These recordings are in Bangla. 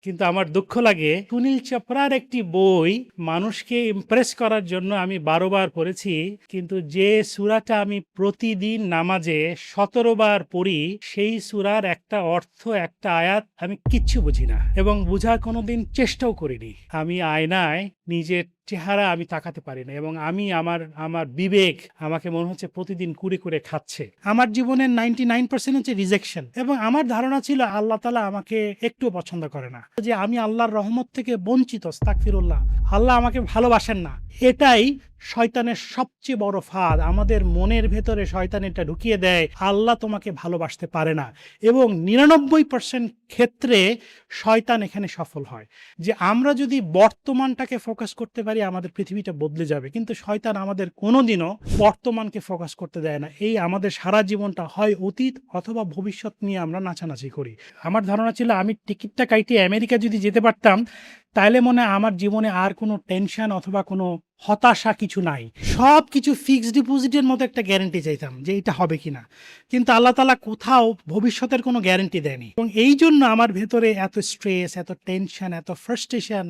কিন্তু আমার দুঃখ লাগে সুনীল চোপড়ার একটি বই মানুষকে ইমপ্রেস করার জন্য আমি 12 বার পড়েছি, কিন্তু যে সূরাটা আমি প্রতিদিন নামাজে 17 বার পড়ি সেই সূরার একটা অর্থ, একটা আয়াত আমি কিচ্ছু বুঝি না এবং বুঝার কোনোদিন চেষ্টাও করিনি। আমি আয়নায় নিজের চেহারা আমি তাকাতে পারি না এবং আমি আমার আমার বিবেক আমাকে মনে হচ্ছে প্রতিদিন কুরে কুরে খাচ্ছে। আমার জীবনের 99% হচ্ছে রিজেকশন এবং আমার ধারণা ছিল আল্লাহ তাআলা আমাকে একটুও পছন্দ করে না, যে আমি আল্লাহর রহমত থেকে বঞ্চিত। আস্তাগফিরুল্লাহ, আল্লাহ আমাকে ভালোবাসেন না। এটাই শয়তানের সবচেয়ে বড় ফাঁদ। আমাদের মনের ভেতরে শয়তান এটা ঢুকিয়ে দেয় আল্লাহ তোমাকে ভালোবাসতে পারে না, এবং 99% ক্ষেত্রে শয়তান এখানে সফল হয়। যে আমরা যদি বর্তমানটাকে ফোকাস করতে পারি আমাদের পৃথিবীটা বদলে যাবে, কিন্তু শয়তান আমাদের কোনোদিনও বর্তমানকে ফোকাস করতে দেয় না। এই আমাদের সারা জীবনটা হয় অতীত অথবা ভবিষ্যৎ নিয়ে আমরা নাচানাচি করি। আমার ধারণা ছিল আমি টিকিটটা কাইটে আমেরিকা যদি যেতে পারতাম তাহলে মনে হয় আমার জীবনে আর কোনো টেনশন অথবা কোনো হতাশা কিছু নাই, সব কিছু ফিক্সড ডিপোজিটের মতো একটা গ্যারেন্টি চাইতাম যে এটা হবে কিনা। কিন্তু আল্লাহ তাআলা কোথাও ভবিষ্যতের কোনো গ্যারেন্টি দেয়নি, এবং এই জন্য আমার ভেতরে এত স্ট্রেস, এত টেনশন, এত ফ্রাস্ট্রেশন,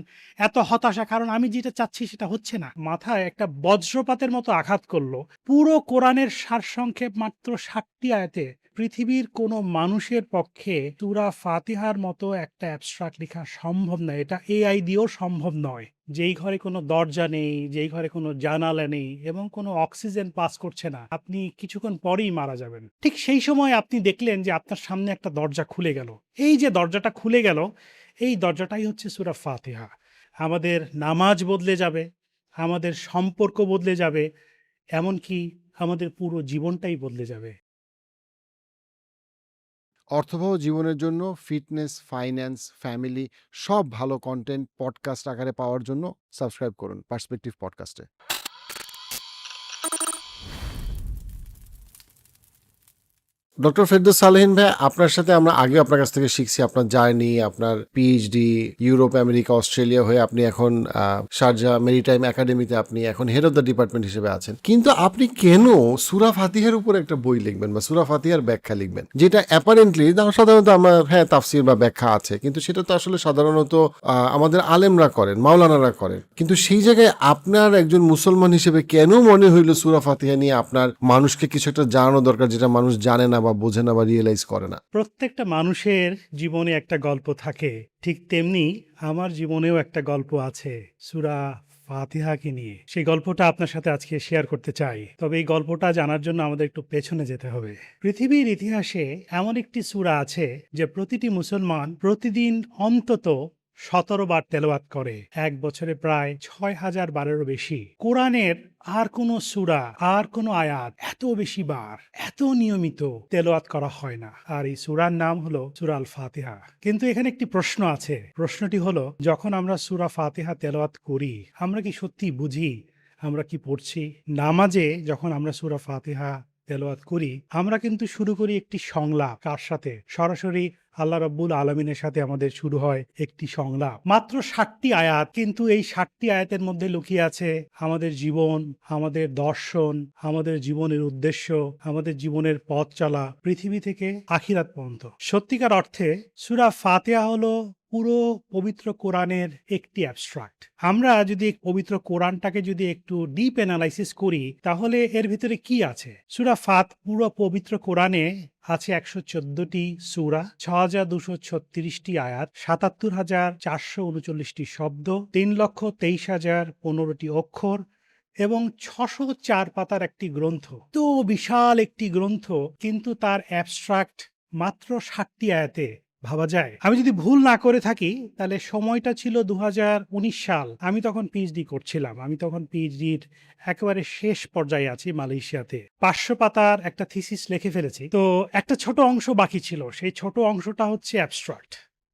এত হতাশা, কারণ আমি যেটা চাচ্ছি সেটা হচ্ছে না। মাথায় একটা বজ্রপাতের মতো আঘাত করলো। পুরো কোরআনের সারসংক্ষেপ মাত্র 60টি আয়াতে। পৃথিবীর কোনো মানুষের পক্ষে সূরা ফাতিহার মতো একটা অ্যাবস্ট্রাক্ট লেখা সম্ভব নয়। এটা এআই দিয়েও সম্ভব নয়। যেই ঘরে কোনো দরজা নেই, যেই ঘরে কোনো জানালা নেই এবং কোনো অক্সিজেন পাস করছে না, আপনি কিছুক্ষণ পরেই মারা যাবেন। ঠিক সেই সময় আপনি দেখলেন যে আপনার সামনে একটা দরজা খুলে গেল। এই যে দরজাটা খুলে গেল, এই দরজাটাই হচ্ছে সূরা ফাতিহা। আমাদের নামাজ বদলে যাবে, আমাদের সম্পর্ক বদলে যাবে, এমনকি আমাদের পুরো জীবনটাই বদলে যাবে। অর্থবহ জীবনের জন্য ফিটনেস, ফাইন্যান্স, ফ্যামিলি সব ভালো কন্টেন্ট পডকাস্ট আকারে পাওয়ার জন্য সাবস্ক্রাইব করুন পার্সপেক্টিভ পডকাস্টে। ডক্টর ফেরদৌস সালেহীন ভাই, আপনার সাথে আমরা আগে আপনার কাছ থেকে শিখছি আপনার জার্নি, আপনার পিএইচডি, ইউরোপ, আমেরিকা, অস্ট্রেলিয়া হয়ে আপনি এখন শারজাহ মেরিটাইম একাডেমিতে আপনি এখন হেড অফ দ্য ডিপার্টমেন্ট হিসেবে আছেন। কিন্তু আপনি কেন সূরা ফাতিহার উপর একটা বই লিখবেন বা সূরা ফাতিহার ব্যাখ্যা লিখবেন, যেটা অ্যাপারেন্টলি সাধারণত আমরা তাফসির বা ব্যাখ্যা আছে, কিন্তু সেটা তো আসলে সাধারণত আমাদের আলেমরা করেন, মাওলানারা করেন। কিন্তু সেই জায়গায় আপনার একজন মুসলমান হিসেবে কেন মনে হইল সূরা ফাতিহা নিয়ে আপনার মানুষকে কিছু একটা জানানো দরকার, যেটা মানুষ জানে না বা বোঝে না বা রিয়েলাইজ করে না? প্রত্যেকটা মানুষের জীবনে একটা গল্প থাকে, ঠিক তেমনি আমার জীবনেও একটা গল্প আছে সূরা ফাতিহাকে নিয়ে। সেই গল্পটা আপনার সাথে আজকে শেয়ার করতে চাই। তবে এই গল্পটা জানার জন্য আমাদের একটু পেছনে যেতে হবে। পৃথিবীর ইতিহাসে এমন একটি সূরা আছে যে প্রতিটি মুসলমান প্রতিদিন অন্তত 17 বার তেলাওয়াত করে। এক বছরে প্রায় 6000 বারেরও বেশি। কোরআনের আর কোনো সূরা, আর কোনো আয়াত এত বেশি বার, এত নিয়মিত তেলাওয়াত করা হয় না। আর এই সূরার নাম হলো সূরা আল ফাতিহা। কিন্তু এখানে একটি প্রশ্ন আছে। প্রশ্নটি হলো, যখন আমরা সূরা ফাতিহা তেলাওয়াত করি আমরা কি সত্যি বুঝি আমরা কি পড়ছি? নামাজে যখন আমরা সূরা ফাতিহা তেলাওয়াত করি আমরা কিন্তু শুরু করি একটি সংলাপ। কার সাথে? সরাসরি আল্লাহ রাব্বুল আলামিনের সাথে আমাদের শুরু হয় একটি সংলাপ। মাত্র 60টি আয়াত, কিন্তু এই 60টি আয়াতের মধ্যে লুকিয়ে আছে আমাদের জীবন, আমাদের দর্শন, আমাদের জীবনের উদ্দেশ্য, আমাদের জীবনের পথ চলা পৃথিবী থেকে আখিরাত পর্যন্ত। সত্যিকার অর্থে সূরা ফাতিহা হলো পুরো পবিত্র কোরআনের একটি অ্যাবস্ট্রাক্ট। আমরা যদি পবিত্র কোরআনটাকে যদি একটু ডিপ অ্যানালাইসিস করি তাহলে এর ভিতরে কি আছে? সূরা পুরো পবিত্র কোরআনে আছে 114টি সূরা, 6236টি আয়াত, 77,439টি শব্দ, 3,23,015টি অক্ষর এবং 604 পাতার একটি গ্রন্থ। তো বিশাল একটি গ্রন্থ, কিন্তু তার অ্যাবস্ট্রাক্ট মাত্র 60টি আয়াতে। ভাবা যায়? আমি যদি ভুল না করে থাকি তাহলে সময়টা ছিল 2019 সাল। আমি তখন পিএইচডি করছিলাম। আমি তখন পিএইচডির একেবারে শেষ পর্যায়ে আছি মালয়েশিয়াতে। 500 পাতার একটা থিসিস লিখে ফেলেছি। তো একটা ছোট অংশ বাকি ছিল। সেই ছোট অংশটা হচ্ছে অ্যাবস্ট্রাক্ট।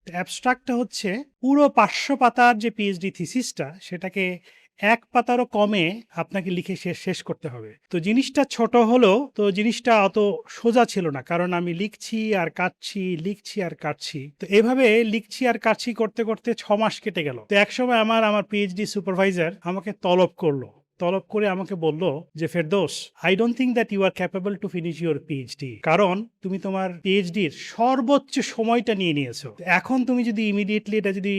অ্যাবস্ট্রাক্টটা হচ্ছে পুরো 500 পাতার যে পিএইচডি থিসিসটা সেটাকে 1 পাতারও কমে আপনাকে লিখে শেষ করতে হবে। তো জিনিসটা ছোট হলেও তো জিনিসটা অত সোজা ছিল না, কারণ আমি লিখছি আর কাটছি, লিখছি আর কাটছি। তো এভাবে লিখছি আর কাটছি করতে করতে 6 মাস কেটে গেল। তো একসময় আমার পিএইচডি সুপারভাইজার আমাকে তলব করলো। তলব করে আমাকে বলল যে, "Ferdous, I don't think that you are capable to finish your PhD, কারণ তুমি তোমার পিএইচডির সর্বোচ্চ সময়টা নিয়ে নিয়েছো। এখন তুমি যদি ইমিডিয়েটলি এটা যদি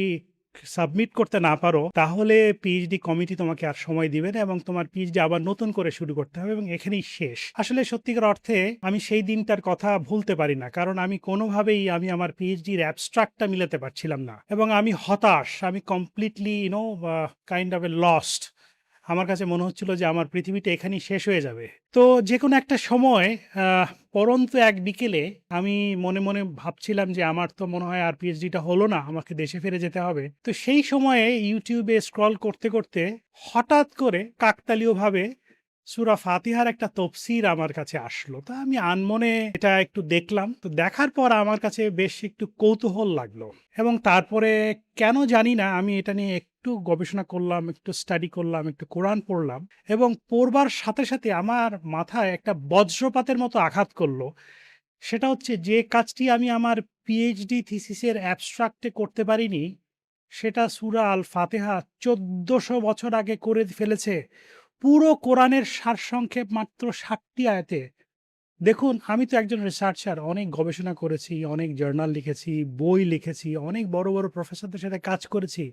সাবমিট করতে না পারো, তাহলে পিএইচডি কমিটি তোমাকে আর সময় দিবে না এবং তোমার পিএইচডি আবার নতুন করে শুরু করতে হবে এবং এখানেই শেষ।" আসলে সত্যিকার অর্থে আমি সেই দিনটার কথা ভুলতে পারি না, কারণ আমি কোনোভাবেই আমার পিএইচডির অ্যাবস্ট্রাক্টটা মিলাতে পারছিলাম না এবং আমি হতাশ, আমি completely kind of a lost. আমার কাছে মনে হচ্ছিল যে আমার পৃথিবীটা এখানেই শেষ হয়ে যাবে। তো যে কোনো একটা সময় পরন্তু এক বিকেলে আমি মনে মনে ভাবছিলাম যে আমার তো মনে হয় আর পিএইচডিটা হলো না, আমাকে দেশে ফিরে যেতে হবে। তো সেই সময়ে ইউটিউবে স্ক্রল করতে করতে হঠাৎ করে কাকতালীয়ভাবে সূরা ফাতিহার একটা তফসির আমার কাছে আসলো। তো আমি আনমনে এটা একটু দেখলাম। তো দেখার পর আমার কাছে বেশ একটু কৌতূহল লাগলো এবং তারপরে কেন জানি না আমি এটা নিয়ে একটু গবেষণা করলাম, একটু স্টাডি করলাম, একটু কোরআন পড়লাম এবং পড়বার সাথে সাথে আমার মাথায় একটা বজ্রপাতের মতো আঘাত করলো। সেটা হচ্ছে, যে কাজটি আমি আমার পিএইচডি থিসিসের অ্যাবস্ট্রাক্টে করতে পারিনি, সেটা সূরা আল ফাতিহা ১৪০০ বছর আগে করে ফেলেছে পুরো কোরআনের সারসংক্ষেপ মাত্র ৭টি আয়াতে। দেখুন, আমি তো একজন রিসার্চার, অনেক গবেষণা করেছি, অনেক জার্নাল লিখেছি, বই লিখেছি, অনেক বড় বড় প্রফেসরদের সাথে কাজ করেছি।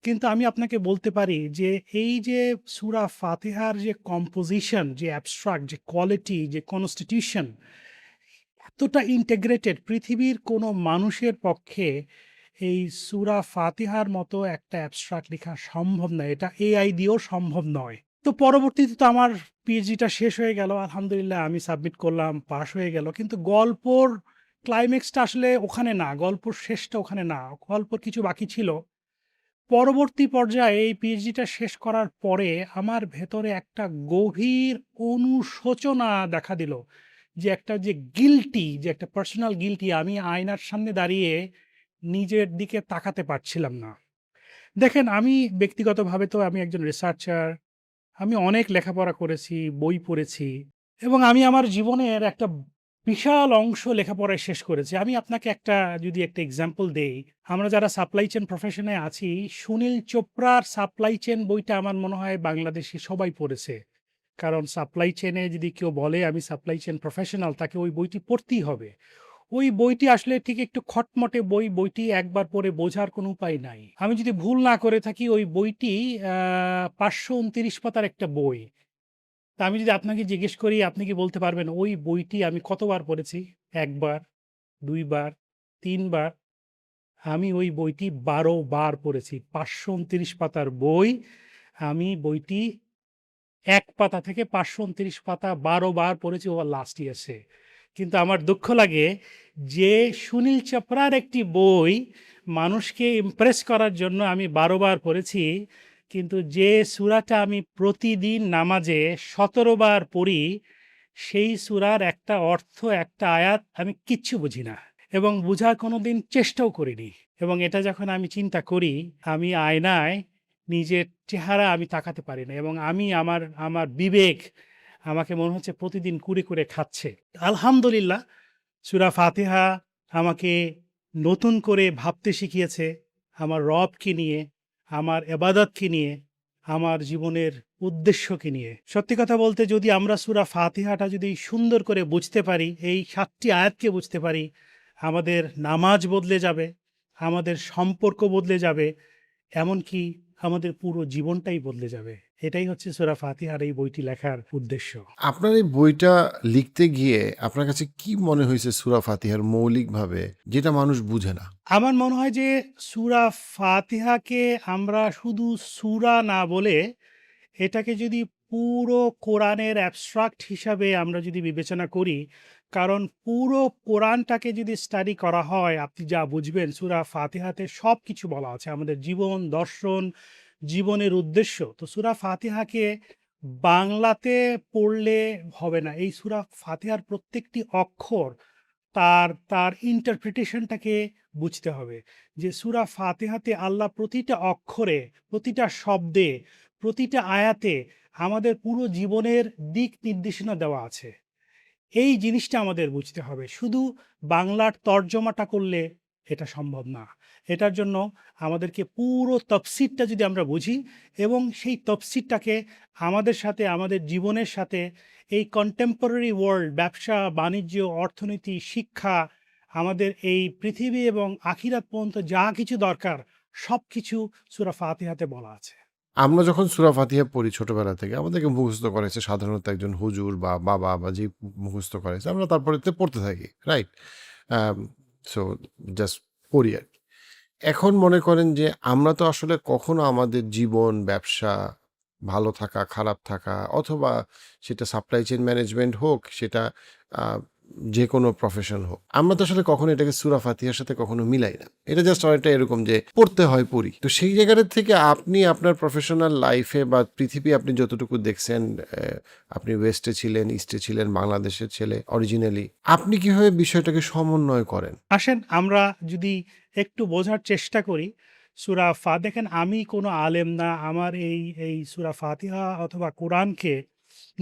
কিন্তু আমি আপনাকে বলতে পারি যে এই যে সূরা ফাতিহার যে কম্পোজিশন, যে অ্যাবস্ট্রাক্ট, যে কোয়ালিটি, যে কনস্টিটিউশন এতটা ইন্টিগ্রেটেড, পৃথিবীর কোনো মানুষের পক্ষে এই সূরা ফাতিহার মতো একটা অ্যাবস্ট্রাক্ট লেখা সম্ভব নয়। এটা এআই দিয়েও সম্ভব নয়। তো পরবর্তীতে তো আমার পিএইচডিটা শেষ হয়ে গেল। আলহামদুলিল্লাহ আমি সাবমিট করলাম, পাস হয়ে গেল। কিন্তু গল্পর ক্লাইম্যাক্সটা আসলে ওখানে না, গল্পর শেষটা ওখানে না। গল্পর কিছু বাকি ছিল। পরবর্তী পর্যায়ে এই পিএইচডিটা শেষ করার পরে আমার ভেতরে একটা গভীর অনুশোচনা দেখা দিল। যে একটা যে গিল্টি, যে একটা পার্সোনাল গিল্টি, আমি আয়নার সামনে দাঁড়িয়ে নিজের দিকে তাকাতে পারছিলাম না। দেখেন, আমি ব্যক্তিগতভাবে তো আমি একজন রিসার্চার। আমি অনেক লেখাপড়া করেছি, বই পড়েছি এবং আমি আমার জীবনের একটা বিশাল অংশ লেখাপড়ায় শেষ করেছি। আমি আপনাকে যদি একটা এক্সাম্পল দেই, আমরা যারা সাপ্লাই চেইন প্রফেশনে আছি, সুনীল চোপড়ার সাপ্লাই চেইন বইটা আমার মনে হয় বাংলাদেশে সবাই পড়েছে। কারণ সাপ্লাই চেইনে যদি কেউ বলে আমি সাপ্লাই চেইন প্রফেশনাল, তাকে ওই বইটি পড়তেই হবে। ওই বইটি আসলে ঠিক একটু খটমটে বই, বইটি একবার পড়ে বোঝার কোনো উপায় নাই। আমি যদি ভুল না করে থাকি, ওই বইটি ৫২৯ পাতার একটা বই। তা আমি যদি আপনাকে জিজ্ঞেস করি, আপনি কি বলতে পারবেন ওই বইটি আমি কতবার পড়েছি? ১ বার, ২ বার, ৩ বার? আমি ওই বইটি ১২ বার পড়েছি। ৫২৯ পাতার বই। আমি বইটি ১ পাতা থেকে ৫২৯ পাতা ১২ বার পড়েছি ওভার লাস্ট ইয়ার্সে। কিন্তু আমার দুঃখ লাগে যে সুনীল চোপড়ার একটি বই মানুষকে ইমপ্রেস করার জন্য আমি ১২ বার পড়েছি। কিন্তু যে সূরাটা আমি প্রতিদিন নামাজে ১৭ বার পড়ি, সেই সূরার একটা অর্থ, একটা আয়াত আমি কিচ্ছু বুঝি না এবং বুঝার কোনোদিন চেষ্টাও করিনি। এবং এটা যখন আমি চিন্তা করি, আমি আয়নায় নিজের চেহারা আমি তাকাতে পারি না এবং আমার আমার বিবেক আমাকে মনে হচ্ছে প্রতিদিন কুরে, কুরে খাচ্ছে। আলহামদুলিল্লাহ, সূরা ফাতিহা আমাকে নতুন করে ভাবতে শিখিয়েছে আমার রবকে নিয়ে, আমার ইবাদতকে নিয়ে, আমার জীবনের উদ্দেশ্যকে নিয়ে। সত্যি কথা বলতে, যদি আমরা সূরা ফাতিহাটা যদি সুন্দর করে বুঝতে পারি, এই ৭টি আয়াতকে বুঝতে পারি, আমাদের নামাজ বদলে যাবে, আমাদের সম্পর্ক বদলে যাবে, এমনকি আমাদের পুরো জীবনটাই বদলে যাবে। এটাই হচ্ছে সূরা ফাতিহার এই বইটি লেখার উদ্দেশ্য। আপনার এই বইটা লিখতে গিয়ে আপনার কাছে কি মনে হয়েছে সূরা ফাতিহার মৌলিকভাবে, যেটা মানুষ বুঝে না? আমার মনে হয় যে সূরা ফাতিহাকে আমরা শুধু সূরা না বলে এটাকে যদি পুরো কোরআনের অ্যাবস্ট্রাক্ট হিসাবে আমরা যদি বিবেচনা করি, কারণ পুরো কোরআনটাকে যদি স্টাডি করা হয়, আপনি যা বুঝবেন সূরা ফাতিহাতে সব কিছু বলা আছে, আমাদের জীবন, দর্শন, জীবনের উদ্দেশ্য। তো সূরা ফাতিহাকে বাংলাতে পড়লে হবে না। এই সূরা ফাতিহার প্রত্যেকটি অক্ষর তার ইন্টারপ্রিটেশনটাকে বুঝতে হবে। যে সূরা ফাতিহাতে আল্লাহ প্রতিটা অক্ষরে, প্রতিটা শব্দে, প্রতিটা আয়াতে আমাদের পুরো জীবনের দিক নির্দেশনা দেওয়া আছে। এই জিনিসটা আমাদের বুঝতে হবে। শুধু বাংলার তর্জমাটা করলে এটা সম্ভব না। এটার জন্য আমাদেরকে পুরো তফসিরটা যদি আমরা বুঝি এবং সেই তফসিরটাকে আমাদের সাথে, আমাদের জীবনের সাথে এই কন্টেম্পোরারি ওয়ার্ল্ড, ব্যবসা, বাণিজ্য, অর্থনীতি, শিক্ষা, আমাদের এই পৃথিবী এবং আখিরাত পর্যন্ত যা কিছু দরকার সবকিছু সূরা ফাতিহাতে বলা আছে। আমরা যখন সূরা ফাতিহা পড়ি ছোটবেলা থেকে আমাদেরকে মুখস্থ করাইছে সাধারণত একজন হুজুর বা বাবা বা যে মুখস্থ করাইছে আমরা তারপরে পড়তে থাকি, রাইট? সো জাস্ট পড়ি আর কি। এখন মনে করেন যে আমরা তো আসলে কখনো আমাদের জীবন, ব্যবসা, ভালো থাকা, খারাপ থাকা অথবা সেটা সাপ্লাই চেইন ম্যানেজমেন্ট হোক, সেটা আ যেকোনো প্রফেশন হোক। আমরা তো আসলে কখনো এটাকে সূরা ফাতিহার সাথে কখনো মিলাই না। এটা জাস্ট অনেকটা এরকম যে পড়তে হয়, পড়ি। তো সেই জায়গাটা থেকে আপনি আপনার প্রফেশনাল লাইফে বা পৃথিবী আপনি যতটুকু দেখছেন, আপনি ওয়েস্টে ছিলেন, ইস্টে ছিলেন, বাংলাদেশের ছেলে অরিজিনালি। আপনি কিভাবে বিষয়টাকে সমন্বয় করেন? আসেন আমরা যদি একটু বোঝার চেষ্টা করি দেখেন আমি কোনো আলেম না। আমার এই সূরা ফাতিহা অথবা কোরআনকে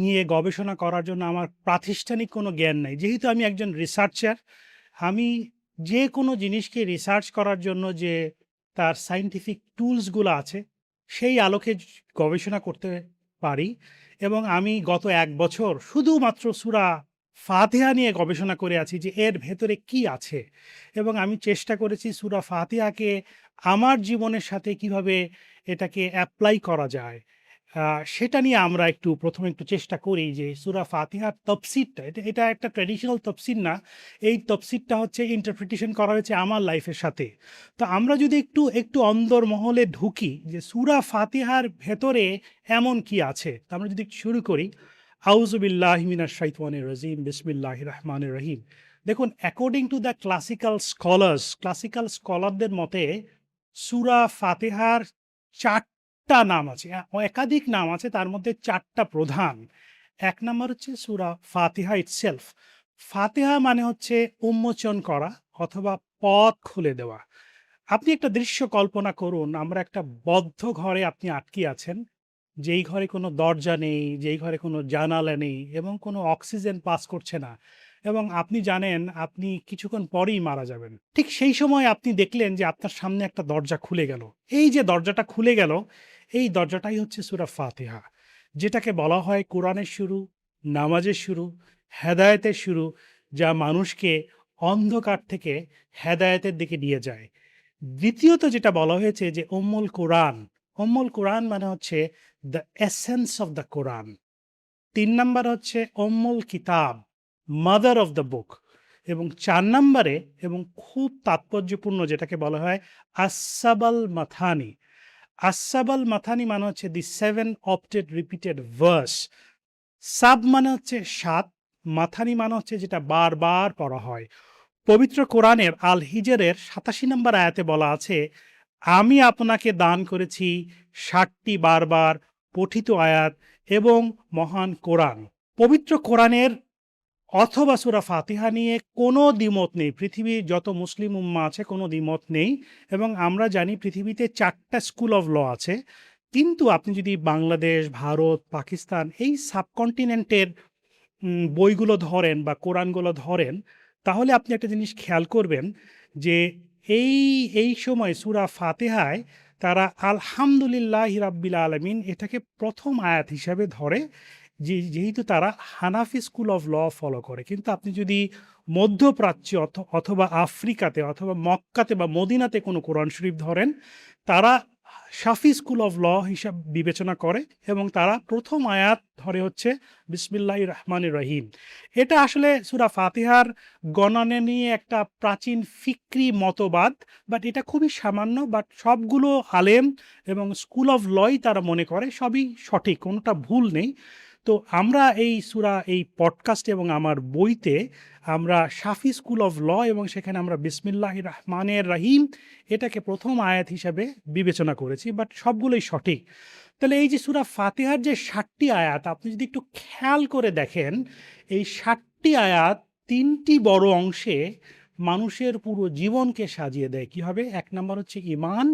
নিয়ে গবেষণা করার জন্য আমার প্রাতিষ্ঠানিক কোনো জ্ঞান নাই। যেহেতু আমি একজন রিসার্চার, আমি যে কোনো জিনিসকে রিসার্চ করার জন্য যে তার সায়েন্টিফিক টুলসগুলো আছে, সেই আলোকে গবেষণা করতে পারি এবং আমি গত ১ বছর শুধুমাত্র সূরা ফাতিহা নিয়ে গবেষণা করে আছি যে এর ভেতরে কি আছে এবং আমি চেষ্টা করেছি সূরা ফাতিহাকে আমার জীবনের সাথে কিভাবে এটাকে এপ্লাই করা যায়। সেটা নিয়ে আমরা প্রথমে একটু চেষ্টা করি যে সূরা ফাতিহার তফসিরটা এটা একটা ট্র্যাডিশনাল তফসির না। এই তফসিরটা হচ্ছে ইন্টারপ্রিটেশন করা হয়েছে আমার লাইফের সাথে। তো আমরা যদি একটু অন্দরমহলে ঢুকি যে সূরা ফাতিহার ভেতরে এমন কি আছে? তো আমরা যদি শুরু করি, আউযু বিল্লাহি মিনাশ শাইতানির রাজিম, বিসমিল্লাহির রহমানির রহিম। দেখুন অ্যাকর্ডিং টু দ্য ক্লাসিক্যাল স্কলারদের মতে সূরা ফাতিহার ৪ টা নাম আছে। একাধিক নাম আছে, তার মধ্যে ৪ টা প্রধান। ১ নাম্বার হচ্ছে সূরা ফাতিহা ইটসেলফ। ফাতিহা মানে হচ্ছে উন্মোচন করা অথবা পথ খুলে দেওয়া। আপনি একটা দৃশ্য কল্পনা করুন, আমরা একটা বদ্ধ ঘরে আপনি আটকে আছেন। যেই ঘরে কোনো দরজা নেই, যেই ঘরে কোনো জানালা নেই এবং কোনো অক্সিজেন পাস করছে না এবং আপনি জানেন আপনি কিছুক্ষণ পরেই মারা যাবেন। ঠিক সেই সময় আপনি দেখলেন যে আপনার সামনে একটা দরজা খুলে গেল। এই যে দরজাটা খুলে গেল, এই দরজাটাই হচ্ছে সূরা ফাতিহা। যেটাকে বলা হয় কোরআনের শুরু, নামাজের শুরু, হেদায়েতের শুরু, যা মানুষকে অন্ধকার থেকে হেদায়েতের দিকে নিয়ে যায়। দ্বিতীয়ত যেটা বলা হয়েছে যে উম্মুল কোরআন মানে হচ্ছে the essence of the Quran. ৩ number হচ্ছে উম্মুল কিতাব, মাদার অফ দ্য বুক এবং ৪ নাম্বারে এবং খুব তাৎপর্যপূর্ণ যেটাকে বলা হয় আসসাবাল মাথানি। আসসাবাল মাথানি মানে হচ্ছে দি 7 অপ্টেড রিপিটেড ভার্স। সাব মানে হচ্ছে ৭, মাথানি মানে হচ্ছে যেটা বারবার পড়া হয়। পবিত্র কোরআনের আল হিজরের ৮৭ নম্বর আয়াতে বলা আছে, আমি আপনাকে দান করেছি ৬০টি বারবার পঠিত আয়াত এবং মহান কোরআন। পবিত্র কোরআনের অথবা সূরা ফাতিহা নিয়ে কোনো দ্বিমত নেই। পৃথিবীর যত মুসলিম উম্মাহ আছে কোনো দ্বিমত নেই এবং আমরা জানি পৃথিবীতে ৪ টা স্কুল অফ ল আছে। কিন্তু আপনি যদি বাংলাদেশ, ভারত, পাকিস্তান এই সাবকন্টিনেন্টের বইগুলো ধরেন বা কোরআনগুলো ধরেন, তাহলে আপনি একটা জিনিস খেয়াল করবেন যে এই, এই সময় সূরা ফাতিহায় তারা আলহামদুলিল্লাহি রাব্বিল আলামিন এটাকে ১ম আয়াত হিসাবে ধরে যেহেতু তারা হানাফি স্কুল অফ ল ফলো করে। কিন্তু আপনি যদি মধ্যপ্রাচ্যে অথবা আফ্রিকাতে অথবা মক্কাতে বা মদিনাতে কোনো কোরআন শরীফ ধরেন, তারা শাফি স্কুল অফ ল হিসাব বিবেচনা করে এবং তারা ১ম আয়াত ধরে হচ্ছে বিসমিল্লাহির রহমানির রহিম। এটা আসলে সূরা ফাতিহার গণনা নিয়ে একটা প্রাচীন ফিকরি মতবাদ, বাট এটা খুবই সামান্য। বাট সবগুলো আলেম এবং স্কুল অফ লই তারা মনে করে সবই সঠিক, কোনোটা ভুল নেই। তো আমরা এই পডকাস্টে এবং আমার বইতে আমরা শাফি স্কুল অফ ল এবং সেখানে আমরা বিসমিল্লাহির রহমানির রহিম এটাকে ১ম আয়াত হিসাবে বিবেচনা করেছি, বাট সবগুলোই সঠিক। তাহলে এই যে সূরা ফাতিহার যে ৬০টি আয়াত আপনি যদি একটু খেয়াল করে দেখেন, এই ৬০টি আয়াত ৩টি বড় অংশে মানুষের পুরো জীবনকে সাজিয়ে দেয়। কিভাবে? ১ নাম্বার হচ্ছে ঈমান,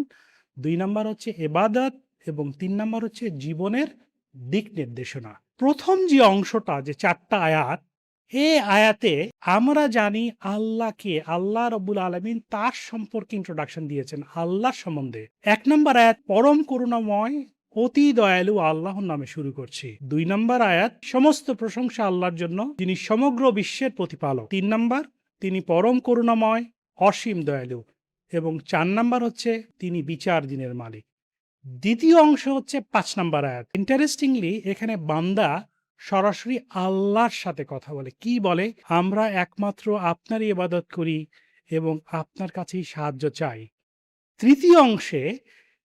২ নাম্বার হচ্ছে ইবাদত এবং ৩ নাম্বার হচ্ছে জীবনের দিক নির্দেশনা। ১ম যে অংশটা যে ৪ টা আয়াত, এই আয়াতে আমরা জানি আল্লাহকে, আল্লাহ রব্বুল আলামিন তার সম্পর্কে ইন্ট্রোডাকশন দিয়েছেন আল্লাহর সম্বন্ধে। ১ নম্বর আয়াত পরম করুণাময় অতি দয়ালু আল্লাহর নামে শুরু করছি। ২ নম্বর আয়াত সমস্ত প্রশংসা আল্লাহর জন্য যিনি সমগ্র বিশ্বের প্রতিপালক। ৩ নম্বর তিনি পরম করুণাময় অসীম দয়ালু এবং ৪ নম্বর হচ্ছে তিনি বিচার দিনের মালিক। দ্বিতীয় অংশ হচ্ছে ৫ নম্বর আয়াত। ইন্টারেস্টিংলি এখানে বান্দা সরাসরি আল্লাহর সাথে কথা বলে। কি বলে? আমরা একমাত্র আপনারই ইবাদত করি এবং আপনার কাছেই সাহায্য চাই। তৃতীয় অংশে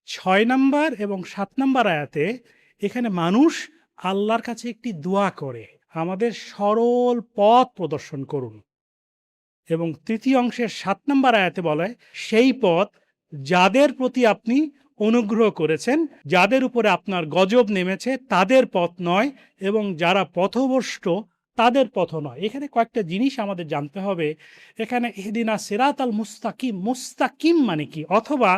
৬ নম্বর এবং ৭ নম্বর আয়াতে এখানে মানুষ আল্লাহর কাছে একটি দোয়া করে, আমাদের সরল পথ প্রদর্শন করুন। এবং তৃতীয় অংশের ৭ নম্বর আয়াতে বলে, সেই পথ যাদের প্রতি আপনি অনুগ্রহ করেছেন, যাদের উপরে আপনার গজব নেমেছে তাদের পথ নয়, এবং যারা পথভ্রষ্ট তাদের পথ নয়। এখানে কয়েকটা জিনিস আমাদের জানতে হবে। এখানে ইহদিনা সিরাতাল মুস্তাকিম, মুস্তাকিম মানে কি? অথবা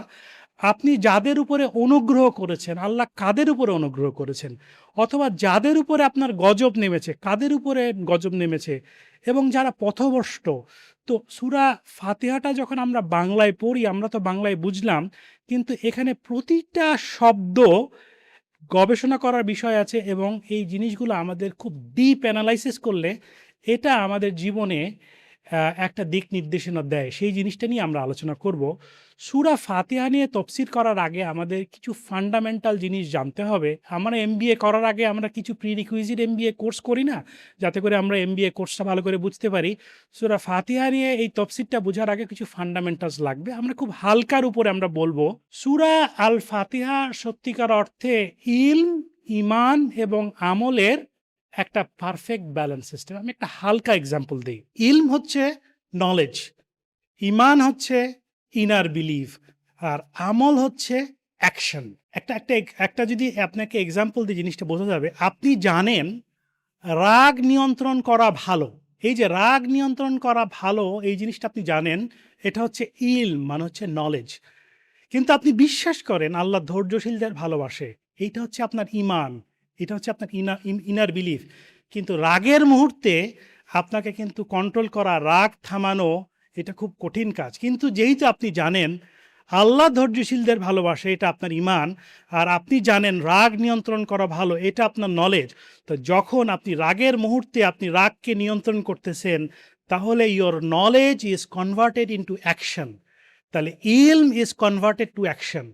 আপনি যাদের উপরে অনুগ্রহ করেছেন, আল্লাহ কাদের উপরে অনুগ্রহ করেছেন? অথবা যাদের উপরে আপনার গজব নেমেছে, কাদের উপরে গজব নেমেছে? এবং যারা পথভ্রষ্ট। তো সূরা ফাতিহাটা যখন আমরা বাংলায় পড়ি, আমরা তো বাংলায় বুঝলাম, কিন্তু এখানে প্রতিটা শব্দ গবেষণা করার বিষয় আছে এবং এই জিনিসগুলো আমাদের খুব ডিপ অ্যানালাইসিস করলে এটা আমাদের জীবনে একটা দিক নির্দেশনা দেয়। সেই জিনিসটা নিয়ে আমরা আলোচনা করব। সূরা ফাতিহা নিয়ে তফসির করার আগে আমাদের কিছু ফান্ডামেন্টাল জিনিস জানতে হবে। আমরা এমবিএ করার আগে আমরা কিছু প্রিরিকুইজিট এমবিএ কোর্স করি না? যাতে করে আমরা এমবিএ কোর্সটা ভালো করে বুঝতে পারি। সূরা ফাতিহা নিয়ে এই তফসিরটা বোঝার আগে কিছু ফান্ডামেন্টালস লাগবে। আমরা খুব হালকার উপরে আমরা বলবো। সূরা আল ফাতিহা সত্যিকার অর্থে ইলম, ঈমান এবং আমলের একটা পারফেক্ট ব্যালেন্স সিস্টেম। আমি একটা হালকা এক্সাম্পল দিই। ইলম হচ্ছে নলেজ, ঈমান হচ্ছে ইনার বিলিভ, আর আমল হচ্ছে অ্যাকশন। একটা যদি আপনাকে এক্সাম্পল দিয়ে জিনিসটা বোঝা যাবে। আপনি জানেন রাগ নিয়ন্ত্রণ করা ভালো। এই যে রাগ নিয়ন্ত্রণ করা ভালো, এই জিনিসটা আপনি জানেন, এটা হচ্ছে ইলম, মানে হচ্ছে নলেজ। কিন্তু আপনি বিশ্বাস করেন আল্লাহ ধৈর্যশীলদের ভালোবাসে, এইটা হচ্ছে আপনার ঈমান, এটা হচ্ছে আপনার ইনার বিলিফ। কিন্তু রাগের মুহূর্তে আপনাকে কিন্তু কন্ট্রোল করা, রাগ থামানো, এটা খুব কঠিন কাজ। কিন্তু যেহেতু আপনি জানেন আল্লাহ ধৈর্যশীলদের ভালোবাসে, এটা আপনার ঈমান, আর আপনি জানেন রাগ নিয়ন্ত্রণ করা ভালো, এটা আপনার নলেজ। তো যখন আপনি রাগের মুহূর্তে আপনি রাগকে নিয়ন্ত্রণ করতেছেন, তাহলে your knowledge is converted into action. তাহলে ইলম ইজ কনভার্টেড টু অ্যাকশন।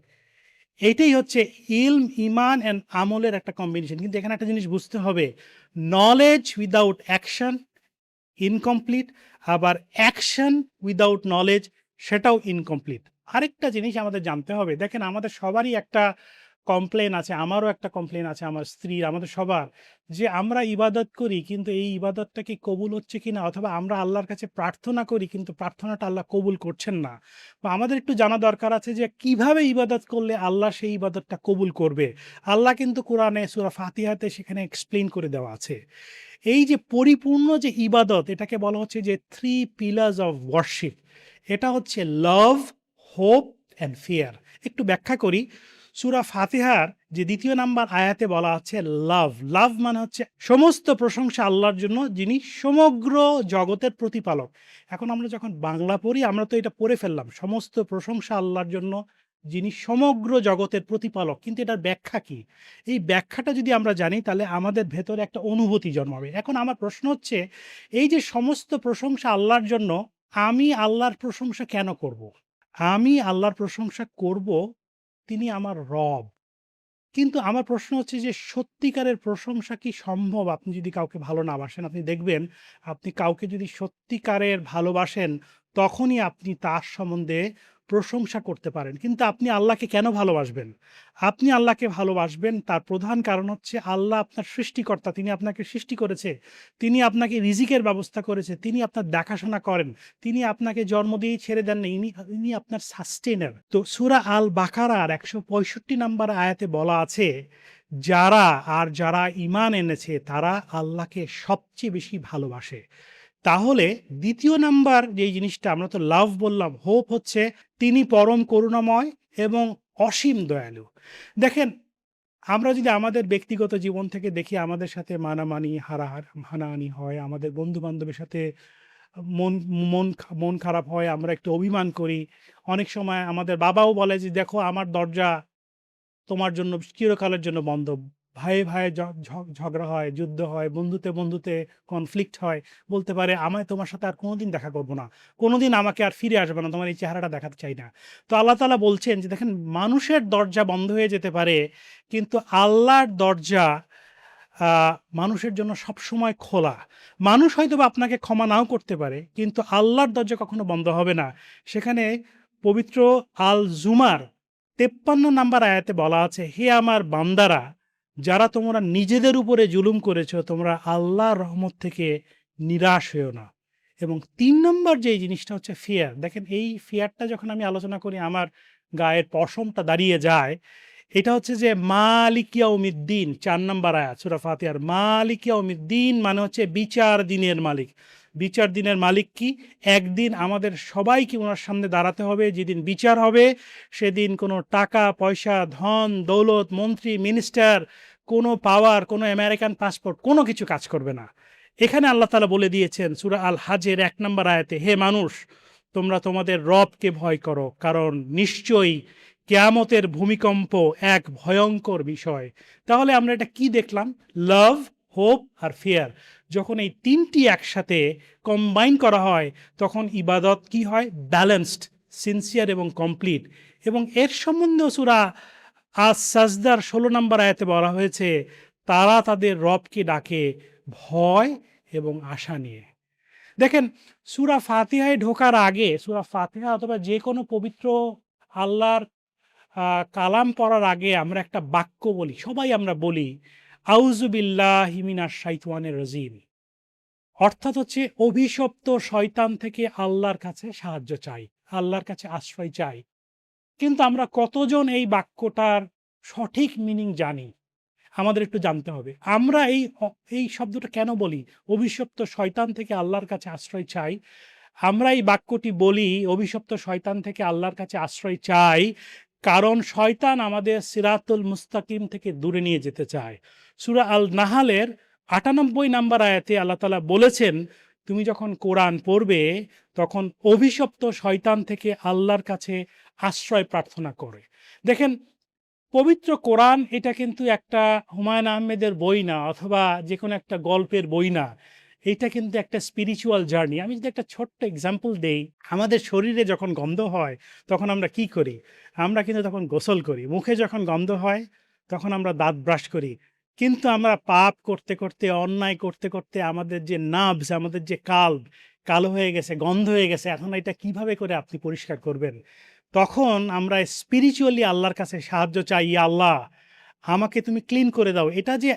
এইটাই হচ্ছে ইলম, ঈমান অ্যান্ড আমলের একটা কম্বিনেশন। কিন্তু এখানে একটা জিনিস বুঝতে হবে, নলেজ উইদাউট অ্যাকশন ইনকমপ্লিট, আবার অ্যাকশন উইদাউট নলেজ সেটাও ইনকমপ্লিট। আরেকটা জিনিস আমাদের জানতে হবে, দেখেন আমাদের সবারই একটা কমপ্লেন আছে, আমারও একটা কমপ্লেন আছে, আমার স্ত্রীর, আমাদের সবার, যে আমরা ইবাদত করি কিন্তু এই ইবাদতটা কি কবুল হচ্ছে কিনা, অথবা আমরা আল্লাহর কাছে প্রার্থনা করি কিন্তু প্রার্থনাটা আল্লাহ কবুল করছেন না। বা আমাদের একটু জানা দরকার আছে যে কিভাবে ইবাদত করলে আল্লাহ সেই ইবাদতটা কবুল করবে। আল্লাহ কিন্তু কোরআনে সূরা ফাতিহাতে সেখানে এক্সপ্লেইন করে দেওয়া আছে। এই যে পরিপূর্ণ যে ইবাদত, এটাকে বলা হচ্ছে যে 3 পিলার্স অফ ওয়ার্শিপ। এটা হচ্ছে লাভ, হোপ অ্যান্ড ফিয়ার। একটু ব্যাখ্যা করি। সূরা ফাতিহার যে ২য় নাম্বার আয়াতে বলা আছে লাভ। লাভ মানে হচ্ছে সমস্ত প্রশংসা আল্লাহর জন্য, যিনি সমগ্র জগতের প্রতিপালক। এখন আমরা যখন বাংলা পড়ি আমরা তো এটা পড়ে ফেললাম, সমস্ত প্রশংসা আল্লাহর জন্য যিনি সমগ্র জগতের প্রতিপালক। কিন্তু এটার ব্যাখ্যা কি? এই ব্যাখ্যাটা যদি আমরা জানি তাহলে আমাদের ভেতরে একটা অনুভূতি জন্মাবে। এখন আমার প্রশ্ন হচ্ছে, এই যে সমস্ত প্রশংসা আল্লাহর জন্য, আমি আল্লাহর প্রশংসা কেন করব? আমি আল্লাহর প্রশংসা করব, তিনি আমার রব। কিন্তু আমার প্রশ্ন হচ্ছে যে সত্যিকারের প্রশংসা কি সম্ভব? আপনি যদি কাউকে ভালো না বাসেন, আপনি দেখবেন আপনি কাউকে যদি সত্যিকারের ভালোবাসেন, তখনই আপনি তার সম্বন্ধে প্রশংসা করতে পারেন। কিন্তু আপনি আল্লাহকে কেন ভালোবাসবেন? আপনি আল্লাহকে ভালোবাসবেন তার প্রধান কারণ হচ্ছে আল্লাহ আপনার সৃষ্টিকর্তা, তিনি আপনাকে সৃষ্টি করেছে, তিনি আপনাকে রিজিকের ব্যবস্থা করেছে, তিনি আপনার দেখাশোনা করেন, তিনি আপনাকে জন্ম দিয়েই ছেড়ে দেন না, ইনি আপনার সাস্টেনার। তো সূরা আল বাকারার ১৬৫ নম্বর আয়াতে বলা আছে, যারা ঈমান এনেছে তারা আল্লাহকে সবচেয়ে বেশি ভালোবাসে। তাহলে দ্বিতীয় নাম্বার যেই জিনিসটা, আমরা তো লাভ বললাম, হোপ হচ্ছে তিনি পরম করুণাময় এবং অসীম দয়ালু। দেখেন আমরা যদি আমাদের ব্যক্তিগত জীবন থেকে দেখি, আমাদের সাথে মানামানি, হানাহানি হয়, আমাদের বন্ধু-বান্ধবের সাথে মন মন খারাপ হয়, আমরা একটু অভিমান করি। অনেক সময় আমাদের বাবাও বলে যে, "দেখো আমার দরজা তোমার জন্য চিরকালের জন্য বন্ধ।" ভাইয়ে, ভাইয়ে ঝগড়া হয়, যুদ্ধ হয়, বন্ধুতে কনফ্লিক্ট হয়। বলতে পারে, "আমায় তোমার সাথে আর কোনোদিন দেখা করব না। কোনোদিন আমাকে আর ফিরে আসবে না। তোমার এই চেহারাটা দেখাতে চাই না।" তো আল্লাহ তাআলা বলছেন যে দেখেন, মানুষের দরজা বন্ধ হয়ে যেতে পারে, কিন্তু আল্লাহর দরজা আ মানুষের জন্য সবসময় খোলা। মানুষ হয়তোবা আপনাকে ক্ষমা নাও করতে পারে, কিন্তু আল্লাহর দরজা কখনো বন্ধ হবে না। সেখানে পবিত্র আল জুমার ৫৩ নাম্বার আয়াতে বলা আছে, "হে আমার বান্দারা, যারা তোমরা নিজেদের উপরে জুলুম করেছ, তোমরা আল্লাহর রহমত থেকে নিরাশ হইও না।" এবং ৩ নম্বর যেই জিনিসটা হচ্ছে ফিয়ার। দেখেন, এই ফিয়ারটা যখন আমি আলোচনা করি, আমার গায়ের পশমটা দাঁড়িয়ে যায়। এটা হচ্ছে যে মালিক ইয়াউমিদ্দিন, ৪ নাম্বার আয়াত সূরা ফাতিহার। মালিক ইয়াউমিদ্দিন মানে হচ্ছে বিচার দিনের মালিক। বিচার দিনের মালিক কি? একদিন আমাদের সবাইকে উনার সামনে দাঁড়াতে হবে। যেদিন বিচার হবে, সেদিন কোনো টাকা, পয়সা, ধন, দৌলত, মন্ত্রী, মিনিস্টার, কোনো পাওয়ার, কোনো আমেরিকান পাসপোর্ট কোনো কিছু কাজ করবে না। এখানে আল্লাহ তাআলা বলে দিয়েছেন সূরা আল হাজের ১ নাম্বার আয়াতে, "হে মানুষ, তোমরা তোমাদের রবকে ভয় করো, কারণ নিশ্চয়ই কিয়ামতের ভূমিকম্প এক ভয়ঙ্কর বিষয়।" তাহলে আমরা এটা কি দেখলাম? লাভ, হোপ আর ফিয়ার। যখন এই ৩ টি একসাথে কম্বাইন করা হয়, তখন ইবাদত কি হয়? ব্যালেন্সড, সিনসিয়ার এবং কমপ্লিট। এবং এর সম্বন্ধেও সূরা আস-সাজদার ১৬ নম্বর আয়াতে বলা হয়েছে, তারা তাদের রবকে ডাকে ভয় এবং আশা নিয়ে। দেখেন, সূরা ফাতিহায় ঢোকার আগে, সূরা ফাতিহা অথবা যেকোনো পবিত্র আল্লাহর কালাম পড়ার আগে আমরা একটা বাক্য বলি, সবাই আমরা বলি, আউযু বিল্লাহি মিনাশ শাইতানির রাজিম। অর্থাৎ হচ্ছে অভিশপ্ত শয়তান থেকে আল্লাহর কাছে সাহায্য চাই, আল্লাহর কাছে আশ্রয় চাই। কিন্তু আমরা কতজন এই বাক্যটার সঠিক মিনিং জানি? আমাদের একটু জানতে হবে। আমরা এই শব্দটা কেন বলি? অভিশপ্ত শয়তান থেকে আল্লাহর কাছে আশ্রয় চাই। আমরা এই বাক্যটি বলি অভিশপ্ত শয়তান থেকে আল্লাহর কাছে আশ্রয় চাই, কারণ শয়তান আমাদের সিরাতুল মুস্তাকিম থেকে দূরে নিয়ে যেতে চায়। সূরা আল নাহালের ৯৮ নাম্বার আয়াতে আল্লাহ তাআলা বলেছেন, তুমি যখন কোরআন পড়বে, তখন অভিশপ্ত শয়তান থেকে আল্লাহর কাছে আশ্রয় প্রার্থনা করে। দেখেন, পবিত্র কোরআন এটা কিন্তু একটা হুমায়ূন আহমেদের বই না, অথবা যেকোনো একটা গল্পের বই না। এইটা কিন্তু একটা স্পিরিচুয়াল জার্নি। আমি যদি একটা ছোট্ট এক্সাম্পল দেই, আমাদের শরীরে যখন গন্ধ হয়, তখন আমরা কি করি? আমরা কিন্তু তখন গোসল করি। মুখে যখন গন্ধ হয়, তখন আমরা দাঁত ব্রাশ করি। কিন্তু আমরা পাপ করতে, করতে, অন্যায় করতে, করতে আমাদের যে নার্ভস, আমাদের যে কালো হয়ে গেছে, গন্ধ হয়ে গেছে। এখন এটা কিভাবে করে আপনি পরিষ্কার করবেন? তখন আমরা স্পিরিচুয়ালি আল্লাহর কাছে সাহায্য চাই, "ইয়া আল্লাহ, আমাকে তুমি ক্লিন করে দাও।" এটা যে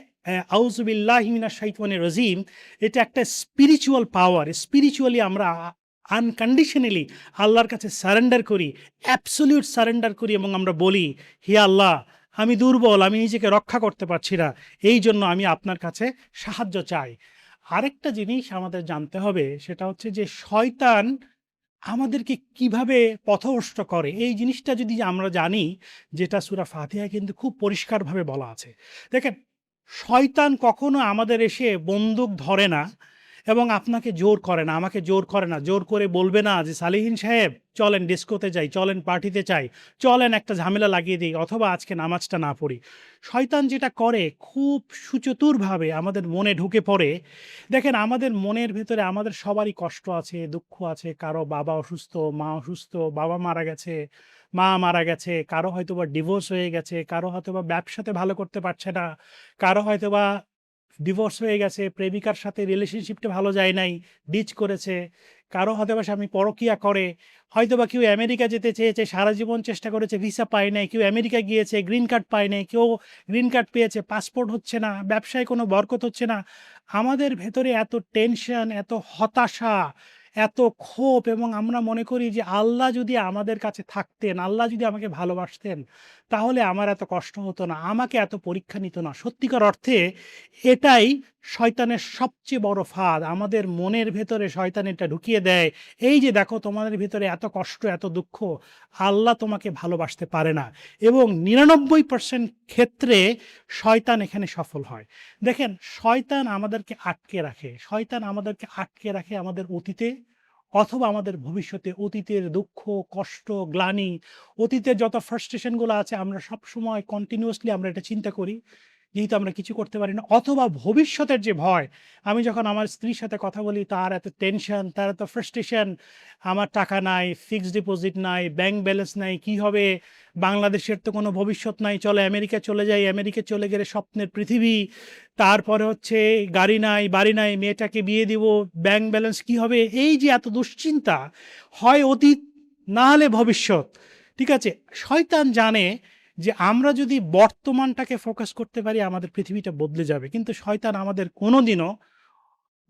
আউযু বিল্লাহি মিনাশ শাইতানির রাজিম, এটা একটা স্পিরিচুয়াল পাওয়ার। স্পিরিচুয়ালি আমরা আনকন্ডিশনালি আল্লাহর কাছে সারেন্ডার করি, অ্যাবসোলিউট সারেন্ডার করি এবং আমরা বলি, "হে আল্লাহ, আমি দুর্বল, আমি নিজেকে রক্ষা করতে পারছি না। এইজন্য আমি আপনার কাছে সাহায্য চাই।" আরেকটা জিনিস আমাদের জানতে হবে, সেটা হচ্ছে যে শয়তান আমাদেরকে কিভাবে পথভ্রষ্ট করে, এই জিনিসটা যদি আমরা জানি, যেটা সূরা ফাতিহায় কিন্তু খুব পরিষ্কারভাবে বলা আছে। দেখেন, শয়তান কখনো আমাদের এসে বন্দুক ধরে না এবং আপনাকে জোর করে না, আমাকে জোর করে না। জোর করে বলবে না যে, "সালিহিন সাহেব, চলেন ডিস্কোতে যাই, চলেন পার্টিতে যাই, চলেন একটা ঝামেলা লাগিয়ে দিই, অথবা আজকে নামাজটা না পড়ি।" শয়তান যেটা করে, খুব সুচতুরভাবে আমাদের মনে ঢুকে পড়ে। দেখেন, আমাদের মনের ভেতরে আমাদের সবারই কষ্ট আছে, দুঃখ আছে। কারো বাবা অসুস্থ, মা অসুস্থ, বাবা মারা গেছে, মা মারা গেছে, কারো হয়তোবা ডিভোর্স হয়ে গেছে, কারো হয়তোবা ব্যবসাতে ভালো করতে পারছে না, কারো হয়তোবা ডিভোর্স হয়ে গেছে, প্রেমিকার সাথে রিলেশনশিপটা ভালো যায় নাই, ডিচ করেছে, কারো হয়তোবা স্বামী পরকীয়া করে, হয়তোবা কেউ আমেরিকা যেতে চেয়েছে, সারা জীবন চেষ্টা করেছে, ভিসা পায় নাই, কেউ আমেরিকা গিয়েছে, গ্রিন কার্ড পায় নাই, কেউ গ্রিন কার্ড পেয়েছে, পাসপোর্ট হচ্ছে না, ব্যবসায় কোনো বরকত হচ্ছে না। আমাদের ভেতরে এত টেনশন, এত হতাশা, এত ক্ষোভ, এবং আমরা মনে করি যে আল্লাহ যদি আমাদের কাছে থাকতেন, আল্লাহ যদি আমাকে ভালোবাসতেন, তাহলে আমার এত কষ্ট হতো না, আমাকে এত পরীক্ষা নিত না। সত্যিকার অর্থে এটাই শয়তানের সবচেয়ে বড় ফাঁদ, আমাদের মনের ভেতরে শয়তান এটা ঢুকিয়ে দেয়, এই যে দেখো তোমাদের ভেতরে এত কষ্ট, এত দুঃখ, আল্লাহ তোমাকে ভালোবাসতে পারে না। এবং 99% ক্ষেত্রে শয়তান এখানে সফল হয়। দেখেন, শয়তান আমাদেরকে আটকে রাখে, শয়তান আমাদেরকে আটকে রাখে আমাদের অতীতে অথবা আমাদের ভবিষ্যতে। অতীতের দুঃখ, কষ্ট, গ্লানি, অতীতের যত ফ্রাস্ট্রেশনগুলো আছে আমরা সবসময় কন্টিনিউয়াসলি আমরা এটা চিন্তা করি, যেহেতু আমরা কিছু করতে পারি না। অথবা ভবিষ্যতের যে ভয়, আমি যখন আমার স্ত্রীর সাথে কথা বলি, তার এত টেনশন, তার এত ফ্রাস্ট্রেশন, আমার টাকা নাই, ফিক্সড ডিপোজিট নাই, ব্যাংক ব্যালেন্স নাই, কি হবে, বাংলাদেশের তো কোনো ভবিষ্যৎ নাই, চলে আমেরিকা চলে যাই, আমেরিকা চলে গেলে স্বপ্নের পৃথিবী, তারপরে হচ্ছে গাড়ি নাই, বাড়ি নাই, মেয়েটাকে বিয়ে দিব, ব্যাংক ব্যালেন্স কি হবে, এই যে এত দুশ্চিন্তা, হয় অতীত না হলে ভবিষ্যৎ। ঠিক আছে, শয়তান জানে যে আমরা যদি বর্তমানটাকে ফোকাস করতে পারি আমাদের পৃথিবীটা বদলে যাবে, কিন্তু শয়তান আমাদের কোনোদিনও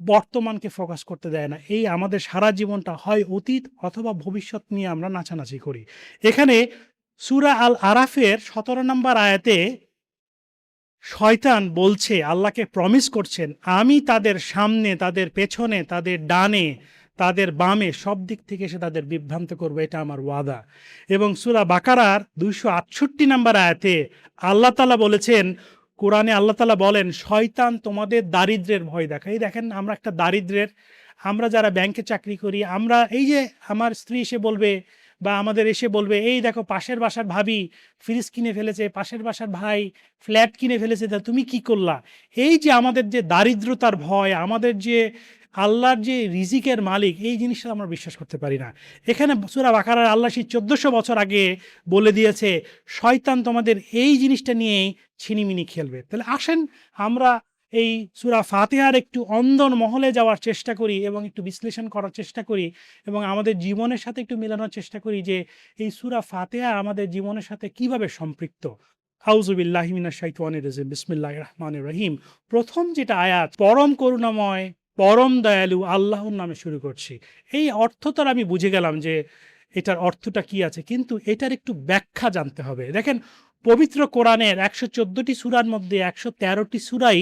বর্তমানকে ফোকাস করতে দেয় না। এই আমাদের সারা জীবনটা হয় অতীত অথবা ভবিষ্যৎ নিয়ে আমরা নাচানাচি করি। এখানে সূরা আল আরাফের 17 নম্বর আয়াতে শয়তান বলছে, আল্লাহকে প্রমিস করছেন, আমি তাদের সামনে, তাদের পেছনে, তাদের ডানে, তাদের বামে, সব দিক থেকে এসে তাদের বিভ্রান্ত করবো, এটা আমার ওয়াদা। এবং সূরা বাকারার 268 নম্বর আয়াতে আল্লাহ তাআলা বলেছেন, কোরআনে আল্লাহ তাআলা বলেন, শয়তান তোমাদের দারিদ্র্যের ভয় দেখায়। এই দেখেন, আমরা একটা দারিদ্র্যের, আমরা যারা ব্যাংকে চাকরি করি, আমরা এই যে আমার স্ত্রী এসে বলবে বা আমাদের এসে বলবে, এই দেখো পাশের বাসার ভাবি ফ্রিজ কিনে ফেলেছে, পাশের বাসার ভাই ফ্ল্যাট কিনে ফেলেছে, তা তুমি কি করলা। এই যে আমাদের যে দারিদ্রতার ভয়, আমাদের যে আল্লাহর যে রিজিকের মালিক, এই জিনিসটা আমরা বিশ্বাস করতে পারি না। এখানে সূরা বাকারার আল্লাহ সেই 1400 বছর আগে বলে দিয়েছে, শয়তান তোমাদের এই জিনিসটা নিয়েই ছিনিমিনি খেলবে। তাহলে আসেন আমরা এই সূরা ফাতিহার একটু অন্দর মহলে যাওয়ার চেষ্টা করি এবং একটু বিশ্লেষণ করার চেষ্টা করি এবং আমাদের জীবনের সাথে একটু মেলানোর চেষ্টা করি যে এই সূরা ফাতিহা আমাদের জীবনের সাথে কিভাবে সম্পৃক্ত। আউযু বিল্লাহি মিনাশ শাইতানির রাজিম, বিসমিল্লাহির রহমানির রহিম। প্রথম যেটা আয়াত, পরম করুণাময়, পরম দয়ালু আল্লাহর নামে শুরু করছি। এই অর্থটা আমি বুঝে গেলাম যে এটার অর্থটা কি আছে, কিন্তু এটার একটু ব্যাখ্যা জানতে হবে। দেখেন, পবিত্র কোরআনের 114টি সূরার মধ্যে 113টি সূরাই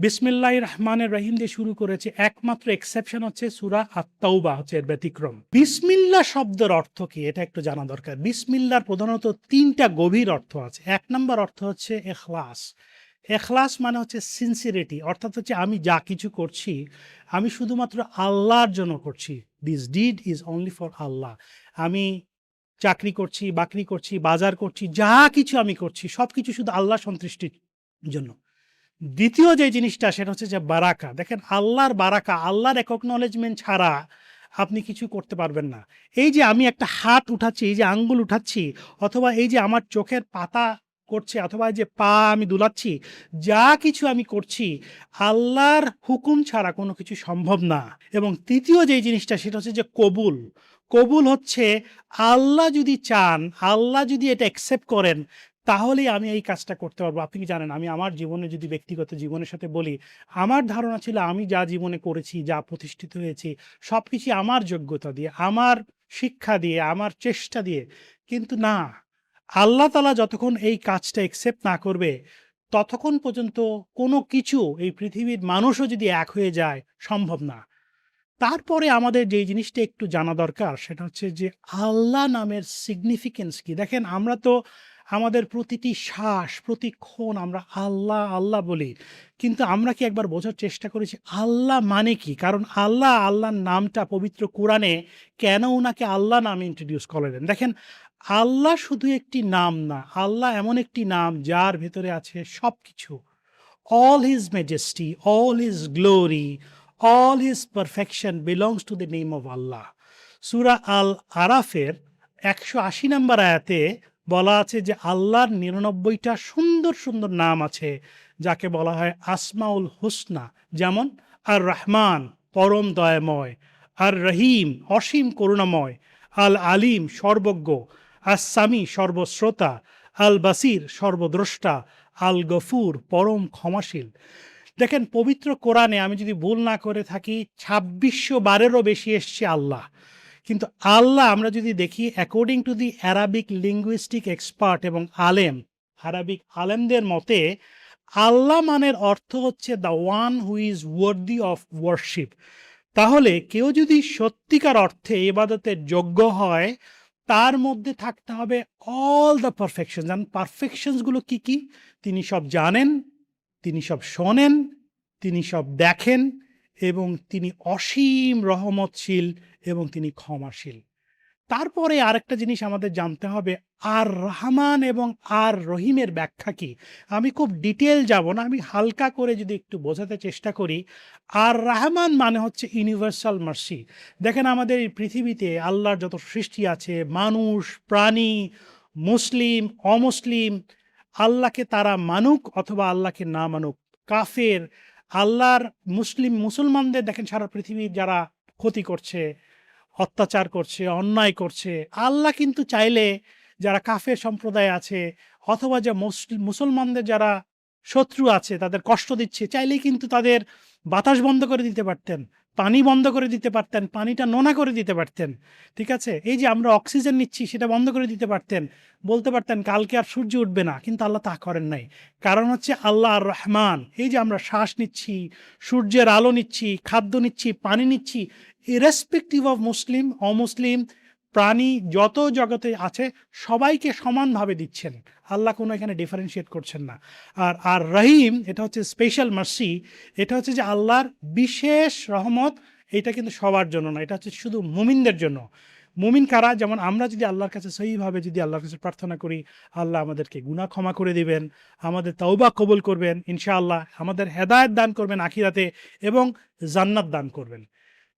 বিসমিল্লাহির রহমানির রহিম দিয়ে শুরু করেছে। একমাত্র এক্সেপশন হচ্ছে সূরা আত-তাওবা, হচ্ছে এর ব্যতিক্রম। বিসমিল্লাহ শব্দের অর্থ কি, এটা একটু জানা দরকার। বিসমিল্লাহর প্রধানত 3টা গভীর অর্থ আছে। 1 নম্বর অর্থ হচ্ছে ইখলাস। ইখলাস মানে হচ্ছে সিনসিয়ারিটি, অর্থাৎ হচ্ছে আমি যা কিছু করছি আমি শুধুমাত্র আল্লাহর জন্য করছি। This deed is only for Allah. আমি চাকরি করছি, বাকরি করছি, বাজার করছি, যা কিছু আমি করছি সব কিছু শুধু আল্লাহ সন্তুষ্টির জন্য। দ্বিতীয় যে জিনিসটা, সেটা হচ্ছে যে বারাকা। দেখেন, আল্লাহর বারাকা, আল্লাহর অ্যাকনলেজমেন্ট ছাড়া আপনি কিছু করতে পারবেন না। এই যে আমি একটা হাত উঠাচ্ছি, এই যে আঙ্গুল উঠাচ্ছি, অথবা এই যে আমার চোখের পাতা করছে, অথবা এই যে পা আমি দুলাচ্ছি, যা কিছু আমি করছি আল্লাহর হুকুম ছাড়া কোনো কিছু সম্ভব না। এবং তৃতীয় যে জিনিসটা, সেটা হচ্ছে যে কবুল। কবুল হচ্ছে আল্লাহ যদি চান, আল্লাহ যদি এটা অ্যাকসেপ্ট করেন, তাহলেই আমি এই কাজটা করতে পারবো। আপনি কি জানেন, আমি আমার জীবনে যদি ব্যক্তিগত জীবনের সাথে বলি, আমার ধারণা ছিল আমি যা জীবনে করেছি, যা প্রতিষ্ঠিত হয়েছি, সব কিছু আমার যোগ্যতা দিয়ে, আমার শিক্ষা দিয়ে, আমার চেষ্টা দিয়ে। কিন্তু না, আল্লাহ তাআলা যতক্ষণ এই কাজটা অ্যাকসেপ্ট না করবে, ততক্ষণ পর্যন্ত কোনো কিছু, এই পৃথিবীর মানুষও যদি এক হয়ে যায়, সম্ভব না। তারপরে আমাদের যে জিনিসটা একটু জানা দরকার, সেটা হচ্ছে যে আল্লাহ নামের সিগনিফিকেন্স কি। দেখেন, আমরা তো আমাদের প্রতিটি শ্বাস, প্রতিক্ষণ আমরা আল্লাহ আল্লাহ বলি, কিন্তু আমরা কি একবার বোঝার চেষ্টা করেছি আল্লাহ মানে কি? কারণ আল্লাহ, আল্লাহর নামটা পবিত্র কোরআনে কেন উনাকে আল্লাহ নামে ইন্ট্রোডিউস করলেন? দেখেন, আল্লাহ শুধু একটি নাম না, আল্লাহ এমন একটি নাম যার ভেতরে আছে সব কিছু। All his majesty, all his glory, all his perfection belongs to the name of Allah. সূরা আল আরাফের 180 নম্বর আয়াতে বলা আছে যে আল্লাহর 99টা সুন্দর সুন্দর নাম আছে, যাকে বলা হয় আসমাউল হুসনা। যেমন আর রহমান, পরম দয়াময়; আর রহিম, অসীম করুণাময়; আল আলিম, সর্বজ্ঞ; আস সামি, সর্বশ্রোতা; আল বাসির, সর্বদ্রষ্টা; আল গফুর, পরম ক্ষমাশীল। দেখেন, পবিত্র কোরআনে আমি যদি ভুল না করে থাকি 2600 বারেরও বেশি এসছে আল্লাহ। কিন্তু আল্লাহ আমরা যদি দেখি, according to the Arabic linguistic expert এবং আলেম, আরবিক আলেমদের মতে আল্লাহ মানের অর্থ হচ্ছে the one who is worthy of worship. তাহলে কেউ যদি সত্যিকার অর্থে ইবাদতের যোগ্য হয়, তার মধ্যে থাকতে হবে অল দ্য পারফেকশন। জান পারফেকশনসগুলো কি কি? তিনি সব জানেন, তিনি সব শোনেন, তিনি সব দেখেন, এবং তিনি অসীম রহমতশীল এবং তিনি ক্ষমাশীল। তারপরে আরেকটা জিনিস আমাদের জানতে হবে, আর রহমান এবং আর রহিমের ব্যাখ্যা কি। আমি খুব ডিটেল যাব না, আমি হালকা করে যদি একটু বোঝাতে চেষ্টা করি। আর রহমান মানে হচ্ছে ইউনিভার্সাল মার্সি। দেখেন আমাদের এই পৃথিবীতে আল্লাহর যত সৃষ্টি আছে, মানুষ, প্রাণী, মুসলিম, অমুসলিম, আল্লাহকে তারা মানুক অথবা আল্লাহকে না মানুক, কাফের, আল্লাহর মুসলমানদের দেখেন সারা পৃথিবীর যারা ক্ষতি করছে, অত্যাচার করছে, অন্যায় করছে, আল্লাহ কিন্তু চাইলে যারা কাফের সম্প্রদায় আছে অথবা যে মুসলমানদের যারা শত্রু আছে তাদের কষ্ট দিচ্ছে, চাইলেই কিন্তু তাদের বাতাস বন্ধ করে দিতে পারতেন, পানি বন্ধ করে দিতে পারতেন, পানিটা নোনা করে দিতে পারতেন। ঠিক আছে, এই যে আমরা অক্সিজেন নিচ্ছি সেটা বন্ধ করে দিতে পারতেন, বলতে পারতেন কালকে আর সূর্য উঠবে না, কিন্তু আল্লাহ তা করেন নাই। কারণ হচ্ছে আল্লাহ আর রহমান। এই যে আমরা শ্বাস নিচ্ছি, সূর্যের আলো নিচ্ছি, খাদ্য নিচ্ছি, পানি নিচ্ছি, ইরেসপেক্টিভ অফ মুসলিম অমুসলিম প্রাণী যত জগতে আছে সবাইকে সমানভাবে দিচ্ছেন। আল্লাহ কোনো এখানে ডিফারেন্সিয়েট করছেন না। আর রহিম, এটা হচ্ছে স্পেশাল মার্সি। এটা হচ্ছে যে আল্লাহর বিশেষ রহমত। এটা কিন্তু সবার জন্য না, এটা হচ্ছে শুধু মুমিনদের জন্য। মুমিন কারা? যেমন আমরা যদি আল্লাহর কাছে সহিভাবে যদি আল্লাহর কাছে প্রার্থনা করি, আল্লাহ আমাদেরকে গুনাহ ক্ষমা করে দিবেন, আমাদের তাওবা কবুল করবেন ইনশাআল্লাহ, আমাদের হেদায়েত দান করবেন আখিরাতে, এবং জান্নাত দান করবেন।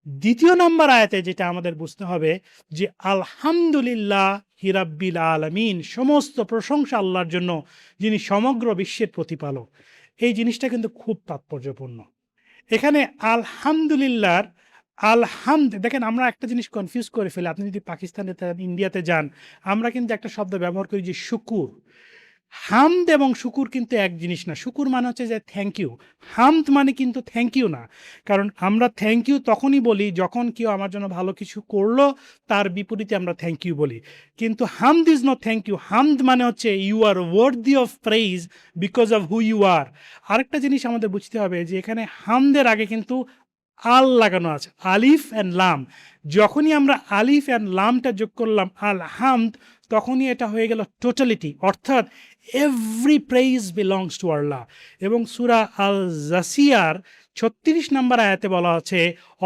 দ্বিতীয় নম্বর আয়াতে যেটা আমাদের বুঝতে হবে যে আলহামদুলিল্লাহ হিরাব্বিল আলামিন, সমস্ত প্রশংসা আল্লাহর জন্য যিনি সমগ্র বিশ্বের প্রতিপালক। এই জিনিসটা কিন্তু খুব তাৎপর্যপূর্ণ। এখানে আলহামদুলিল্লাহর আলহামদ, দেখেন আমরা একটা জিনিস কনফিউজ করে ফেলি। আপনি যদি পাকিস্তানে ইন্ডিয়াতে যান, আমরা কিন্তু একটা শব্দ ব্যবহার করি যে শুকুর। হামদ এবং শুকুর কিন্তু এক জিনিস না। শুকুর মানে হচ্ছে যে থ্যাংক ইউ, হামদ মানে কিন্তু থ্যাংক ইউ না। কারণ আমরা থ্যাংক ইউ তখনই বলি যখন কেউ আমার জন্য ভালো কিছু করলো, তার বিপরীতে আমরা থ্যাংক ইউ বলি। কিন্তু হামদ ইজ নট থ্যাংক ইউ। হামদ মানে হচ্ছে you are worthy of praise because of who you are. আরেকটা জিনিস আমাদের বুঝতে হবে যে এখানে হামদের আগে কিন্তু আল লাগানো আছে, আলিফ অ্যান্ড লাম। যখনই আমরা আলিফ অ্যান্ড লামটা যোগ করলাম আল হামদ, তখনই এটা হয়ে গেল টোটালিটি, অর্থাৎ এভরি প্রেইজ বিলংস টু আল্লাহ। এবং সূরা আল জাসিয়ার 36 নম্বর আয়াতে বলা আছে,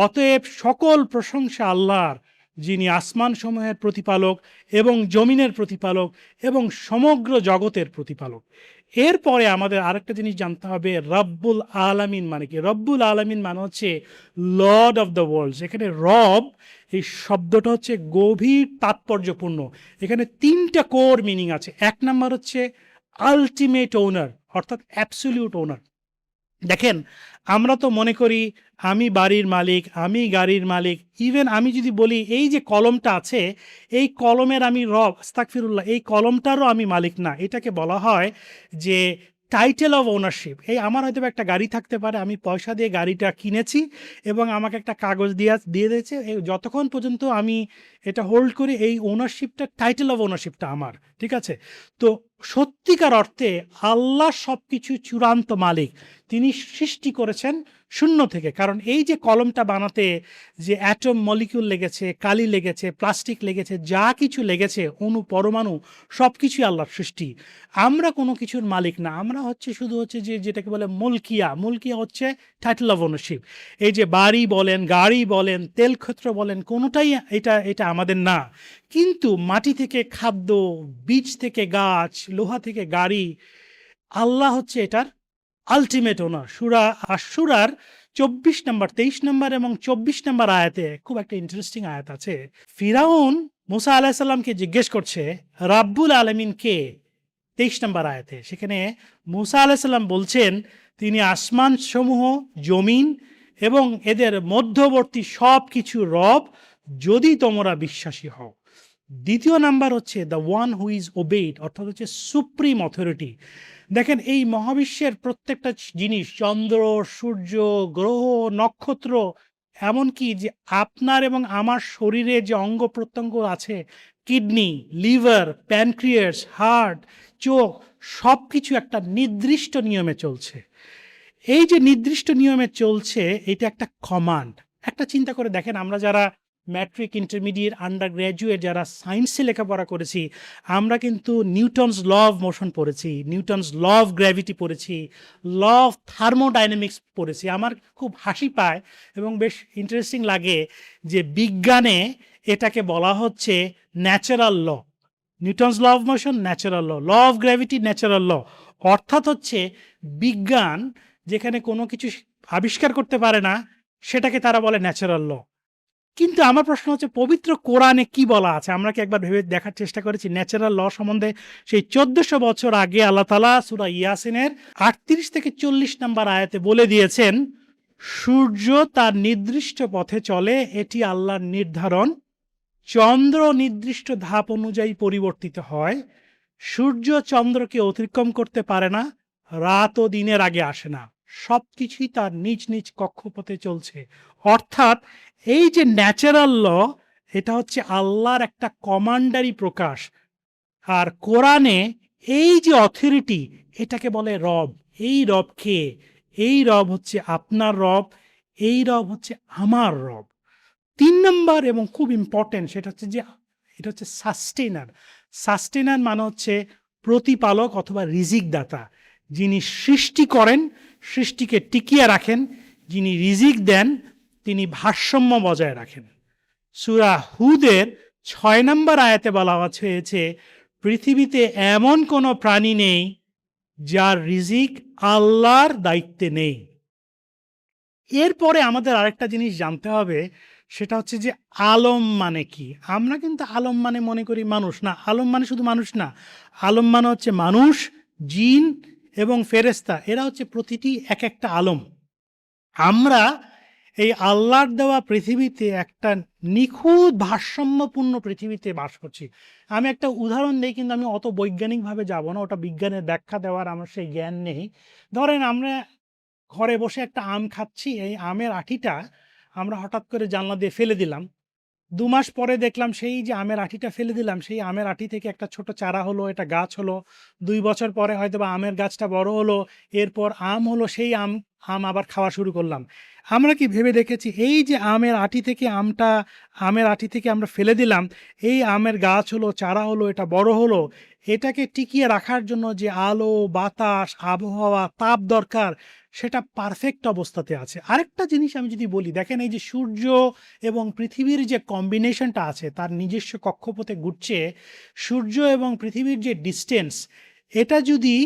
অতএব সকল প্রশংসা আল্লাহর, যিনি আসমান সমূহের প্রতিপালক এবং জমিনের প্রতিপালক এবং সমগ্র জগতের প্রতিপালক। এরপরে আমাদের আরেকটা জিনিস জানতে হবে, রব্বুল আলামিন মানে কি? রব্বুল আলামিন মানে হচ্ছে লর্ড অফ দ্য ওয়ার্ল্ড। এখানে রব, এই শব্দটা হচ্ছে গভীর তাৎপর্যপূর্ণ। এখানে 3টা কোর মিনিং আছে। এক নাম্বার হচ্ছে আলটিমেট ওনার, অর্থাৎ অ্যাবসলিউট ওনার। দেখেন আমরা তো মনে করি আমি বাড়ির মালিক, আমি গাড়ির মালিক, ইভেন আমি যদি বলি এই যে কলমটা আছে, এই কলমের আমি রব, আস্তাগফিরুল্লাহ, এই কলমটারও আমি মালিক না। এটাকে বলা হয় যে টাইটেল অফ ওনারশিপ। এই আমার হয়তো একটা গাড়ি থাকতে পারে, আমি পয়সা দিয়ে গাড়িটা কিনেছি এবং আমাকে একটা কাগজ দিয়ে দিয়েছে, যতক্ষণ পর্যন্ত আমি এটা হোল্ড করি, এই ওনারশিপটা, টাইটেল অফ ওনারশিপটা আমার। ঠিক আছে, তো সত্যিকার অর্থে আল্লাহ সব কিছু চূড়ান্ত মালিক। তিনি সৃষ্টি করেছেন শূন্য থেকে। কারণ এই যে কলমটা বানাতে যে অ্যাটম মলিকিউল লেগেছে, কালি লেগেছে, প্লাস্টিক লেগেছে, যা কিছু লেগেছে, অণু পরমাণু, সব কিছুই আল্লাহর সৃষ্টি। আমরা কোনো কিছুর মালিক না, আমরা শুধু হচ্ছে যে যেটাকে বলে মুলকিয়া। মুলকিয়া হচ্ছে টাইটেল অফ ওনারশিপ। এই যে বাড়ি বলেন, গাড়ি বলেন, তেলক্ষেত্র বলেন, কোনোটাই এটা আমাদের না। কিন্তু মাটি থেকে খাদ্য, বীজ থেকে গাছ, লোহা থেকে গাড়ি, আল্লাহ হচ্ছে এটার আলটিমেট ওনার। সূরা আশ-শূরার 24 নম্বর, 23 নম্বর এবং 24 নম্বর আয়াতে খুব একটা ইন্টারেস্টিং আয়াত আছে। ফিরাউন মুসা আলাইহিস সালামকে জিজ্ঞেস করছে রাব্বুল আলামিন কে? 23 নম্বর আয়াতে সেখানে মুসা আলাইহিস সালাম বলছেন, তিনি আসমান সমূহ, জমিন এবং এদের মধ্যবর্তী সব কিছু রব, যদি তোমরা বিশ্বাসী হও। দ্বিতীয় নাম্বার হচ্ছে দ্য ওয়ান হু ইজ ওবেইড, অর্থাৎ হচ্ছে সুপ্রিম অথরিটি। দেখেন এই মহাবিশ্বের প্রত্যেকটা জিনিস, চন্দ্র, সূর্য, গ্রহ, নক্ষত্র, এমনকি যে আপনার এবং আমার শরীরে যে অঙ্গ প্রত্যঙ্গ আছে, কিডনি, লিভার, প্যানক্রিয়াস, হার্ট, চোখ, সব কিছু একটা নির্দিষ্ট নিয়মে চলছে। এই যে নির্দিষ্ট নিয়মে চলছে, এটা একটা কমান্ড। একটা চিন্তা করে দেখেন, আমরা যারা ম্যাট্রিক, ইন্টারমিডিয়েট, আন্ডার গ্র্যাজুয়েট যারা সায়েন্সে লেখাপড়া করেছি, আমরা কিন্তু নিউটনস ল অফ মোশন পড়েছি, নিউটনস ল অফ গ্র্যাভিটি পড়েছি, ল অফ থার্মোডাইনামিক্স পড়েছি। আমার খুব হাসি পায় এবং বেশ ইন্টারেস্টিং লাগে যে বিজ্ঞানে এটাকে বলা হচ্ছে natural law. Newton's law of motion natural law, law of gravity natural law. অর্থাৎ হচ্ছে বিজ্ঞান যেখানে কোনো কিছু আবিষ্কার করতে পারে না, সেটাকে তারা বলে ন্যাচারাল ল। কিন্তু আমার প্রশ্ন হচ্ছে, পবিত্র কোরআনে কি বলা আছে? আমরা কি একবার ভেবে দেখার চেষ্টা করেছি ন্যাচারাল ল সম্বন্ধে? সেই 1400 বছর আগে আল্লাহ তাআলা সূরা ইয়াসিনের 38 থেকে 40 নম্বর আয়াতে বলে দিয়েছেন, সূর্য তার নির্দিষ্ট পথে চলে, এটি আল্লাহর নির্ধারণ। চন্দ্র নির্দিষ্ট ধাপ অনুযায়ী পরিবর্তিত হয়। সূর্য চন্দ্রকে অতিক্রম করতে পারে না, রাত ও দিনের আগে আসে না। সব কিছুই তার নিজ নিজ কক্ষপথে চলছে। অর্থাৎ এই যে ন্যাচারাল ল, এটা হচ্ছে আল্লাহর একটা কমান্ডারি প্রকাশ। আর কোরআনে এই যে অথরিটি, এটাকে বলে রব। এই রব কে? এই রব হচ্ছে আপনার রব, এই রব হচ্ছে আমার রব। 3 নম্বর এবং খুব ইম্পর্টেন্ট, সেটা হচ্ছে যে এটা হচ্ছে সাস্টেনার। সাস্টেনার মানে হচ্ছে প্রতিপালক অথবা রিজিক দাতা। যিনি সৃষ্টি করেন, সৃষ্টিকে টিকিয়ে রাখেন, যিনি রিজিক দেন, তিনি ভারসাম্য বজায় রাখেন। সূরা হুদের 6 নম্বর আয়াতে বলা হয়েছে, পৃথিবীতে এমন কোনো প্রাণী নেই যার রিজিক আল্লাহর দায়িত্বে নেই। এরপরে আমাদের আরেকটা জিনিস জানতে হবে, সেটা হচ্ছে যে আলম মানে কি? আমরা কিন্তু আলম মানে মনে করি মানুষ না। আলম মানে শুধু মানুষ না, আলম মানে হচ্ছে মানুষ, জিন এবং ফেরেশতা। এরা হচ্ছে প্রতিটি এক একটা আলম। আমরা এই আল্লাহর দেওয়া পৃথিবীতে একটা নিখুঁত ভারসাম্যপূর্ণ পৃথিবীতে বাস করছি। আমি একটা উদাহরণ দিই, কিন্তু আমি অত বৈজ্ঞানিকভাবে যাব না, ওটা বিজ্ঞানের ব্যাখ্যা দেওয়ার আমার সেই জ্ঞান নেই। ধরেন আমরা ঘরে বসে একটা আম খাচ্ছি, এই আমের আঠিটা আমরা হঠাৎ করে জানলা দিয়ে ফেলে দিলাম। 2 মাস পরে দেখলাম সেই যে আমের আঠিটা ফেলে দিলাম, সেই আমের আঠি থেকে একটা ছোট চারা হলো, এটা গাছ হলো। 2 বছর পরে হয়তোবা আমের গাছটা বড় হলো, এরপর আম হলো, সেই আম আবার খাওয়া শুরু করলাম। আমরা কি ভেবে দেখেছি এই যে আমের আঠি থেকে আমের আঠি থেকে আমরা ফেলে দিলাম, এই আমের গাছ হলো, চারা হলো, এটা বড় হলো, এটাকে টিকিয়ে রাখার জন্য যে আলো, বাতাস, আবহাওয়া, তাপ দরকার, সেটা পারফেক্ট অবস্থাতে আছে। আরেকটা জিনিস আমি যদি বলি, দেখেন এই যে সূর্য এবং পৃথিবীর যে কম্বিনেশনটা আছে, তার নিজস্ব কক্ষপথে ঘুরছে। সূর্য এবং পৃথিবীর যে ডিস্টেন্স, এটা যদি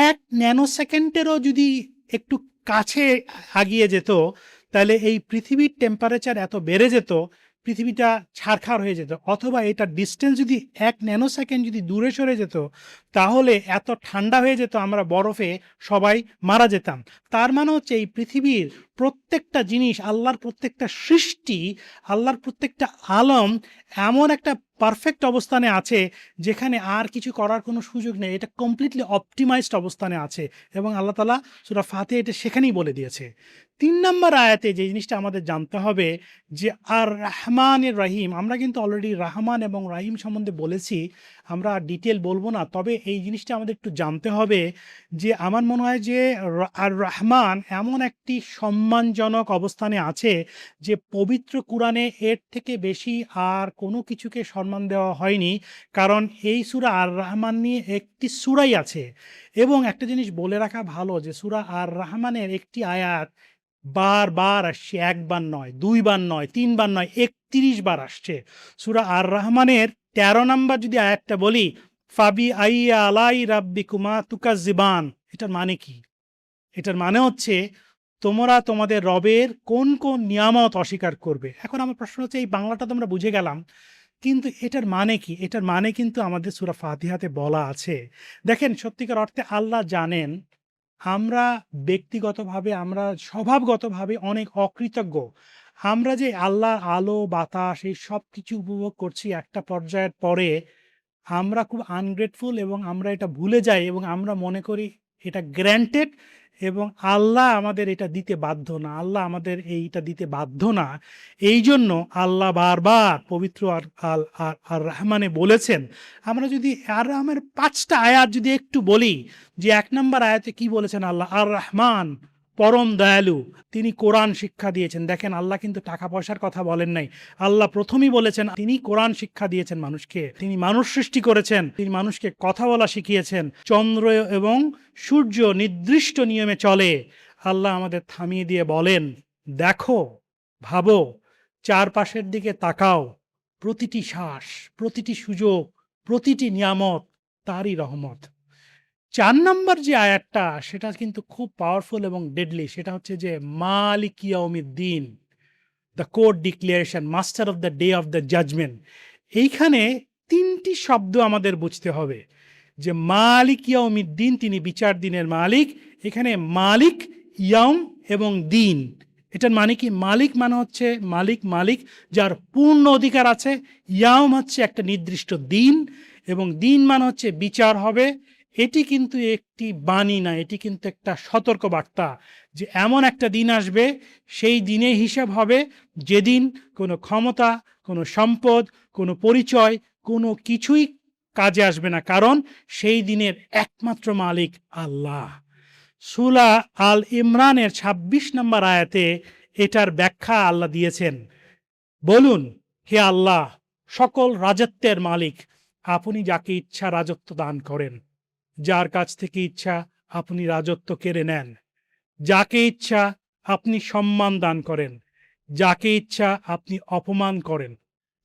1 ন্যানো সেকেন্ডেরও যদি একটু কাছে আগিয়ে যেত, তাহলে এই পৃথিবীর টেম্পারেচার এত বেড়ে যেত, পৃথিবীটা ছারখার হয়ে যেত। অথবা এটা ডিস্টেন্স যদি 1 ন্যানো সেকেন্ড যদি দূরে সরে যেত, তাহলে এত ঠান্ডা হয়ে যেত, আমরা বরফে সবাই মারা যেতাম। তার মানে হচ্ছে এই পৃথিবীর প্রত্যেকটা জিনিস, আল্লাহর প্রত্যেকটা সৃষ্টি, আল্লাহর প্রত্যেকটা আলম এমন একটা পারফেক্ট অবস্থানে আছে, যেখানে আর কিছু করার কোনো সুযোগ নেই। এটা কমপ্লিটলি অপটিমাইজড অবস্থানে আছে এবং আল্লাহ তাআলা সূরা ফাতিহা এটা সেখানেই বলে দিয়েছে। 3 নম্বর আয়াতে যে জিনিসটা আমাদের জানতে হবে, যে আর রহমানের রহিম। আমরা কিন্তু অলরেডি রহমান এবং রহিম সম্বন্ধে বলেছি, আমরা ডিটেল বলবো না। তবে এই জিনিসটা আমাদের একটু জানতে হবে যে আমার মনে হয় যে আর রহমান এমন একটি সম্মানজনক অবস্থানে আছে যে পবিত্র কুরআনে এর থেকে বেশি আর কোনো কিছুকে সম্মান দেওয়া হয়নি। কারণ এই সূরা আর রহমান নিয়ে একটি সূরাই আছে। এবং একটা জিনিস বলে রাখা ভালো, যে সূরা আর রহমানের একটি আয়াত বারবার আসছে, 1 বার নয়, 2 বার নয়, 3 বার নয়, 31 বার আসছে। সূরা আর রহমানের 13 নম্বর যদি আয়াতটা বলি, ফাবি আইয়া আলাই রাব্বিকুমা তুকাজ্জিবান, এটার মানে কি? এটার মানে হচ্ছে তোমরা তোমাদের রবের কোন কোন নিয়ামত অস্বীকার করবে। এখন আমার প্রশ্ন হচ্ছে, এই বাংলাটা তো আমরা বুঝে গেলাম, কিন্তু এটার মানে কি? এটার মানে কিন্তু আমাদের সূরা ফাতিহাতে বলা আছে। দেখেন, সত্যিকার অর্থে আল্লাহ জানেন আমরা ব্যক্তিগতভাবে, আমরা স্বভাবগতভাবে অনেক অকৃতজ্ঞ। আমরা যে আল্লাহর আলো, বাতাস এই সব কিছু উপভোগ করছি, একটা পর্যায়ের পরে আমরা খুব আনগ্রেটফুল এবং আমরা এটা ভুলে যাই এবং আমরা মনে করি এটা গ্র্যান্টেড এবং আল্লাহ আমাদের এটা দিতে বাধ্য না, আল্লাহ আমাদের এইটা দিতে বাধ্য না। এই জন্য আল্লাহ বারবার পবিত্র আর আল আর আর রহমানে বলেছেন। আমরা যদি আর রহমানের 5টা আয়াত যদি একটু বলি, যে 1 নম্বর আয়াতে কি বলেছেন আল্লাহ? আর রহমান পরম দয়ালু, তিনি কোরআন শিক্ষা দিয়েছেন। দেখেন, আল্লাহ কিন্তু টাকা পয়সার কথা বলেন নাই। আল্লাহ প্রথমেই বলেছেন তিনি কোরআন শিক্ষা দিয়েছেন মানুষকে, তিনি মানুষ সৃষ্টি করেছেন, তিনি মানুষকে কথা বলা শিখিয়েছেন। চন্দ্র এবং সূর্য নির্দিষ্ট নিয়মে চলে। আল্লাহ আমাদের থামিয়ে দিয়ে বলেন, দেখো, ভাবো, চারপাশের দিকে তাকাও, প্রতিটি শ্বাস, প্রতিটি সুযোগ, প্রতিটি নিয়ামত তারই রহমত। 4 নম্বর যে আয়াতটা, সেটা কিন্তু খুব পাওয়ারফুল এবং ডেডলি। সেটা হচ্ছে যে মালিক ইয়াউমিদ্দিন, the court declaration, master of the day of the judgement. এইখানে 3টি শব্দ আমাদের বুঝতে হবে, যে মালিক ইয়াউমিদ্দিন, তিনি বিচার দিনের মালিক। এখানে মালিক, ইয়াউম এবং দিন, এটার মানে কি? মালিক মানে হচ্ছে মালিক যার পূর্ণ অধিকার আছে। ইয়াউম হচ্ছে একটা নির্দিষ্ট দিন, এবং দিন মানে হচ্ছে বিচার হবে। এটি কিন্তু একটি বাণী না, এটি কিন্তু একটা সতর্ক বার্তা, যে এমন একটা দিন আসবে, সেই দিনে হিসাব হবে, যেদিন কোনো ক্ষমতা, কোনো সম্পদ, কোনো পরিচয়, কোনো কিছুই কাজে আসবে না, কারণ সেই দিনের একমাত্র মালিক আল্লাহ। সূরা আল ইমরানের 26 নম্বর আয়াতে এটার ব্যাখ্যা আল্লাহ দিয়েছেন। বলুন, হে আল্লাহ, সকল রাজত্বের মালিক, আপনি যাকে ইচ্ছা রাজত্ব দান করেন, যার কাছ থেকে ইচ্ছা আপনি রাজত্ব কেড়ে নেন, যাকে ইচ্ছা আপনি সম্মান দান করেন, যাকে ইচ্ছা আপনি অপমান করেন।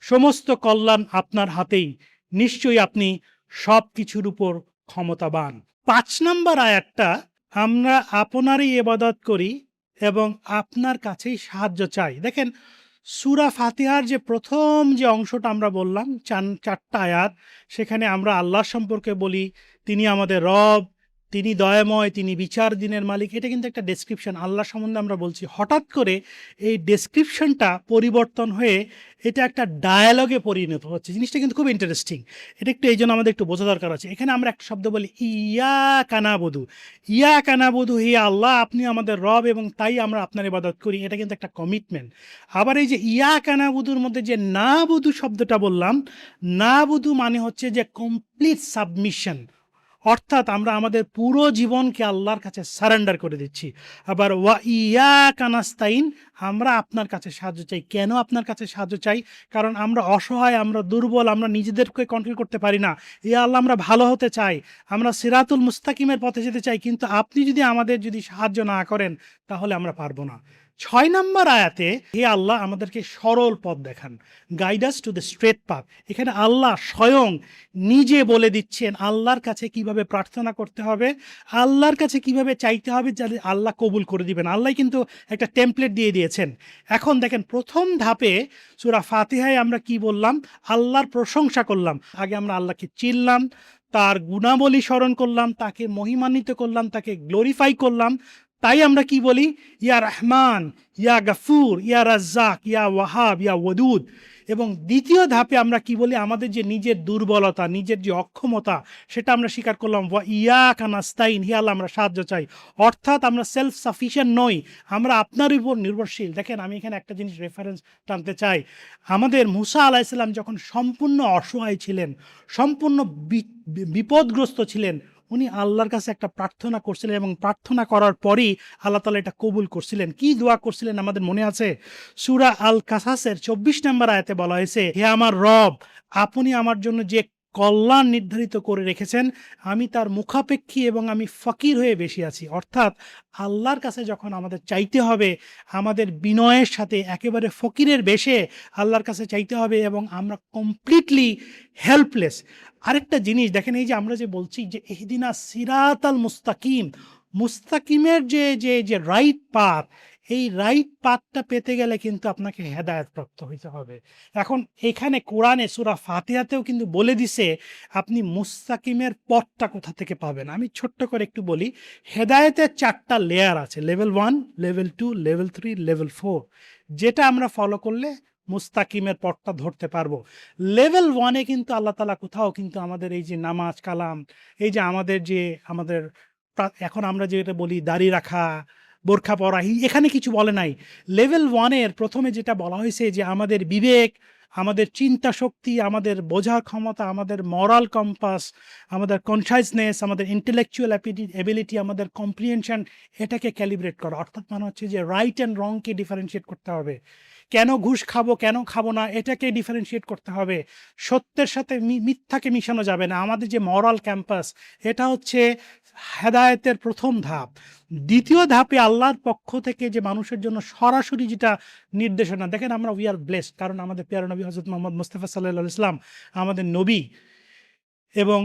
সমস্ত কল্যাণ আপনার হাতেই, নিশ্চয়ই আপনি সব কিছুর উপর ক্ষমতাবান। 5 নম্বর আয়াতটা, আমরা আপনারই ইবাদত করি এবং আপনার কাছেই সাহায্য চাই। দেখেন, সূরা ফাতিহার যে প্রথম যে অংশটা আমরা বললাম, 4টা আয়াত, সেখানে আমরা আল্লাহ সম্পর্কে বলি, তিনি আমাদের রব, তিনি দয়াময়, তিনি বিচার দিনের মালিক। এটা কিন্তু একটা ডেসক্রিপশন, আল্লাহ সম্বন্ধে আমরা বলছি। হঠাৎ করে এই ডেসক্রিপশনটা পরিবর্তন হয়ে এটা একটা ডায়ালগে পরিণত হচ্ছে। জিনিসটা কিন্তু খুব ইন্টারেস্টিং। এটা একটু এই জন্য আমাদের একটু বোঝা দরকার আছে। এখানে আমরা একটা শব্দ বলি, ইয়া কানাবুদু। ইয়া কানাবুদু, হে আল্লাহ, আপনি আমাদের রব এবং তাই আমরা আপনার ইবাদত করি। এটা কিন্তু একটা কমিটমেন্ট। আবার এই যে ইয়া কানাবুদুর মধ্যে যে না বুদু শব্দটা বললাম, না বুদু মানে হচ্ছে যে কমপ্লিট সাবমিশন, অর্থাৎ আমরা আমাদের পুরো জীবনকে আল্লাহর কাছে সারেন্ডার করে দিচ্ছি। আবার ওয়া ইয়া কানাস্তাইন, আমরা আপনার কাছে সাহায্য চাই। কেন আপনার কাছে সাহায্য চাই? কারণ আমরা অসহায়, আমরা দুর্বল, আমরা নিজেদেরকে কন্ট্রোল করতে পারি না। ইয়া আল্লাহ, আমরা ভালো হতে চাই, আমরা সিরাতুল মুস্তাকিমের পথে যেতে চাই, কিন্তু আপনি যদি আমাদের সাহায্য না করেন, তাহলে আমরা পারবো না। 6 নম্বর আয়াতে হে আল্লাহ, আমাদেরকে সরল পথ দেখান, guide us to the straight path. এখানে আল্লাহ স্বয়ং নিজে বলে দিচ্ছেন আল্লাহর কাছে কিভাবে প্রার্থনা করতে হবে, আল্লাহর কাছে কিভাবে চাইতে হবে, যাতে আল্লাহ কবুল করে দিবেন। আল্লাহ কিন্তু একটা টেমপ্লেট দিয়ে দিয়েছেন। এখন দেখেন, প্রথম ধাপে সূরা ফাতিহায় আমরা কি বললাম? আল্লাহর প্রশংসা করলাম। আগে আমরা আল্লাহকে চিনলাম, তার গুণাবলী স্মরণ করলাম, তাকে মহিমান্বিত করলাম, তাকে গ্লোরিফাই করলাম। তাই আমরা কি বলি? ইয়া রহমান, ইয়া গাফুর, ইয়া রাজ্জাক, ইয়া ওয়াহাব, ইয়া ওয়াদুদ। এবং দ্বিতীয় ধাপে আমরা কি বলি? আমাদের যে নিজের দুর্বলতা, নিজের যে অক্ষমতা, সেটা আমরা স্বীকার করলাম। ওয়া ইয়া কানাস্তাইন, হে আল্লাহ, আমরা সাহায্য চাই। অর্থাৎ আমরা সেলফ সাফিসিয়েন্ট নই, আমরা আপনার উপর নির্ভরশীল। দেখেন, আমি এখানে একটা জিনিস রেফারেন্স টানতে চাই। আমাদের মুসা আলাইহিস সালাম যখন সম্পূর্ণ অসহায় ছিলেন, সম্পূর্ণ বিপদগ্রস্ত ছিলেন, উনি আল্লাহর কাছে একটা প্রার্থনা করছিলেন, এবং প্রার্থনা করার পরই আল্লাহ তাআলা এটা কবুল করছিলেন। কি দোয়া করছিলেন আমাদের মনে আছে? সূরা আল কাসাসের 24 নম্বর আয়াতে বলা হয়েছে, হে আমার রব, আপনি আমার জন্য যে কল্যাণ নির্ধারিত করে রেখেছেন, আমি তার মুখাপেক্ষী এবং আমি ফকির হয়ে বেশি আছি। অর্থাৎ আল্লাহর কাছে যখন আমাদের চাইতে হবে, আমাদের বিনয়ের সাথে একেবারে ফকিরের বেশে আল্লাহর কাছে চাইতে হবে, এবং আমরা কমপ্লিটলি হেল্পলেস। আরেকটা জিনিস দেখেন, এই যে আমরা যে বলছি যে ইহদিনা সিরাতাল মুস্তাকিম, মুস্তাকিমের যে রাইট পাথ, এই রাইট পাথটা পেতে গেলে কিন্তু আপনাকে হেদায়েত প্রাপ্ত হইতে হবে। এখন এখানে কোরআনে সূরা ফাতিহাতেও কিন্তু বলে দিছে আপনি মুস্তাকিমের পথটা কোথা থেকে পাবেন। আমি ছোট্ট করে একটু বলি। হেদায়েতের 4টা লেয়ার আছে, লেভেল 1, লেভেল 2, লেভেল 3, লেভেল 4, যেটা আমরা ফলো করলে মুস্তাকিমের পথটা ধরতে পারবো। লেভেল 1-এ কিন্তু আল্লাহ তাআলা কোথাও কিন্তু আমাদের এই যে নামাজ কালাম, এই যে আমাদের এখন আমরা যেটা বলি দাড়ি রাখা, বোরখা পরা, এখানে কিছু বলে নাই। লেভেল 1-এর প্রথমে যেটা বলা হয়েছে যে আমাদের বিবেক, আমাদের চিন্তা শক্তি, আমাদের বোঝার ক্ষমতা, আমাদের মরাল কম্পাস, আমাদের কনসাসনেস, আমাদের ইন্টেলেকচুয়াল এবিলিটি, আমাদের কম্প্রিহেনশন, এটাকে ক্যালিব্রেট করা। অর্থাৎ মানে হচ্ছে যে রাইট অ্যান্ড রংকে ডিফারেন্সিয়েট করতে হবে। কেন ঘুষ খাবো, কেন খাবো না, এটাকে ডিফারেন্সিয়েট করতে হবে। সত্যের সাথে মিথ্যাকে মিশানো যাবে না। আমাদের যে মরাল ক্যাম্পাস, এটা হচ্ছে হেদায়েতের প্রথম ধাপ। দ্বিতীয় ধাপে আল্লাহর পক্ষ থেকে যে মানুষের জন্য সরাসরি যেটা নির্দেশনা, দেখেন আমরা উই আর ব্লেসড, কারণ আমাদের প্যারা নবী হযরত মুহাম্মদ মুস্তাফা সাল্লাল্লাহু আলাইহি ওয়াসাল্লাম আমাদের নবী, এবং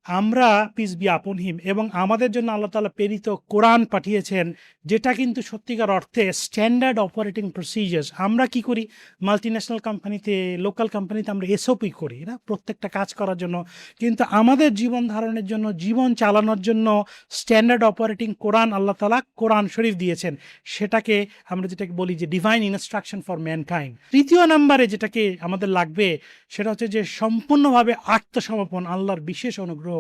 আমরা পিস বি আপন হিম, এবং আমাদের জন্য আল্লাহ তাআলা প্রেরিত কোরআন পাঠিয়েছেন, যেটা কিন্তু সত্যিকার অর্থে স্ট্যান্ডার্ড অপারেটিং প্রসিজার্স। আমরা কি করি মাল্টিন্যাশনাল কোম্পানিতে, লোকাল কোম্পানিতে আমরা এসওপি করি না প্রত্যেকটা কাজ করার জন্য, কিন্তু আমাদের জীবন ধারণের জন্য, জীবন চালানোর জন্য স্ট্যান্ডার্ড অপারেটিং কোরআন আল্লাহ তাআলা কোরআন শরীফ দিয়েছেন। সেটাকে আমরা যেটাকে বলি যে ডিভাইন ইনস্ট্রাকশন ফর ম্যানকাইন্ড। তৃতীয় নম্বরে যেটাকে আমাদের লাগবে সেটা হচ্ছে যে সম্পূর্ণভাবে আত্মসমর্পণ, আল্লাহর বিশেষ অনুগ্রহ।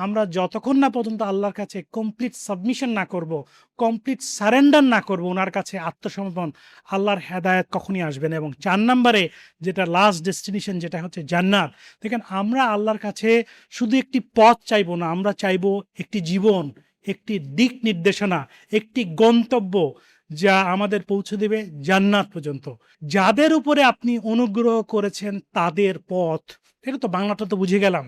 আমরা যতক্ষণ না পর্যন্ত আল্লাহর কাছে কমপ্লিট সাবমিশন না করব, কমপ্লিট সারেন্ডার না করব ওনার কাছে আত্মসমর্পণ, আল্লাহর হেদায়েত কখনই আসবে না। এবং 4 নম্বরে যেটা লাস্ট ডেস্টিনেশন, যেটা হচ্ছে জান্নাত। দেখেন আমরা আল্লাহর কাছে শুধু একটি পথ চাইবো না, আমরা চাইবো একটি জীবন, একটি দিক নির্দেশনা, একটি গন্তব্য যা আমাদের পৌঁছে দেবে জান্নাত পর্যন্ত। যাদের উপরে আপনি অনুগ্রহ করেছেন তাদের পথ, এটা তো বাংলাটা তো বুঝে গেলাম,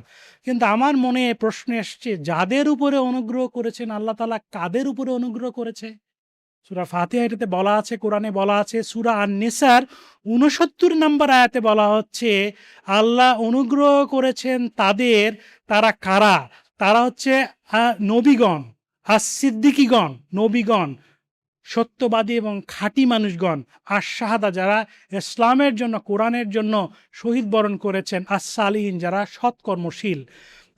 কিন্তু আমার মনে প্রশ্ন আসছে, যাদের উপরে অনুগ্রহ করেছেন আল্লাহ তাআলা কাদের উপরে অনুগ্রহ করেছে? সূরা ফাতিহা এটাতে বলা আছে, কোরআনে বলা আছে। সূরা আন-নিসার ৬৯ নম্বর আয়াতে বলা হচ্ছে আল্লাহ অনুগ্রহ করেছেন তাদের, তারা কারা? তারা হচ্ছে নবীগণ, সিদ্দিকীগণ, নবীগণ, সত্যবাদী এবং খাঁটি মানুষগণ, শাহাদা যারা ইসলামের জন্য, কোরআনের জন্য শহীদ বরণ করেছেন, সালিহিন যারা সৎকর্মশীল।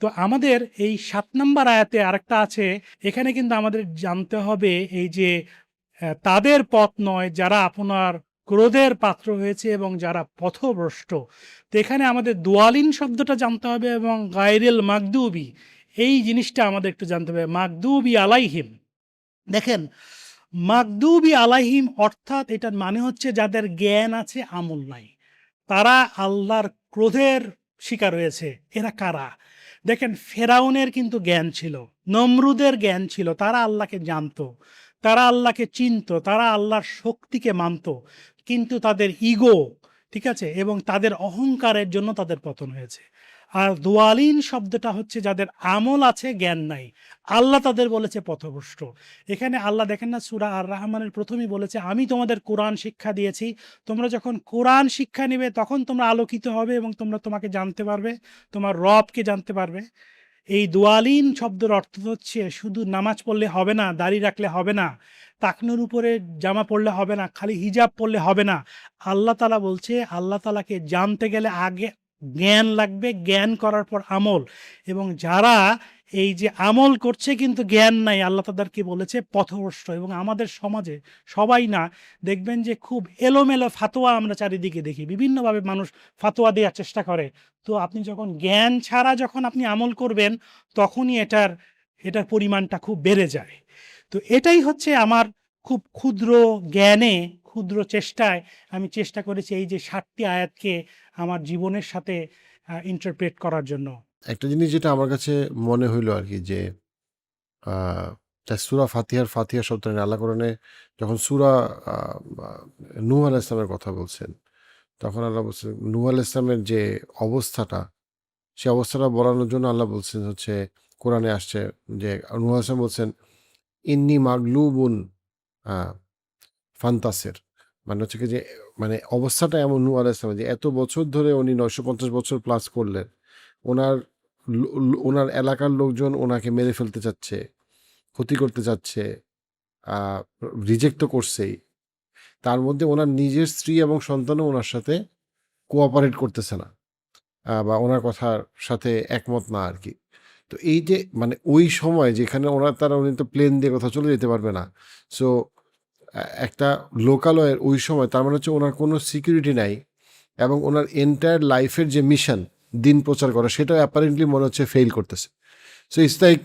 তো আমাদের এই 7 নম্বর আয়াতে আরেকটা আছে, এখানে কিন্তু আমাদের জানতে হবে এই যে তাদের পথ নয় যারা আপনার ক্রোধের পাত্র হয়েছে এবং যারা পথভ্রষ্ট। তো এখানে আমাদের দোয়ালিন শব্দটা জানতে হবে, এবং গায়রিল মাগদুবি, এই জিনিসটা আমাদের একটু জানতে হবে। মাগদুবি আলাইহিম, দেখেন মাগদুবি আলাইহিম অর্থাৎ এটার মানে হচ্ছে যাদের জ্ঞান আছে আমল নাই, তারা আল্লাহর ক্রোধের শিকার হয়েছে। এরা কারা? দেখেন ফেরাউনের কিন্তু জ্ঞান ছিল, নমরুদের জ্ঞান ছিল, তারা আল্লাহকে জানতো, তারা আল্লাহকে চিনতো, তারা আল্লাহর শক্তিকে মানতো, কিন্তু তাদের ইগো, ঠিক আছে, এবং তাদের অহংকারের জন্য তাদের পতন হয়েছে। আর দোয়ালিন শব্দটা হচ্ছে যাদের আমল আছে জ্ঞান নাই, আল্লাহ তাদের বলেছে পথভ্রষ্ট। এখানে আল্লাহ দেখেন না সূরা আর রহমানের প্রথমেই বলেছে আমি তোমাদের কোরআন শিক্ষা দিয়েছি, তোমরা যখন কোরআন শিক্ষা নেবে তখন তোমরা আলোকিত হবে এবং তোমাকে জানতে পারবে, তোমার রবকে জানতে পারবে। এই দোয়ালিন শব্দের অর্থ হচ্ছে শুধু নামাজ পড়লে হবে না, দাড়ি রাখলে হবে না, টাকনুর উপরে জামা পড়লে হবে না, খালি হিজাব পড়লে হবে না। আল্লাহ তাআলা বলছে আল্লাহ তাআলাকে জানতে গেলে আগে জ্ঞান লাগবে, জ্ঞান করার পর আমল। এবং যারা এই যে আমল করছে কিন্তু জ্ঞান নাই, আল্লাহ তাদেরকে বলেছে পথভ্রষ্ট। এবং আমাদের সমাজে সবাই না, দেখবেন যে খুব এলোমেলো ফাতোয়া আমরা চারিদিকে দেখি, বিভিন্নভাবে মানুষ ফাতোয়া দেওয়ার চেষ্টা করে। তো আপনি যখন জ্ঞান ছাড়া যখন আপনি আমল করবেন তখনই এটার পরিমাণটা খুব বেড়ে যায়। তো এটাই হচ্ছে আমার খুব ক্ষুদ্র জ্ঞানে, ক্ষুদ্র চেষ্টায় আমি চেষ্টা করেছি এই যে 7টি আয়াতকে আমার জীবনের সাথে ইন্টারপ্রেট করার জন্য। একটা জিনিস যেটা আমার কাছে মনে হইলো আর কি, যে সূরা ফাতিহা শব্দটা নিয়ে আল্লাহ কোরআনে যখন সূরা নূহ আলাইহিস সালামের কথা বলছেন, তখন আল্লাহ বলছেন নূহ আলাইহিস সালামের যে অবস্থাটা, সে অবস্থাটা বলানোর জন্য আল্লাহ বলছেন হচ্ছে, কোরআনে আসছে যে নূহ আলাইহিস সালাম বলছেন ইন্নী মাগলুবুন ফান্তাসির। মানে হচ্ছে কি যে, মানে অবস্থাটা এমন নূহ আলাইহিস সালামের যে এত বছর ধরে উনি 950 বছর প্লাস করলেন, ওনার এলাকার লোকজন ওনাকে মেরে ফেলতে চাচ্ছে, ক্ষতি করতে চাচ্ছে, রিজেক্ট তো করছেই, তার মধ্যে ওনার নিজের স্ত্রী এবং সন্তানও ওনার সাথে কোঅপারেট করতেছে না, বা ওনার কথার সাথে একমত না আর কি। তো এই যে মানে ওই সময় যেখানে উনি তো প্লেন দিয়ে কোথাও চলে যেতে পারবে না, সো একটা লোকালয়ের ওই সময়, তার মানে হচ্ছে ওনার কোনো সিকিউরিটি নাই, এবং ওনার এন্টায়ার লাইফের যে মিশন দিন প্রচার করা, সেটাও অ্যাপারেন্টলি মনে হচ্ছে ফেইল করতেছে। সো ইটস লাইক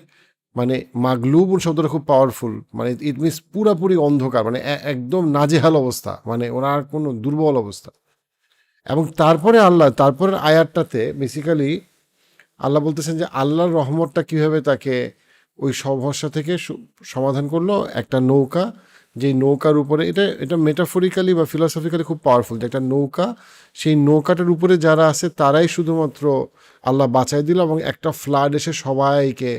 মানে মাগলুবুন শব্দটা খুব পাওয়ারফুল, মানে ইট মিনস পুরাপুরি অন্ধকার, মানে একদম নাজেহাল অবস্থা, মানে ওনার কোনো দুর্বল অবস্থা। এবং তারপরের আয়াতটাতে বেসিক্যালি আল্লাহ বলতেছেন যে আল্লাহর রহমতটা কিভাবে তাকে ওই সমস্যা থেকে সমাধান করলো। একটা নৌকা, যেই নৌকার উপরে, এটা মেটাফরিক্যালি বা ফিলসফিক্যালি খুব পাওয়ারফুল, যে একটা নৌকা, সেই নৌকাটার উপরে যারা আছে তারাই শুধুমাত্র আল্লাহ বাঁচাই দিল এবং একটা ফ্লাড এসে সবাইকে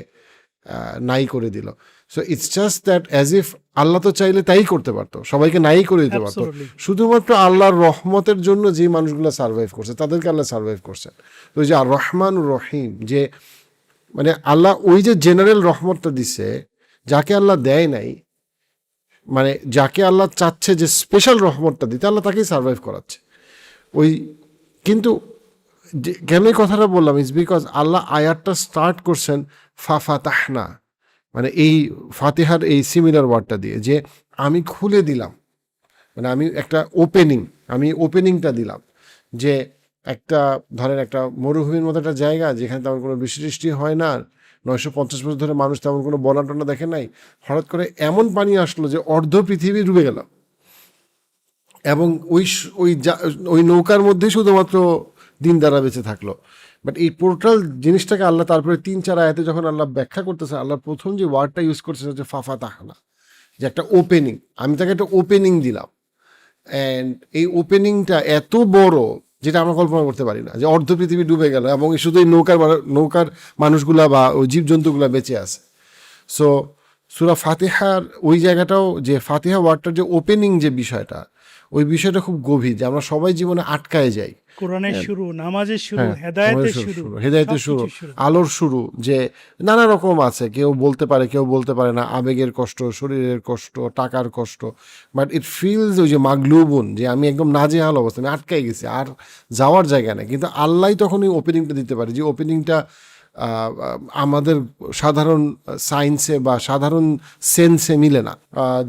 নাই করে দিল। So it's just that as if Allah তো চাইলে তাই করতে পারতো, সবাইকে নাই করে দিতে পারতো, Absolutely. শুধুমাত্র আল্লাহর রহমতের জন্য যে মানুষগুলো সার্ভাইভ করছে তাদেরকে আল্লাহ সার্ভাইভ করছেন। তো ওই যে আর রহমান রহিম, যে মানে আল্লাহ ওই যে জেনারেল রহমতটা দিছে, যাকে আল্লাহ দেয় নাই, মানে যাকে আল্লাহ চাচ্ছে যে স্পেশাল রহমতটা দিতে, আল্লাহ তাকেই সার্ভাইভ করাচ্ছে। ওই কিন্তু কেন এই কথাটা বললাম ইজ বিকজ আল্লাহ আয়াতটা স্টার্ট করছেন ফাতাহনা, মানে এই ফাতিহার এই সিমিলার ওয়ার্ডটা দিয়ে, যে আমি খুলে দিলাম, মানে আমি একটা ওপেনিংটা দিলাম, যে একটা ধরেন একটা মরুভূমির মতো একটা জায়গা যেখানে তেমন কোনো বৃষ্টি হয় না, 950 বছর ধরে মানুষ তেমন কোনো বন্যা টন্যা দেখে নাই, হঠাৎ করে এমন পানি আসলো যে অর্ধ পৃথিবী ডুবে গেল, এবং ওই নৌকার মধ্যেই শুধুমাত্র দিন দ্বারা বেঁচে থাকলো। বাট এই পোর্টাল জিনিসটাকে আল্লাহ তারপরে 3-4 আয়াতে যখন আল্লাহ ব্যাখ্যা করতেছে, আল্লাহ প্রথম যে ওয়ার্ডটা ইউজ করছে হচ্ছে ফাতাহনা, যে একটা ওপেনিং, আমি তাকে একটা ওপেনিং দিলাম। অ্যান্ড এই ওপেনিংটা এত বড় যেটা আমরা কল্পনা করতে পারি না, যে অর্ধ পৃথিবী ডুবে গেল এবং শুধু এই নৌকার মানুষগুলা বা ওই জীবজন্তুগুলা বেঁচে আছে। সো সূরা ফাতিহার ওই জায়গাটাও, যে ফাতিহা ওয়ার্ডটার যে ওপেনিং যে বিষয়টা, ওই বিষয়টা খুব গভীর, যে আমরা সবাই জীবনে আটকায় যাই। কোরআনের শুরু, নামাজের শুরু, হ্যাঁ, হেদায়েতের আমাদের শুরু, হেদায়েতের শুরু, সবকিছুর শুরু। আলোর শুরু, যে নানা রকম আছে, কেউ বলতে পারে কেউ বলতে পারে না, আবেগের কষ্ট, শরীরের কষ্ট, টাকার কষ্ট, বাট ইট ফিলস ওই যে মাগলুবুন, যে আমি একদম নাজেহাল অবস্থা, আমি আটকাই গেছি, আর যাওয়ার জায়গা নেই। কিন্তু আল্লাহ তখন ওই ওপেনিংটা দিতে পারে, যে ওপেনিংটা আমাদের সাধারণ সায়েন্সে বা সাধারণ সেন্সে মিলে না।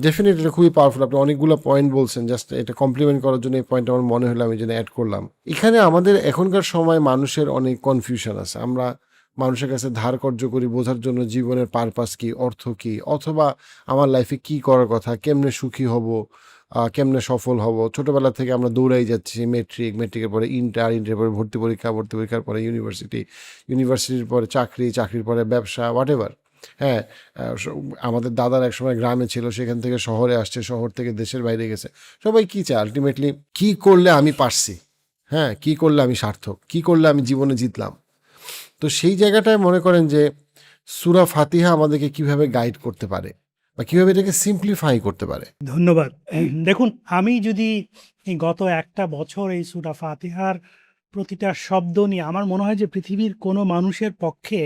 ডেফিনেটলি এটা খুবই পাওয়ারফুল। আপনি অনেকগুলো পয়েন্ট বলছেন, জাস্ট এটা কমপ্লিমেন্ট করার জন্য এই পয়েন্ট আমার মনে হলো, আমি যেন অ্যাড করলাম। এখানে আমাদের এখনকার সময় মানুষের অনেক কনফিউশন আছে। আমরা মানুষের কাছে ধার কর্য করি বোঝার জন্য জীবনের পারপাস কি, অর্থ কি, অথবা আমার লাইফে কি করার কথা, কেমনে সুখী হব, কেমনে সফল হব। ছোটোবেলা থেকে আমরা দৌড়াই যাচ্ছি, মেট্রিকের পরে ইন্টারের পরে ভর্তি পরীক্ষার পরে ইউনিভার্সিটির পরে চাকরির পরে ব্যবসা, হোয়াট এভার। হ্যাঁ, আমাদের দাদার একসময় গ্রামে ছিল, সেখান থেকে শহরে আসছে, শহর থেকে দেশের বাইরে গেছে। সবাই কী চায় আলটিমেটলি, কী করলে আমি পারছি, হ্যাঁ, কী করলে আমি সার্থক, কী করলে আমি জীবনে জিতলাম। তো সেই জায়গাটায় মনে করেন যে সূরা ফাতিহা আমাদেরকে কিভাবে গাইড করতে পারে বা কিভাবে এটাকে সিম্পলিফাই করতে পারে। ধন্যবাদ। দেখুন, আমি যদি এই গত একটা বছর এই সূরা ফাতিহার প্রতিটা শব্দ নিয়ে, আমার মনে হয় যে পৃথিবীর কোনো মানুষের পক্ষে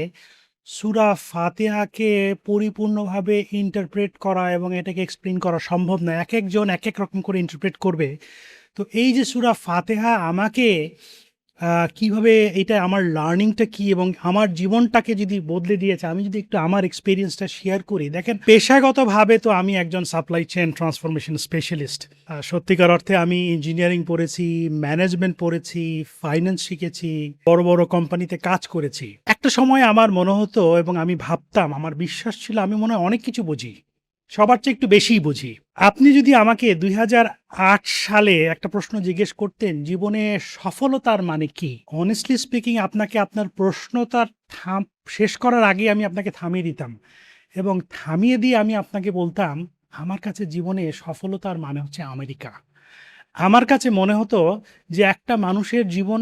সূরা ফাতিহাকে পরিপূর্ণভাবে ইন্টারপ্রেট করা এবং এটাকে এক্সপ্লেন করা সম্ভব না। একেকজন একেক রকম করে ইন্টারপ্রেট করবে। তো এই যে সূরা ফাতিহা আমাকে কিভাবে, এটা আমার লার্নিংটা কি এবং আমার জীবনটাকে যদি বদলে দিয়েছে, আমি যদি একটু আমার এক্সপেরিয়েন্সটা শেয়ার করি। দেখেন, পেশাগতভাবে তো আমি একজন সাপ্লাই চেইন ট্রান্সফরমেশন স্পেশালিস্ট। সত্যিকার অর্থে আমি ইঞ্জিনিয়ারিং পড়েছি, ম্যানেজমেন্ট পড়েছি, ফাইন্যান্স শিখেছি, বড় বড় কোম্পানিতে কাজ করেছি। একটা সময় আমার মনে হতো এবং আমি ভাবতাম, আমার বিশ্বাস ছিল আমি মনে হয় অনেক কিছু বুঝি, সবার চেয়ে একটু বেশিই বুঝি। আপনি যদি আমাকে 2008 সালে একটা প্রশ্ন জিজ্ঞেস করতেন, জীবনে সফলতার মানে কি, অনেস্টলি স্পিকিং আপনাকে আপনার প্রশ্নটার শেষ করার আগে আমি আপনাকে থামিয়ে দিতাম এবং থামিয়ে দিয়ে আমি আপনাকে বলতাম, আমার কাছে জীবনে সফলতার মানে হচ্ছে আমেরিকা। আমার কাছে মনে হতো যে একটা মানুষের জীবন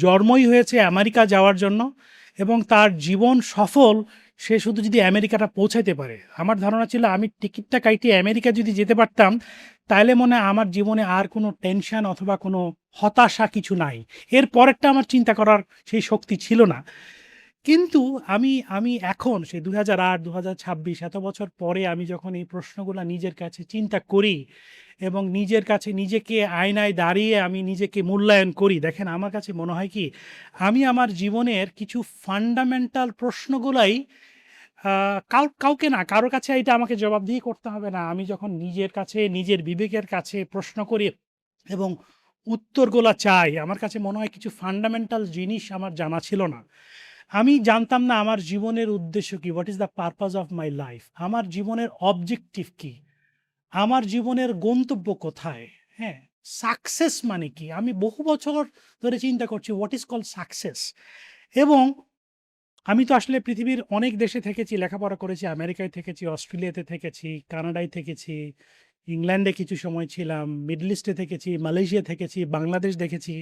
জন্মই হয়েছে আমেরিকা যাওয়ার জন্য এবং তার জীবন সফল সে শুধু যদি আমেরিকাটা পৌঁছাইতে পারে। আমার ধারণা ছিল আমি টিকিটটা কাইটে আমেরিকা যদি যেতে পারতাম, তাহলে মনে হয় আমার জীবনে আর কোনো টেনশন অথবা কোনো হতাশা কিছু নাই। এর পরেরটা আমার চিন্তা করার সেই শক্তি ছিল না। কিন্তু আমি এখন সেই 2008, 2026 এত বছর পরে আমি যখন এই প্রশ্নগুলা নিজের কাছে চিন্তা করি এবং নিজের কাছে নিজেকে আয়নায় দাঁড়িয়ে আমি নিজেকে মূল্যায়ন করি, দেখেন আমার কাছে মনে হয় কি, আমি আমার জীবনের কিছু ফান্ডামেন্টাল প্রশ্নগুলাই কাউকে না, কারো কাছে এটা আমাকে জবাবদিহি করতে হবে না। আমি যখন নিজের কাছে, নিজের বিবেকের কাছে প্রশ্ন করি এবং উত্তরগুলা চাই, আমার কাছে মনে হয় কিছু ফান্ডামেন্টাল জিনিস আমার জানা ছিল না। আমি জানতাম না আমার জীবনের উদ্দেশ্য কি, what is the purpose of my life, আমার জীবনের অবজেক্টিভ কি, আমার জীবনের গন্তব্য কোথায়। হ্যাঁ, সাকসেস মানে কি, আমি বহু বছর ধরে চিন্তা করছি হোয়াট ইজ কল সাকসেস। এবং আমি তো আসলে পৃথিবীর অনেক দেশে থেকেছি, লেখাপড়া করেছি, আমেরিকায় থেকেছি, অস্ট্রেলিয়াতে থেকেছি, কানাডায় থেকেছি, ইংল্যান্ডে কিছু সময় ছিলাম, মিডল ইস্টে থেকেছি, মালয়েশিয়া থেকেছি, বাংলাদেশ দেখেছি।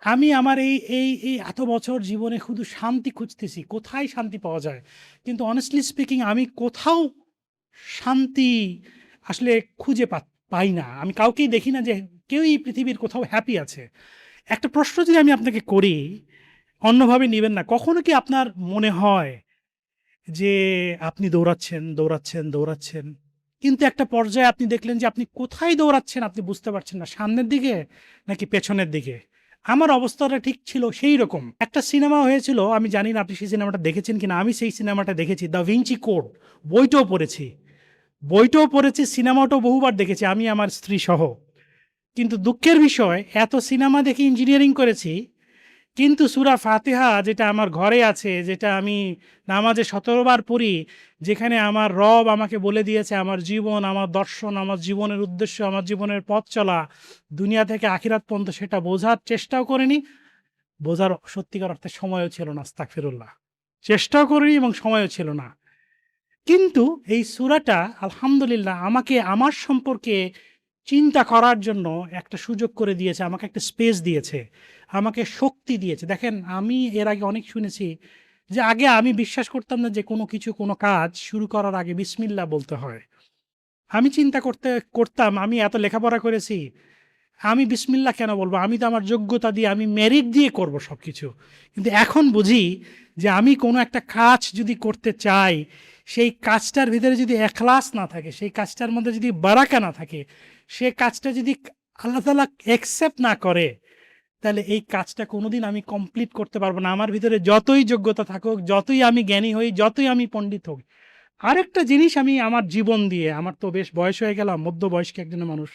আমি আমার এই এত বছর জীবনে শুধু শান্তি খুঁজতেছি, কোথায় শান্তি পাওয়া যায়। কিন্তু অনেস্টলি স্পিকিং আমি কোথাও শান্তি আসলে খুঁজে পাই না। আমি কাউকেই দেখি না যে কেউই পৃথিবীর কোথাও হ্যাপি আছে। একটা প্রশ্ন যদি আমি আপনাকে করি, অন্যভাবে নিবেন না, কখনো কি আপনার মনে হয় যে আপনি দৌড়াচ্ছেন দৌড়াচ্ছেন দৌড়াচ্ছেন, কিন্তু একটা পর্যায়ে আপনি দেখলেন যে আপনি কোথায় দৌড়াচ্ছেন আপনি বুঝতে পারছেন না, সামনের দিকে নাকি পেছনের দিকে? আমার অবস্থাটা ঠিক ছিল সেই রকম। একটা সিনেমা হয়েছিল, আমি জানি না আপনি সেই সিনেমাটা দেখেছেন কিনা, আমি সেই সিনেমাটা দেখেছি, দ্য ভিঞ্চি কোড। বইটাও পড়েছি, সিনেমাটাও বহুবার দেখেছি, আমি আমার স্ত্রী সহ। কিন্তু দুঃখের বিষয়, এত সিনেমা দেখে ইঞ্জিনিয়ারিং করেছি, কিন্তু সূরা ফাতিহা যেটা আমার ঘরে আছে, যেটা আমি নামাজে ১৭ বার পড়ি, যেখানে আমার রব আমাকে বলে দিয়েছে আমার জীবন, আমার দর্শন, আমার জীবনের উদ্দেশ্য, আমার জীবনের পথ চলা দুনিয়া থেকে আখিরাত পর্যন্ত, সেটা বোঝার চেষ্টাও করিনি। বোঝার সত্যিকার অর্থে সময়ও ছিল না, আস্তাগফিরুল্লাহ। চেষ্টাও করিনি এবং সময়ও ছিল না। কিন্তু এই সূরাটা আলহামদুলিল্লাহ আমাকে আমার সম্পর্কে চিন্তা করার জন্য একটা সুযোগ করে দিয়েছে, আমাকে একটা স্পেস দিয়েছে, আমাকে শক্তি দিয়েছে। দেখেন, আমি এর আগে অনেক শুনেছি যে আগে আমি বিশ্বাস করতাম না যে কোনো কিছু, কোনো কাজ শুরু করার আগে বিসমিল্লাহ বলতে হয়। আমি চিন্তা করতাম আমি এত লেখাপড়া করেছি, আমি বিসমিল্লাহ কেন বলবো? আমি তো আমার যোগ্যতা দিয়ে, আমি মেরিট দিয়ে করব সব কিছু। কিন্তু এখন বুঝি যে আমি কোনো একটা কাজ যদি করতে চাই, সেই কাজটার ভিতরে যদি এখলাস না থাকে, সেই কাজটার মধ্যে যদি বারাকা না থাকে, সে কাজটা যদি আল্লাহ তাআলা অ্যাকসেপ্ট না করে, তাহলে এই কাজটা কোনোদিন আমি কমপ্লিট করতে পারবো না। আমার ভিতরে যতই যোগ্যতা থাকুক, যতই আমি জ্ঞানী হই, যতই আমি পণ্ডিত হই। আরেকটা জিনিস আমি আমার জীবন দিয়ে, আমার তো বেশ বয়স হয়ে গেলাম, মধ্যবয়স্ক একজন মানুষ,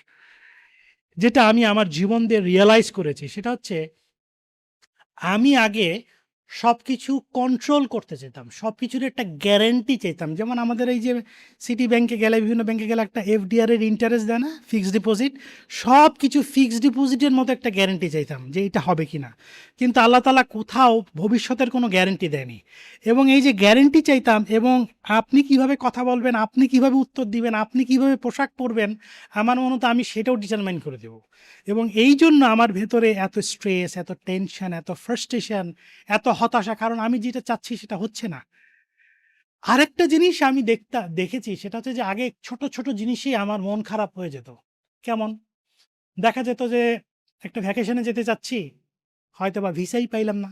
যেটা আমি আমার জীবন দিয়ে রিয়ালাইজ করেছি, সেটা হচ্ছে আমি আগে সবকিছু কন্ট্রোল করতে চেতাম, সবকিছুর একটা গ্যারান্টি চাইতাম। যেমন আমাদের এই যে সিটি ব্যাংকে গেলে, বিভিন্ন ব্যাংকে গেলে একটা এফডিআর এর ইন্টারেস্ট দেয় না, ফিক্সড ডিপোজিট, সব কিছু ফিক্সড ডিপোজিটের মতো একটা গ্যারান্টি চাইতাম যে এটা হবে কিনা। কিন্তু আল্লাহ তাআলা কোথাও ভবিষ্যতের কোনো গ্যারান্টি দেয়নি। এবং এই যে গ্যারান্টি চাইতাম, এবং আপনি কিভাবে কথা বলবেন, আপনি কিভাবে উত্তর দিবেন, আপনি কিভাবে পোশাক পরবেন, আমার মনে হতো আমি সেটাও ডিটারমাইন করে দেব। এবং এই জন্য আমার ভেতরে এত স্ট্রেস, এত টেনশন, এত ফ্রাস্ট্রেশন, এত হতাশা, কারণ আমি যেটা চাচ্ছি সেটা হচ্ছে না। আরেকটা জিনিস আমি দেখেছি, সেটা হচ্ছে যে আগে ছোট ছোট জিনিসেই আমার মন খারাপ হয়ে যেত। কেমন? দেখা যেত যে একটা ভ্যাকেশনে যেতে চাচ্ছি, হয়তোবা ভিসাই পাইলাম না।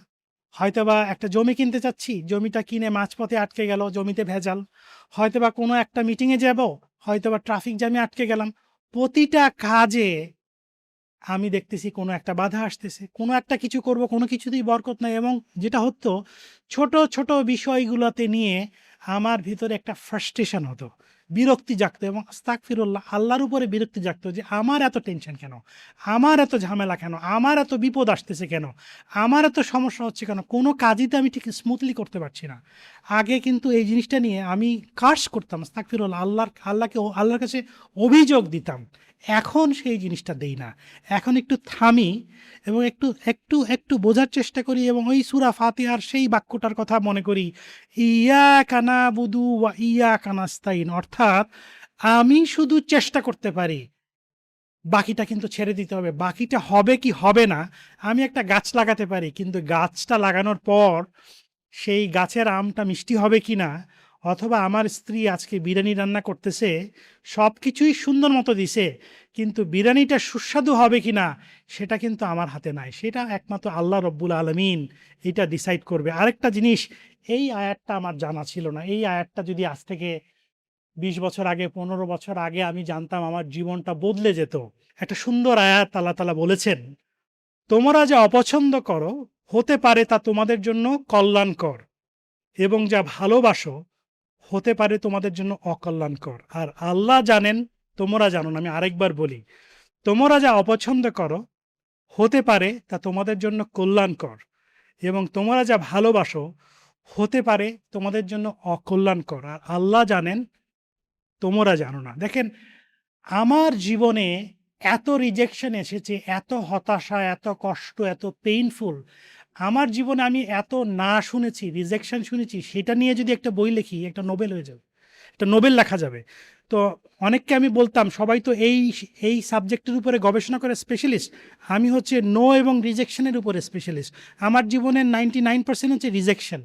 হয়তোবা একটা জমি কিনতে চাচ্ছি, জমিটা কিনে মাঝপথে আটকে গেল, জমিতে ভেজাল। হয়তোবা কোনো একটা মিটিংয়ে যাব, হয়তোবা ট্রাফিক জ্যামে আটকে গেলাম। প্রতিটা কাজে আমি দেখতেছি কোনো একটা বাধা আসতেছে, কোনো একটা কিছু করব, কোনো কিছুতেই বরকত নাই। এবং যেটা হতো, ছোট ছোট বিষয়গুলোতে নিয়ে আমার ভিতরে একটা ফ্রাস্ট্রেশন হতো, বিরক্তি জাগতো, এবং আস্তাগফিরুল্লাহ, আল্লাহর উপরে বিরক্তি জাগতো যে আমার এত টেনশন কেন, আমার এত ঝামেলা কেন, আমার এত বিপদ আসতেছে কেন, আমার এত সমস্যা হচ্ছে কেন, কোনো কাজই তো আমি ঠিক স্মুথলি করতে পারছি না। আগে কিন্তু এই জিনিসটা নিয়ে আমি কার্স করতাম, আস্তাগফিরুল্লাহ, আল্লাহর কাছে অভিযোগ দিতাম। এখন সেই জিনিসটা দেই না। এখন একটু থামি এবং একটু একটু একটু বোঝার চেষ্টা করি, এবং ওই সূরা ফাতিহার সেই বাক্যটার কথা মনে করি, ইয়াকা নাবুদু ওয়া ইয়াকা নাস্তাইন, অর্থাৎ আমি শুধু চেষ্টা করতে পারি, বাকিটা কিন্তু ছেড়ে দিতে হবে। বাকিটা হবে কি হবে না, আমি একটা গাছ লাগাতে পারি, কিন্তু গাছটা লাগানোর পর সেই গাছের আমটা মিষ্টি হবে কিনা, অথবা আমার স্ত্রী আজকে বিরিয়ানি রান্না করতেছে, সব কিছুই সুন্দর মতো দিছে, কিন্তু বিরিয়ানিটা সুস্বাদু হবে কিনা সেটা কিন্তু আমার হাতে নাই, সেটা একমাত্র আল্লাহ রব্বুল আলমিন এটা ডিসাইড করবে। আরেকটা জিনিস, এই আয়াতটা আমার জানা ছিল না। এই আয়াতটা যদি আজ থেকে ২০ বছর আগে, ১৫ বছর আগে আমি জানতাম, আমার জীবনটা বদলে যেত। একটা সুন্দর আয়াত আল্লাহ তাআলা বলেছেন, তোমরা যা অপছন্দ করো হতে পারে তা তোমাদের জন্য কল্যাণকর, এবং যা ভালোবাসো হতে পারে তোমাদের জন্য অকল্যাণকর। আর আল্লাহ জানেন, তোমরা জানো না। আমি আরেকবার বলি, তোমরা যা অপছন্দ করো হতে পারে তা তোমাদের জন্য কল্যাণকর, এবং তোমরা যা ভালোবাসো হতে পারে তোমাদের জন্য অকল্যাণকর, আর আল্লাহ জানেন, তোমরা জানো না। দেখেন, আমার জীবনে এত রিজেকশন এসেছে, এত হতাশা, এত কষ্ট, এত পেইনফুল। আমার জীবনে আমি এত না শুনেছি, রিজেকশন শুনেছি, সেটা নিয়ে যদি একটা বই লিখি, একটা নোবেল হয়ে যাবে, একটা নোবেল লেখা যাবে। তো অনেককে আমি বলতাম, সবাই তো এই এই সাবজেক্টের উপরে গবেষণা করে স্পেশালিস্ট, আমি হচ্ছে নো এবং রিজেকশনের উপরে স্পেশালিস্ট। আমার জীবনের 99% হচ্ছে রিজেকশন।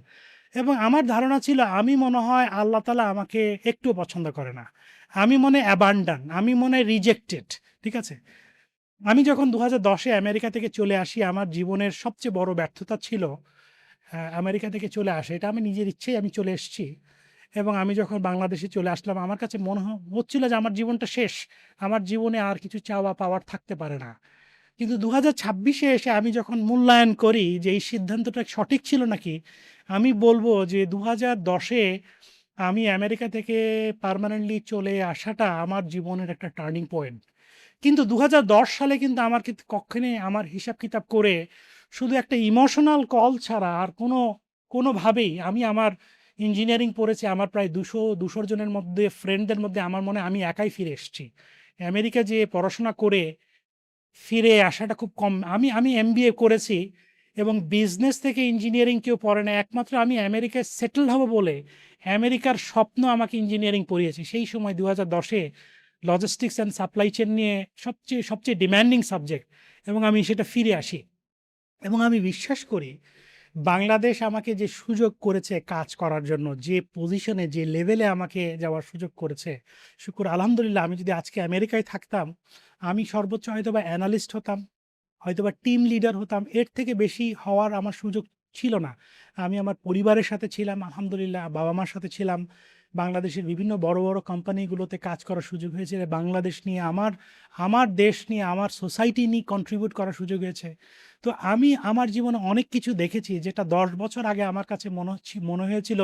এবং আমার ধারণা ছিল, আমি মনে হয় আল্লাহ তাআলা আমাকে একটুও পছন্দ করে না, আমি মনে অ্যাবান্ডান, আমি মনে রিজেক্টেড। ঠিক আছে, আমি যখন 2010-এ আমেরিকা থেকে চলে আসি, আমার জীবনের সবচেয়ে বড় ব্যর্থতা ছিল আমেরিকা থেকে চলে আসে। এটা আমি নিজের ইচ্ছেই আমি চলে এসেছি। এবং আমি যখন বাংলাদেশে চলে আসলাম, আমার কাছে মনে হচ্ছিল যে আমার জীবনটা শেষ, আমার জীবনে আর কিছু চাওয়া পাওয়ার থাকতে পারে না। কিন্তু 2026-এ এসে আমি যখন মূল্যায়ন করি যে এই সিদ্ধান্তটা সঠিক ছিল নাকি, আমি বলবো যে 2010-এ আমি আমেরিকা থেকে পার্মানেন্টলি চলে আসাটা আমার জীবনের একটা টার্নিং পয়েন্ট। কিন্তু 2010 সালে কিন্তু আমার কিন্তু কক্ষণে আমার হিসাব কিতাব করে শুধু একটা ইমোশনাল কল ছাড়া আর কোনোভাবেই আমি আমার ইঞ্জিনিয়ারিং পড়েছি, আমার প্রায় 200 জনের মধ্যে ফ্রেন্ডদের মধ্যে আমার মনে হয় আমি একাই ফিরে এসেছি। আমেরিকা যেয়ে পড়াশোনা করে ফিরে আসাটা খুব কম। আমি এমবিএ করেছি এবং বিজনেস থেকে ইঞ্জিনিয়ারিং কেউ পড়ে না। একমাত্র আমি আমেরিকায় সেটেল হব বলে আমেরিকার স্বপ্ন আমাকে ইঞ্জিনিয়ারিং পড়িয়েছে। সেই সময় 2010-এ লজিস্টিক্স অ্যান্ড সাপ্লাই চেইন নিয়ে সবচেয়ে ডিম্যান্ডিং সাবজেক্ট, এবং আমি সেটা ফিরে আসি। এবং আমি বিশ্বাস করি, বাংলাদেশ আমাকে যে সুযোগ করেছে কাজ করার জন্য, যে পজিশনে, যে লেভেলে আমাকে যাওয়ার সুযোগ করেছে, শুকুর আলহামদুলিল্লাহ। আমি যদি আজকে আমেরিকায় থাকতাম, আমি সর্বোচ্চ হয়তোবা অ্যানালিস্ট হতাম, হয়তোবা টিম লিডার হতাম। এর থেকে বেশি হওয়ার আমার সুযোগ ছিল না। আমি আমার পরিবারের সাথে ছিলাম, আলহামদুলিল্লাহ, বাবা মার সাথে ছিলাম। বাংলাদেশের বিভিন্ন বড় বড় কোম্পানিগুলোতে কাজ করার সুযোগ হয়েছে। বাংলাদেশ নিয়ে, আমার দেশ নিয়ে, আমার সোসাইটি নিয়ে কন্ট্রিবিউট করার সুযোগ হয়েছে। তো আমি আমার জীবনে অনেক কিছু দেখেছি যেটা 10 বছর আগে আমার কাছে মনে হয়েছিল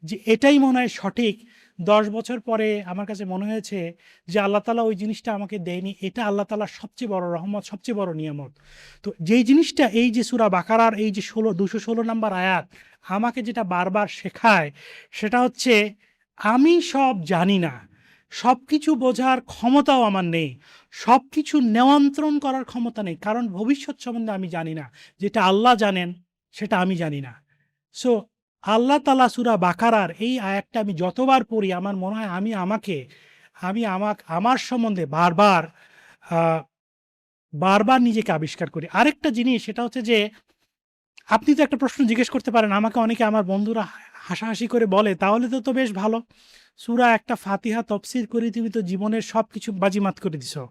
যে এটাই মনে হয় সঠিক। 10 বছর পরে আমার কাছে মনে হয়েছে যে আল্লাহ তাআলা ওই জিনিসটা আমাকে দেয়নি, এটা আল্লাহ তাআলার সবচেয়ে বড় রহমত, সবচেয়ে বড় নিয়ামত। তো যেই জিনিসটা, এই যে সূরা বাকারার এই যে 216 নম্বর আয়াত আমাকে যেটা বারবার শেখায়, সেটা হচ্ছে আমি সব জানি না, সব কিছু বোঝার ক্ষমতাও আমার নেই, সব কিছু নিয়ন্ত্রণ করার ক্ষমতা নেই, কারণ ভবিষ্যৎ সম্বন্ধে আমি জানি না। যেটা আল্লাহ জানেন সেটা আমি জানি না। সো আল্লাহ তাআলা সূরা বাকারার এই আয়াতটা আমি যতবার পড়ি, আমার মনে হয় আমার সম্বন্ধে বারবার নিজেকে আবিষ্কার করি। আরেকটা জিনিস, সেটা হচ্ছে যে আপনি তো একটা প্রশ্ন জিজ্ঞেস করতে পারেন, আমাকে অনেকে আমার বন্ধুরা হাসাহাসি করে বলে, তাহলে তো বেশ ভালো, সূরা একটা ফাতিহা তফসির করে তুমি তো জীবনের সব কিছু বাজিমাত করে দিছো,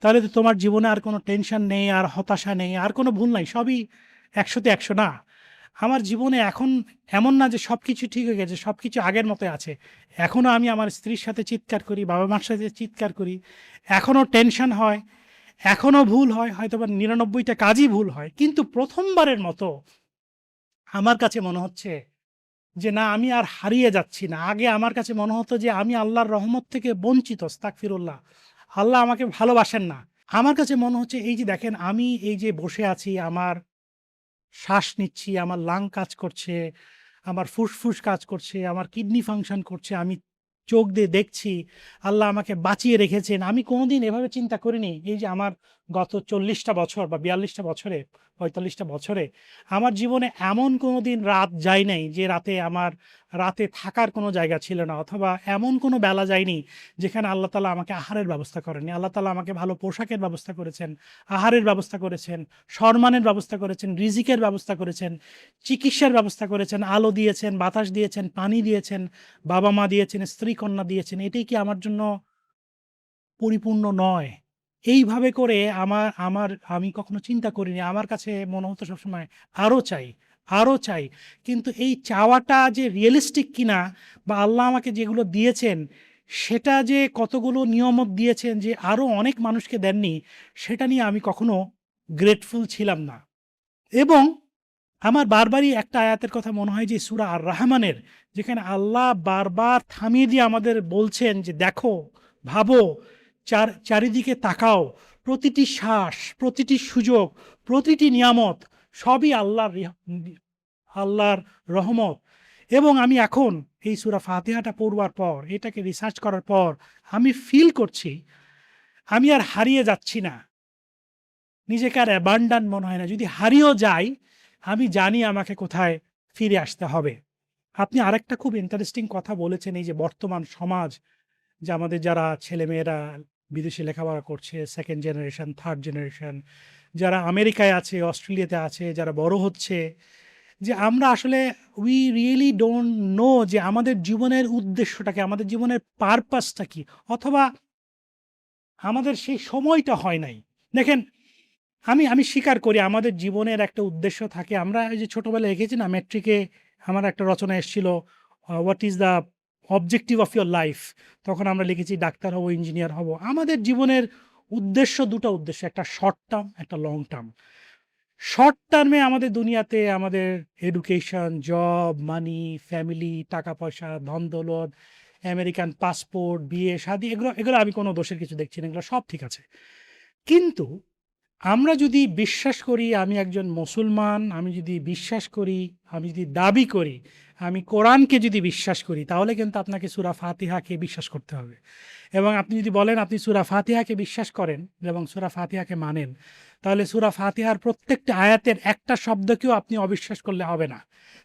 তাহলে তো তোমার জীবনে আর কোনো টেনশন নেই, আর হতাশা নেই, আর কোনো ভুল নাই, সবই 100-তে 100। না, আমার জীবনে এখন এমন না যে সব কিছু ঠিক হয়ে গেছে, সব কিছু আগের মতো আছে। এখনও আমি আমার স্ত্রীর সাথে চিৎকার করি, বাবা মার সাথে চিৎকার করি, এখনও টেনশন হয়, এখনও ভুল হয়, হয়তো বা 99টা কাজই ভুল হয়। কিন্তু প্রথমবারের মতো আমার কাছে মনে হচ্ছে যে না, আমি আর হারিয়ে যাচ্ছি না। আগে আমার কাছে মনে হতো যে আমি আল্লাহর রহমত থেকে বঞ্চিত, আস্তাগফিরুল্লাহ, আল্লাহ আমাকে ভালোবাসেন না। আমার কাছে মনে হচ্ছে, এই যে দেখেন, আমি এই যে বসে আছি, আমার শ্বাস নিচ্ছি, আমার লাং কাজ করছে, আমার ফুসফুস কাজ করছে, আমার কিডনি ফাংশন করছে, আমি চোখ দিয়ে দেখছি, আল্লাহ আমাকে বাঁচিয়ে রেখেছেন। আমি কোনোদিন এভাবে চিন্তা করিনি, এই যে আমার গত 40টা বছর বা 42টা বছরে, 45টা বছরে আমার জীবনে এমন কোনো দিন রাত যায় নাই যে রাতে থাকার কোনো জায়গা ছিল না, অথবা এমন কোনো বেলা যায়নি যেখানে আল্লাহ তাআলা আমাকে আহারের ব্যবস্থা করেননি। আল্লাহ তাআলা আমাকে ভালো পোশাকের ব্যবস্থা করেছেন, আহারের ব্যবস্থা করেছেন, সম্মানের ব্যবস্থা করেছেন, রিজিকের ব্যবস্থা করেছেন, চিকিৎসার ব্যবস্থা করেছেন, আলো দিয়েছেন, বাতাস দিয়েছেন, পানি দিয়েছেন, বাবা মা দিয়েছেন, স্ত্রী কন্যা দিয়েছেন। এটাই কি আমার জন্য পরিপূর্ণ নয়? এইভাবে করে আমি কখনো চিন্তা করিনি। আমার কাছে মনে হতো সবসময় আরো চাই, আরো চাই। কিন্তু এই চাওয়াটা যে রিয়ালিস্টিক কিনা, বা আল্লাহ আমাকে যেগুলো দিয়েছেন সেটা যে কতগুলো নিয়ামত দিয়েছেন যে আরো অনেক মানুষকে দেননি, সেটা নিয়ে আমি কখনো গ্রেটফুল ছিলাম না। এবং আমার বারবারই একটা আয়াতের কথা মনে হয়, যে সূরা আর রহমানের, যেখানে আল্লাহ বারবার থামিয়ে দিয়ে আমাদের বলছেন যে দেখো, ভাবো, চারিদিকে তাকাও, প্রতিটি শ্বাস, প্রতিটি সুযোগ, প্রতিটি নিয়ামত সবই আল্লাহর রহমত। এবং আমি এখন এই সূরা ফাতিহাটা পড়বার পর, এটাকে রিসার্চ করার পর আমি ফিল করছি আমি আর হারিয়ে যাচ্ছি না। নিজেকে আর অ্যাবান্ডন মনে হয় না। যদি হারিয়েও যাই, আমি জানি আমাকে কোথায় ফিরে আসতে হবে। আপনি আরেকটা খুব ইন্টারেস্টিং কথা বলেছেন, এই যে বর্তমান সমাজ, যে আমাদের যারা ছেলেমেয়েরা বিদেশে লেখাপড়া করছে, সেকেন্ড জেনারেশন, থার্ড জেনারেশন, যারা আমেরিকায় আছে, অস্ট্রেলিয়াতে আছে, যারা বড় হচ্ছে, যে আমরা আসলে উই রিয়েলি ডোন্ট নো যে আমাদের জীবনের উদ্দেশ্যটা কি, আমাদের জীবনের পারপাসটা কি, অথবা আমাদের সেই সময়টা হয় নাই। দেখেন, আমি আমি স্বীকার করি আমাদের জীবনের একটা উদ্দেশ্য থাকে। আমরা এই যে ছোটবেলায় লিখেছি না, মেট্রিকে আমার একটা রচনা এসেছিল, what is the objective of your life. তখন আমরা লিখেছি ডাক্তার হব, ইঞ্জিনিয়ার হব। আমাদের জীবনের উদ্দেশ্য, দুটো উদ্দেশ্য, একটা শর্ট টার্ম, একটা লং টার্ম। শর্ট টার্মে আমাদের দুনিয়াতে আমাদের এডুকেশন, জব, মানি, ফ্যামিলি, টাকা পয়সা, ধন দৌলত, আমেরিকান পাসপোর্ট, বিয়ে শাদী, এগুলো এগুলো আমি কোনো দোষের কিছু দেখছি না, এগুলো সব ঠিক আছে। কিন্তু আমরা যদি বিশ্বাস করি আমি একজন মুসলমান, আমি যদি বিশ্বাস করি, আমি যদি দাবি করি আমি কোরআনকে যদি বিশ্বাস করি, তাহলে কিন্তু আপনাকে সূরা ফাতিহাকে বিশ্বাস করতে হবে। এবং আপনি যদি বলেন আপনি সূরা ফাতিহাকে বিশ্বাস করেন এবং সূরা ফাতিহাকে মানেন, তাহলে সূরা ফাতিহার প্রত্যেকটা আয়াতের একটা শব্দকেও আপনি অবিশ্বাস করলে হবে না।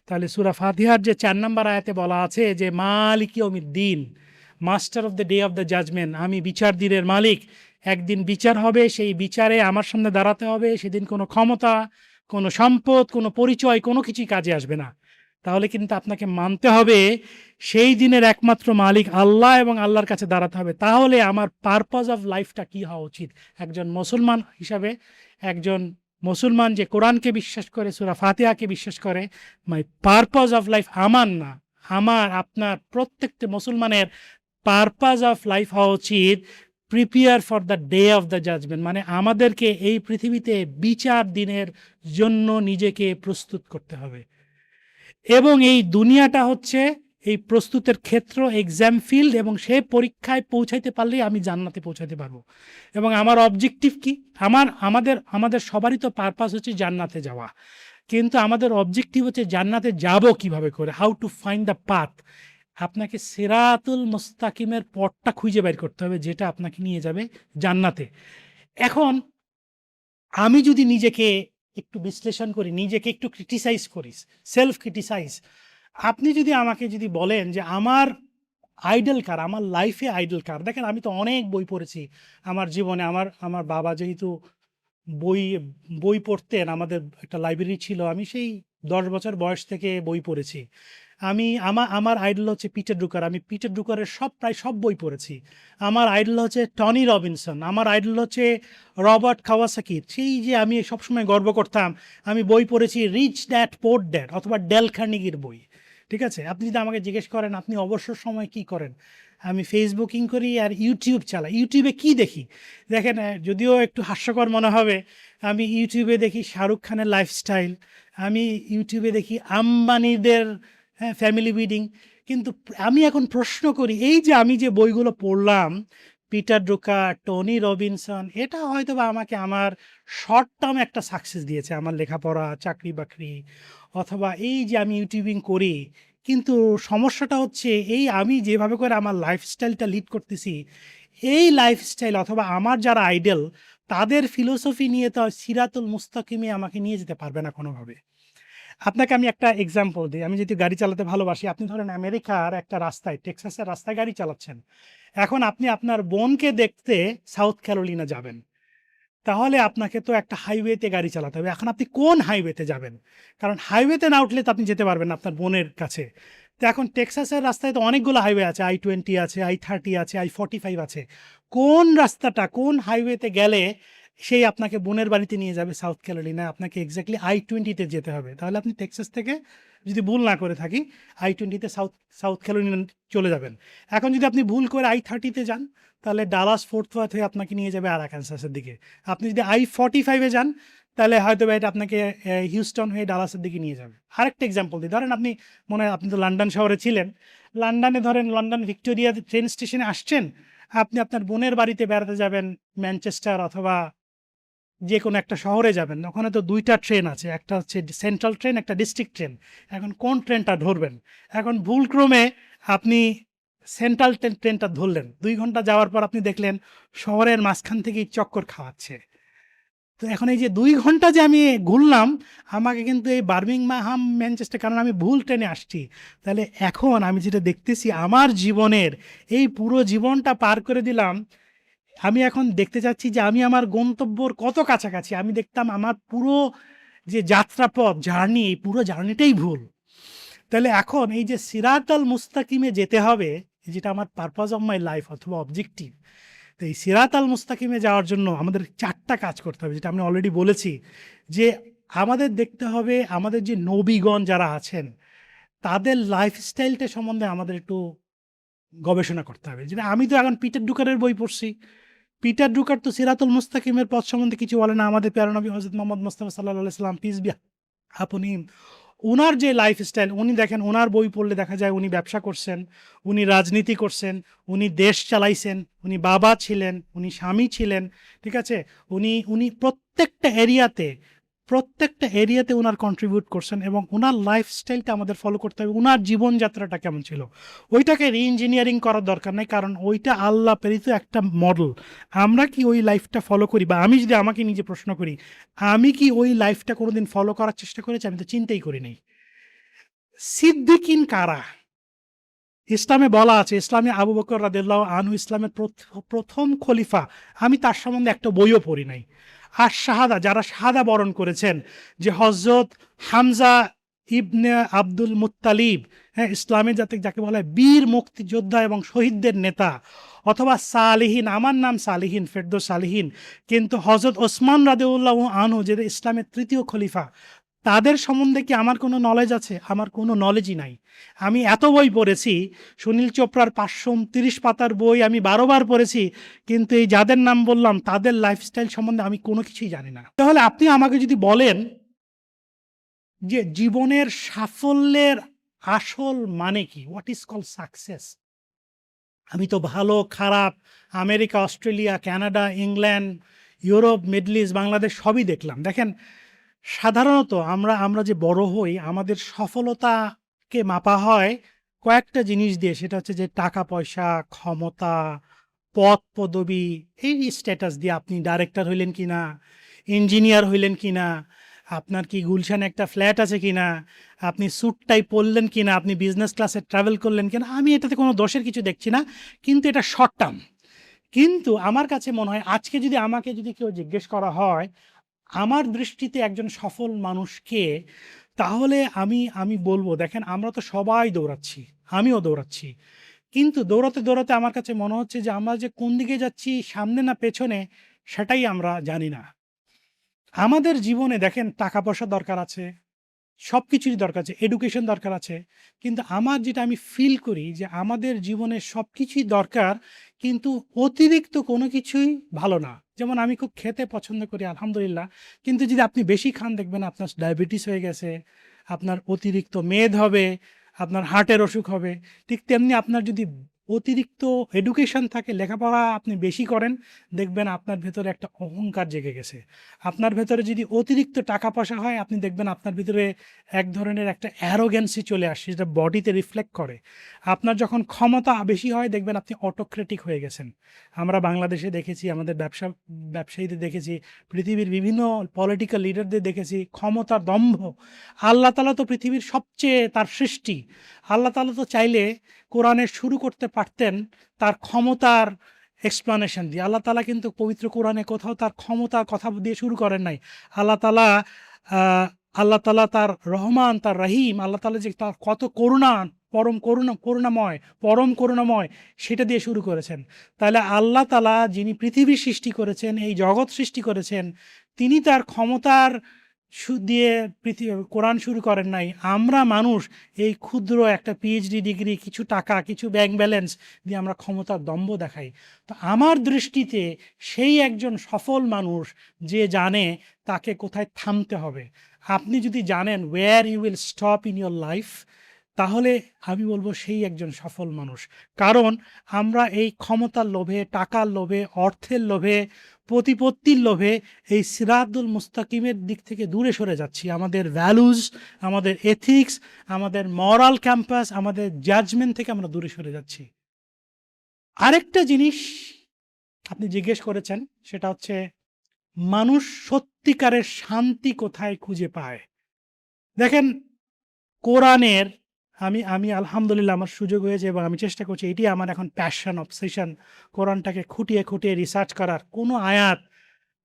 তাহলে সূরা ফাতিহার যে ৪ নম্বর আয়াতে বলা আছে যে মালিক ইয়াউমিদ্দিন, master of the day of the judgement, আমি বিচার দিনের মালিক, একদিন বিচার হবে, সেই বিচারে আমার সামনে দাঁড়াতে হবে, সেদিন কোনো ক্ষমতা, কোনো সম্পদ, কোনো পরিচয়, কোনো কিছুই কাজে আসবে না। তাহলে কিন্তু আপনাকে মানতে হবে সেই দিনের একমাত্র মালিক আল্লাহ, এবং আল্লাহর কাছে দাঁড়াতে হবে। তাহলে আমার পারপাস অফ লাইফটা কী হওয়া উচিত একজন মুসলমান হিসাবে? একজন মুসলমান যে কোরআনকে বিশ্বাস করে, সূরা ফাতিহাকে বিশ্বাস করে, মাই পারপাস অফ লাইফ আমার না, আমার, আপনার, প্রত্যেকটা মুসলমানের পারপাস অফ লাইফ হওয়া উচিত prepare for the day of the judgment, মানে আমাদেরকে এই পৃথিবীতে বিচার দিনের জন্য নিজেকে প্রস্তুত করতে হবে। এবং এই দুনিয়াটা হচ্ছে এই প্রস্তুতের ক্ষেত্র, এক্সাম ফিল্ড, এবং সে পরীক্ষায় পৌঁছাইতে পারলেই আমি জান্নাতে পৌঁছাতে পারবো। এবং আমার অবজেক্টিভ কি? আমাদের সবারই তো পারপাস হচ্ছে জান্নাতে যাওয়া, কিন্তু আমাদের অবজেক্টিভ হচ্ছে জান্নাতে যাব কিভাবে করে, how to find the path. আপনাকে সিরাতুল মুস্তাকিমের পথটা খুঁজে বের করতে হবে, যেটা আপনাকে নিয়ে যাবে জান্নাতে। এখন আমি যদি নিজেকে একটু বিশ্লেষণ করি, নিজেকে একটু ক্রিটিসাইজ করি, সেলফ ক্রিটিসাইজ, আপনি যদি আমাকে যদি বলেন যে আমার আইডল কার, আমার লাইফে আইডল কার, দেখেন আমি তো অনেক বই পড়েছি আমার জীবনে। আমার আমার বাবা যেহেতু বই বই পড়তেন, আমাদের একটা লাইব্রেরি ছিল, আমি সেই ১০ বছর বয়স থেকে বই পড়েছি। আমার আইডল হচ্ছে পিটার ড্রুকার, আমি পিটার ড্রুকারের প্রায় সব বই পড়েছি। আমার আইডল হচ্ছে টনি রবিনসন, আমার আইডল হচ্ছে রবার্ট কাওয়াসাকি। সেই যে আমি সবসময় গর্ব করতাম, আমি বই পড়েছি রিচ ড্যাড পোর ড্যাড অথবা ডেল কার্নেগির বই। ঠিক আছে, আপনি যদি আমাকে জিজ্ঞেস করেন আপনি অবসর সময় কি করেন, আমি ফেসবুকিং করি আর ইউটিউব চালাই। ইউটিউবে কি দেখি? দেখেন, যদিও একটু হাস্যকর মনে হবে, আমি ইউটিউবে দেখি শাহরুখ খানের লাইফস্টাইল, আমি ইউটিউবে দেখি আম্বানিদের ফ্যামিলি উইডিং। কিন্তু আমি এখন প্রশ্ন করি, এই যে আমি যে বইগুলো পড়লাম, পিটার ড্রুকার, টনি রবিনসন, এটা হয়তো বা আমাকে আমার শর্ট টার্ম একটা সাকসেস দিয়েছে, আমার লেখাপড়া, চাকরি বাকরি, অথবা এই যে আমি ইউটিউবিং করি। কিন্তু সমস্যাটা হচ্ছে এই আমি যেভাবে করে আমার লাইফস্টাইলটা লিড করতেছি, এই লাইফস্টাইল অথবা আমার যারা আইডল, তাদের ফিলোসফি নিয়ে তো সিরাতুল মুস্তাকিমে আমাকে নিয়ে যেতে পারবে না কোনোভাবে। আপনাকে আমি একটা এক্সাম্পল দিই। আমি যেহেতু গাড়ি চালাতে ভালোবাসি, আপনি ধরেন আমেরিকার একটা রাস্তায়, টেক্সাসের রাস্তায় গাড়ি চালাচ্ছেন। এখন আপনি আপনার বোনকে দেখতে সাউথ ক্যারোলিনা যাবেন। তাহলে আপনাকে তো একটা হাইওয়েতে গাড়ি চালাতে হবে। এখন আপনি কোন হাইওয়েতে যাবেন? কারণ হাইওয়েতে না উঠলে তো আপনি যেতে পারবেন না আপনার বোনের কাছে। তো এখন টেক্সাসের রাস্তায় তো অনেকগুলো হাইওয়ে আছে, I-20 আছে, I-30 আছে, I-45 আছে। কোন রাস্তাটা, কোন হাইওয়েতে গেলে সেই আপনাকে বোনের বাড়িতে নিয়ে যাবে সাউথ ক্যারোলিনায়? আপনাকে এক্স্যাক্টলি I-20 যেতে হবে। তাহলে আপনি টেক্সাস থেকে, যদি ভুল না করে থাকি, I-20 সাউথ ক্যারোলিনা চলে যাবেন। এখন যদি আপনি ভুল করে I-30 যান, তাহলে ডালাস ফোর্ট ওয়ার্থ হয়ে আপনাকে নিয়ে যাবে আরাকানসাসের দিকে। আপনি যদি I-45 যান, তাহলে হয়তো বা এটা আপনাকে হিউস্টন হয়ে ডালাসের দিকে নিয়ে যাবে। আরেকটা এক্সাম্পল দিই, ধরেন আপনি আপনি তো লন্ডন শহরে ছিলেন। লন্ডনে ধরেন লন্ডন ভিক্টোরিয়া ট্রেন স্টেশনে আসছেন, আপনি আপনার বোনের বাড়িতে বেড়াতে যাবেন ম্যানচেস্টার অথবা যে কোনো একটা শহরে যাবেন, ওখানে তো 2টা ট্রেন আছে, একটা হচ্ছে সেন্ট্রাল ট্রেন, একটা ডিস্ট্রিক্ট ট্রেন। এখন কোন ট্রেনটা ধরবেন? এখন ভুলক্রমে আপনি সেন্ট্রাল ট্রেনটা ধরলেন, 2 ঘন্টা যাওয়ার পর আপনি দেখলেন শহরের মাঝখান থেকেই চক্কর খাওয়াচ্ছে। তো এখন এই যে 2 ঘন্টা যে আমি ঘুরলাম, আমাকে কিন্তু এই বার্মিংহাম ম্যানচেস্টার, কারণ আমি ভুল ট্রেনে আসছি। তাহলে এখন আমি যেটা দেখতেছি, আমার জীবনের এই পুরো জীবনটা পার করে দিলাম, আমি এখন দেখতে চাচ্ছি যে আমি আমার গন্তব্যর কত কাছাকাছি। আমি দেখতাম আমার পুরো যে যাত্রাপথ, জার্নি, এই পুরো জার্নিটাই ভুল। তাহলে এখন এই যে সিরাতাল মুস্তাকিমে যেতে হবে, যেটা আমার পারপাস অফ মাই লাইফ অথবা অবজেক্টিভ, তো এই সিরাতাল মুস্তাকিমে যাওয়ার জন্য আমাদের 4টা কাজ করতে হবে, যেটা আমি অলরেডি বলেছি। যে আমাদের দেখতে হবে আমাদের যে নবীগণ যারা আছেন তাদের লাইফস্টাইলটা সম্বন্ধে আমাদের একটু গবেষণা করতে হবে। যেটা আমি তো এখন পিটার ডুকারের বই পড়ছি। পিটার ড্রুকার তো সিরাতুল মুস্তাকিমের পথ সম্বন্ধে কিছু বলে না। আমাদের প্যারা নবী হযরত মুহাম্মদ মুস্তাফা সাল্লাল্লাহু আলাইহি সাল্লাম, পিস বি আপন হিম, উনার যে লাইফস্টাইল, উনি দেখেন ওনার বই পড়লে দেখা যায় উনি ব্যবসা করছেন, উনি রাজনীতি করছেন, উনি দেশ চালাইছেন, উনি বাবা ছিলেন, উনি স্বামী ছিলেন, ঠিক আছে? উনি উনি প্রত্যেকটা এরিয়াতে ওনার কন্ট্রিবিউট করছেন, এবং ওনার লাইফস্টাইলটা আমাদের ফলো করতে হবে। ওনার জীবনযাত্রাটা কেমন ছিল ওইটাকে রি-ইঞ্জিনিয়ারিং করার দরকার নেই, কারণ ওইটা আল্লাহ প্রেরিত একটা মডেল। আমরা কি ওই লাইফটা ফলো করি? বা আমি যদি আমাকে নিজে প্রশ্ন করি, আমি কি ওই লাইফটা কোনোদিন ফলো করার চেষ্টা করেছি? আমি তো চিন্তাই করি নাই। সিদ্দিকিন কারা? ইসলামে বলা আছে, ইসলামে আবু বকর রাদিয়াল্লাহু আনহু ইসলামের প্রথম খলিফা। আমি তার সম্বন্ধে একটা বইও পড়ি নাই। আর শাহাদা, যারা শাহাদা বরণ করেছেন, যে হযরত হামজা ইবনে আব্দুল মুত্তালিব, হ্যাঁ, ইসলামে যাকে বলা হয় বীর মুক্তিযোদ্ধা এবং শহীদদের নেতা, অথবা সালিহিন, আমার নাম সালিহিন, ফেরদৌস সালিহিন, কিন্তু হযরত ওসমান রাদিয়াল্লাহু আনহু যে ইসলামের 3য় খলিফা, তাদের সম্বন্ধে কি আমার কোনো নলেজ আছে? আমার কোনো নলেজই নাই। আমি এত বই পড়েছি, সুনীল চোপড়ার 529 পাতার বই আমি 12বার পড়েছি, কিন্তু এই যাদের নাম বললাম তাদের লাইফস্টাইল সম্বন্ধে আমি কোনো কিছুই জানি না। তাহলে আপনি আমাকে যদি বলেন যে জীবনের সাফল্যের আসল মানে কি, হোয়াট ইজ কল সাকসেস, আমি তো ভালো খারাপ America, Australia, Canada, England, Europe, middle east, Bangladesh সবই দেখলাম। দেখেন, সাধারণত আমরা যে বড় হই, আমাদের সফলতাকে মাপা হয় কয়েকটা জিনিস দিয়ে। সেটা হচ্ছে যে টাকা পয়সা, ক্ষমতা, পদ পদবি, এই স্ট্যাটাস দিয়ে। আপনি ডাইরেক্টর হইলেন কিনা, ইঞ্জিনিয়ার হইলেন কিনা, আপনার কি গুলশানে একটা ফ্ল্যাট আছে কিনা, আপনি স্যুট টাই পরলেন কিনা, আপনি বিজনেস ক্লাসে ট্রাভেল করলেন কিনা। আমি এটাতে কোনো দোষের কিছু দেখছি না, কিন্তু এটা শর্ট টার্ম। কিন্তু আমার কাছে মনে হয় আজকে যদি আমাকে কেউ জিজ্ঞেস করা হয় আমার দৃষ্টিতে একজন সফল মানুষকে, তাহলে আমি বলবো, দেখেন, আমরা তো সবাই দৌড়াচ্ছি, আমিও দৌড়াচ্ছি, কিন্তু দৌড়াতে দৌড়াতে আমার কাছে মনে হচ্ছে যে আমরা যে কোন দিকে যাচ্ছি, সামনে না পেছনে, সেটাই আমরা জানি না। আমাদের জীবনে দেখেন টাকা পয়সা দরকার আছে, সব কিছুরই দরকার আছে, এডুকেশন দরকার আছে, কিন্তু আমার যেটা আমি ফিল করি যে আমাদের জীবনে সব কিছুই দরকার, কিন্তু অতিরিক্ত কোনো কিছুই ভালো না। যেমন আমি খুব খেতে পছন্দ করি, আলহামদুলিল্লাহ, কিন্তু যদি আপনি বেশি খান, দেখবেন আপনার ডায়াবেটিস হয়ে গেছে, আপনার অতিরিক্ত মেদ হবে, আপনার হার্টের অসুখ হবে। ঠিক তেমনি আপনার যদি অতিরিক্ত এডুকেশন থাকে, লেখাপড়া আপনি বেশি করেন, দেখবেন আপনার ভেতরে একটা অহংকার জেগে গেছে। আপনার ভেতরে যদি অতিরিক্ত টাকা পয়সা হয়, আপনি দেখবেন আপনার ভিতরে এক ধরনের একটা অ্যারোগ্যান্সি চলে আসে, যেটা বডিতে রিফ্লেক্ট করে। আপনার যখন ক্ষমতা বেশি হয়, দেখবেন আপনি অটোক্রেটিক হয়ে গেছেন। আমরা বাংলাদেশে দেখেছি, আমাদের ব্যবসায়ীদের দেখেছি, পৃথিবীর বিভিন্ন পলিটিক্যাল লিডারদের দেখেছি, ক্ষমতার দম্ভ। আল্লাহ তাআলা তো পৃথিবীর সবচেয়ে তার সৃষ্টি, আল্লাহ তাআলা তো চাইলে কোরআনের শুরু করতে পারতেন তার ক্ষমতার এক্সপ্লানেশন দিয়ে। আল্লাহ তাআলা কিন্তু পবিত্র কোরআনে কোথাও তার ক্ষমতার কথা দিয়ে শুরু করেন নাই। আল্লাহ তাআলা আহ, আল্লাহ তাআলা তার রহমান, তার রহিম, আল্লাহ তাআলা যে তার কত করুণা, পরম করুণাময়, সেটা দিয়ে শুরু করেছেন। তাহলে আল্লাহ তাআলা যিনি পৃথিবী সৃষ্টি করেছেন, এই জগৎ সৃষ্টি করেছেন, তিনি তার ক্ষমতার দিয়ে কোরআন শুরু করেন নাই। আমরা মানুষ এই ক্ষুদ্র একটা পিএইচডি ডিগ্রি, কিছু টাকা, কিছু ব্যাংক ব্যালেন্স দিয়ে আমরা ক্ষমতার দম্ভ দেখাই। তো আমার দৃষ্টিতে সেই একজন সফল মানুষ যে জানে তাকে কোথায় থামতে হবে। আপনি যদি জানেন where you will stop in your life, তাহলে আমি বলবো সেই একজন সফল মানুষ। কারণ আমরা এই ক্ষমতার লোভে, টাকার লোভে, অর্থের লোভে, প্রতিপত্তির লোভে এই সিরাতুল মুস্তাকিমের দিক থেকে দূরে সরে যাচ্ছি। আমাদের ভ্যালুজ, আমাদের এথিক্স, আমাদের মরাল ক্যাম্পাস, আমাদের জাজমেন্ট থেকে আমরা দূরে সরে যাচ্ছি। আরেকটা জিনিস আপনি জিজ্ঞেস করেছেন, সেটা হচ্ছে মানুষ সত্যিকারের শান্তি কোথায় খুঁজে পায়। দেখেন, কোরআনের আমি আলহামদুলিল্লাহ আমার সুযোগ হয়েছে এবং আমি চেষ্টা করছি, এটি আমার এখন প্যাশন, অবসেশন, কোরআনটাকে খুঁটিয়ে খুঁটিয়ে রিসার্চ করার। কোনো আয়াত,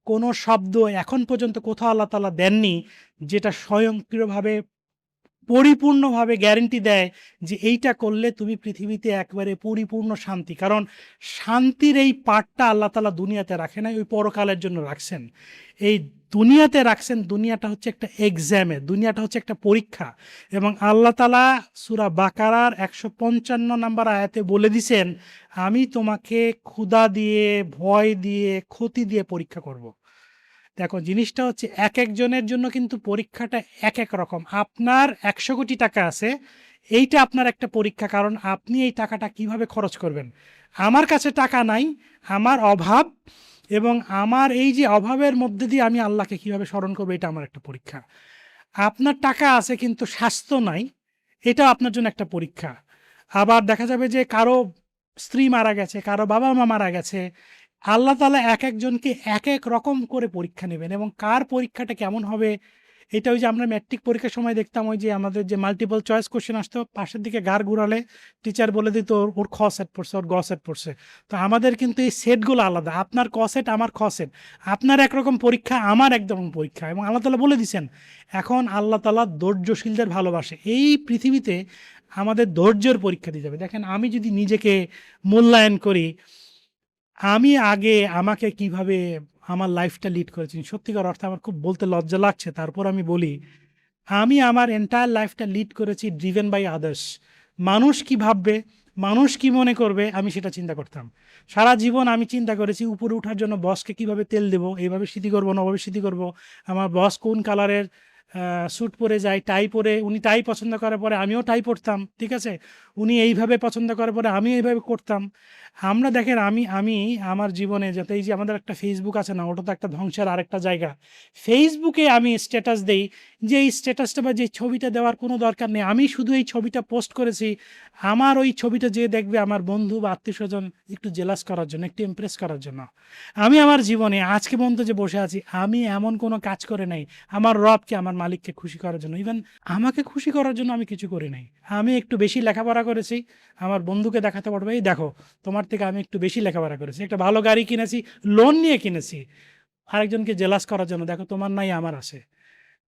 কোনো শব্দ এখন পর্যন্ত কোথাও আল্লাহ তাআলা দেননি যেটা স্বয়ংক্রিয়ভাবে পরিপূর্ণভাবে গ্যারেন্টি দেয় যে এইটা করলে তুমি পৃথিবীতে একবারে পরিপূর্ণ শান্তি। কারণ শান্তির এই পার্টটা আল্লাহ তাআলা দুনিয়াতে রাখে নাই, ওই পরকালের জন্য রাখছেন। এই দুনিয়াতে রাখছেন, দুনিয়াটা হচ্ছে একটা এক্সামে, দুনিয়াটা হচ্ছে একটা পরীক্ষা। এবং আল্লাহ তাআলা সূরা বাকারার 155 নম্বর আয়াতে বলে দিছেন, আমি তোমাকে ক্ষুধা দিয়ে, ভয় দিয়ে, ক্ষতি দিয়ে পরীক্ষা করব। দেখো, জিনিসটা হচ্ছে এক একজনের জন্য কিন্তু পরীক্ষাটা এক এক রকম। আপনার 100 কোটি টাকা আছে, এইটা আপনার একটা পরীক্ষা, কারণ আপনি এই টাকাটা কিভাবে খরচ করবেন। আমার কাছে টাকা নাই, আমার অভাব, এবং আমার এই যে অভাবের মধ্যে দিয়ে আমি আল্লাহকে কিভাবে স্মরণ করবো, এটা আমার একটা পরীক্ষা। আপনার টাকা আছে কিন্তু স্বাস্থ্য নাই, এটা আপনার জন্য একটা পরীক্ষা। আবার দেখা যাবে যে কারো স্ত্রী মারা গেছে, কারো বাবা মা মারা গেছে। আল্লাহ তাআলা এক একজনকে এক এক রকম করে পরীক্ষা নেবেন, এবং কার পরীক্ষাটা কেমন হবে এটা ওই যে আমরা ম্যাট্রিক পরীক্ষার সময় দেখতাম, ওই যে আমাদের যে মাল্টিপল চয়েস কোশ্চেন আসতো, পাশের দিকে ঘাড় ঘুরালে টিচার বলে দিত ওর খ সেট পড়ছে, ওর গ সেট পড়ছে। তো আমাদের কিন্তু এই সেটগুলো আলাদা, আপনার ক সেট, আমার খ সেট, আপনার একরকম পরীক্ষা, আমার একদম পরীক্ষা। এবং আল্লাহ তাআলা বলে দিছেন, এখন আল্লাহ তাআলা ধৈর্যশীলদের ভালোবাসে। এই পৃথিবীতে আমাদের ধৈর্যের পরীক্ষা দিয়ে যাবে। দেখেন, আমি যদি নিজেকে মূল্যায়ন করি, আমি আগে আমাকে কিভাবে আমার লাইফটা লিড করেছি, সত্যিকার অর্থে আমার খুব বলতে লজ্জা লাগছে, তারপর আমি বলি, আমি আমার এন্টায়ার লাইফটা লিড করেছি ড্রিভেন বাই আদার্স। মানুষ কি ভাববে, মানুষ কি মনে করবে, আমি সেটা চিন্তা করতাম। সারা জীবন আমি চিন্তা করেছি উপরে ওঠার জন্য বসকে কিভাবে তেল দেবো, এইভাবে স্মৃতি করবো না ওভাবে স্মৃতি করবো, আমার বস কোন কালারের স্যুট পরে যায়, টাই পরে, উনি টাই পছন্দ করার পরে আমিও টাই পরতাম, ঠিক আছে, উনি এইভাবে পছন্দ করার পরে আমি এইভাবে করতাম। আমরা দেখেন, আমি আমার জীবনে যাতে এই যে আমাদের একটা ফেসবুক আছে না, ওটা তো একটা ধ্বংসের আরেকটা জায়গা। ফেসবুকে আমি স্ট্যাটাস দেই, যে এই স্ট্যাটাসটা বা যে ছবিটা দেওয়ার কোনো দরকার নেই, আমি শুধু এই ছবিটা পোস্ট করেছি আমার ওই ছবিটা যে দেখবে আমার বন্ধু বা আত্মীয় স্বজন একটু জেলাস করার জন্য, একটু ইমপ্রেস করার জন্য। আমি আমার জীবনে আজকে পর্যন্ত যে বসে আছি, আমি এমন কোনো কাজ করে নাই আমার রবকে, আমার মালিককে খুশি করার জন্য। ইভেন আমাকে খুশি করার জন্য আমি কিছু করি নাই। আমি একটু বেশি লেখাপড়া করেছি, আমার বন্ধুকে দেখাতে পারবো, এই দেখো তোমার থেকে আমি একটু বেশি লেখাপড়া করেছি, একটা ভালো গাড়ি কিনেছি, লোন নিয়ে কিনেছি, আরেকজনকে জেলাস করার জন্য, দেখো তোমার নাই আমার আছে।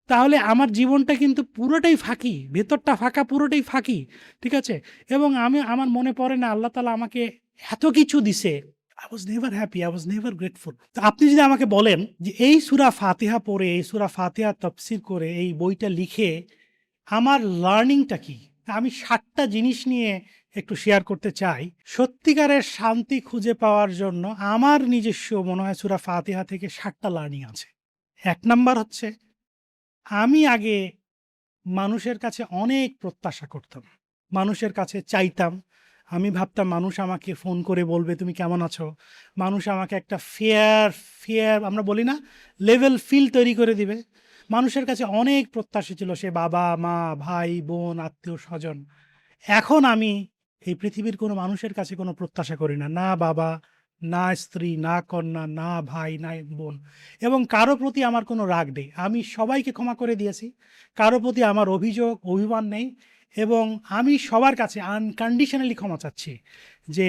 তাহলে আমার জীবনটা কিন্তু পুরোটাই ফাঁকি, ভেতরটা ফাঁকা, পুরোটাই ফাঁকি, ঠিক আছে। এবং আমার মনে পড়ে না আল্লাহ তাআলা আমাকে এত কিছু দিছে, I was never happy, I was never grateful. তো আপনি যদি আমাকে বলেন যে এই সূরা ফাতিহা পড়ে, এই সূরা ফাতিহা তাফসীর করে, এই বইটা লিখে আমার লার্নিংটা কি, আমি 7টা জিনিস নিয়ে একটু শেয়ার করতে চাই। সত্যিকারের শান্তি খুঁজে পাওয়ার জন্য আমার নিজস্ব মনে হয় সূরা ফাতিহা থেকে 7টা লার্নিং আছে। 1 নাম্বার হচ্ছে, আমি আগে মানুষের কাছে অনেক প্রত্যাশা করতাম, মানুষের কাছে চাইতাম। আমি ভাবতাম মানুষ আমাকে ফোন করে বলবে তুমি কেমন আছো, মানুষ আমাকে একটা ফেয়ার আমরা বলি না, লেভেল ফিল তৈরি করে দিবে। মানুষের কাছে অনেক প্রত্যাশা ছিল, সে বাবা মা ভাই বোন আত্মীয় স্বজন। এখন আমি এই পৃথিবীর কোনো মানুষের কাছে কোনো প্রত্যাশা করি না, না বাবা, না স্ত্রী, না কন্যা, না ভাই, না বোন, এবং কারো প্রতি আমার কোনো রাগ নেই। আমি সবাইকে ক্ষমা করে দিয়েছি, কারো প্রতি আমার অভিমান নেই, এবং আমি সবার কাছে আনকন্ডিশনালি ক্ষমা চাচ্ছি যে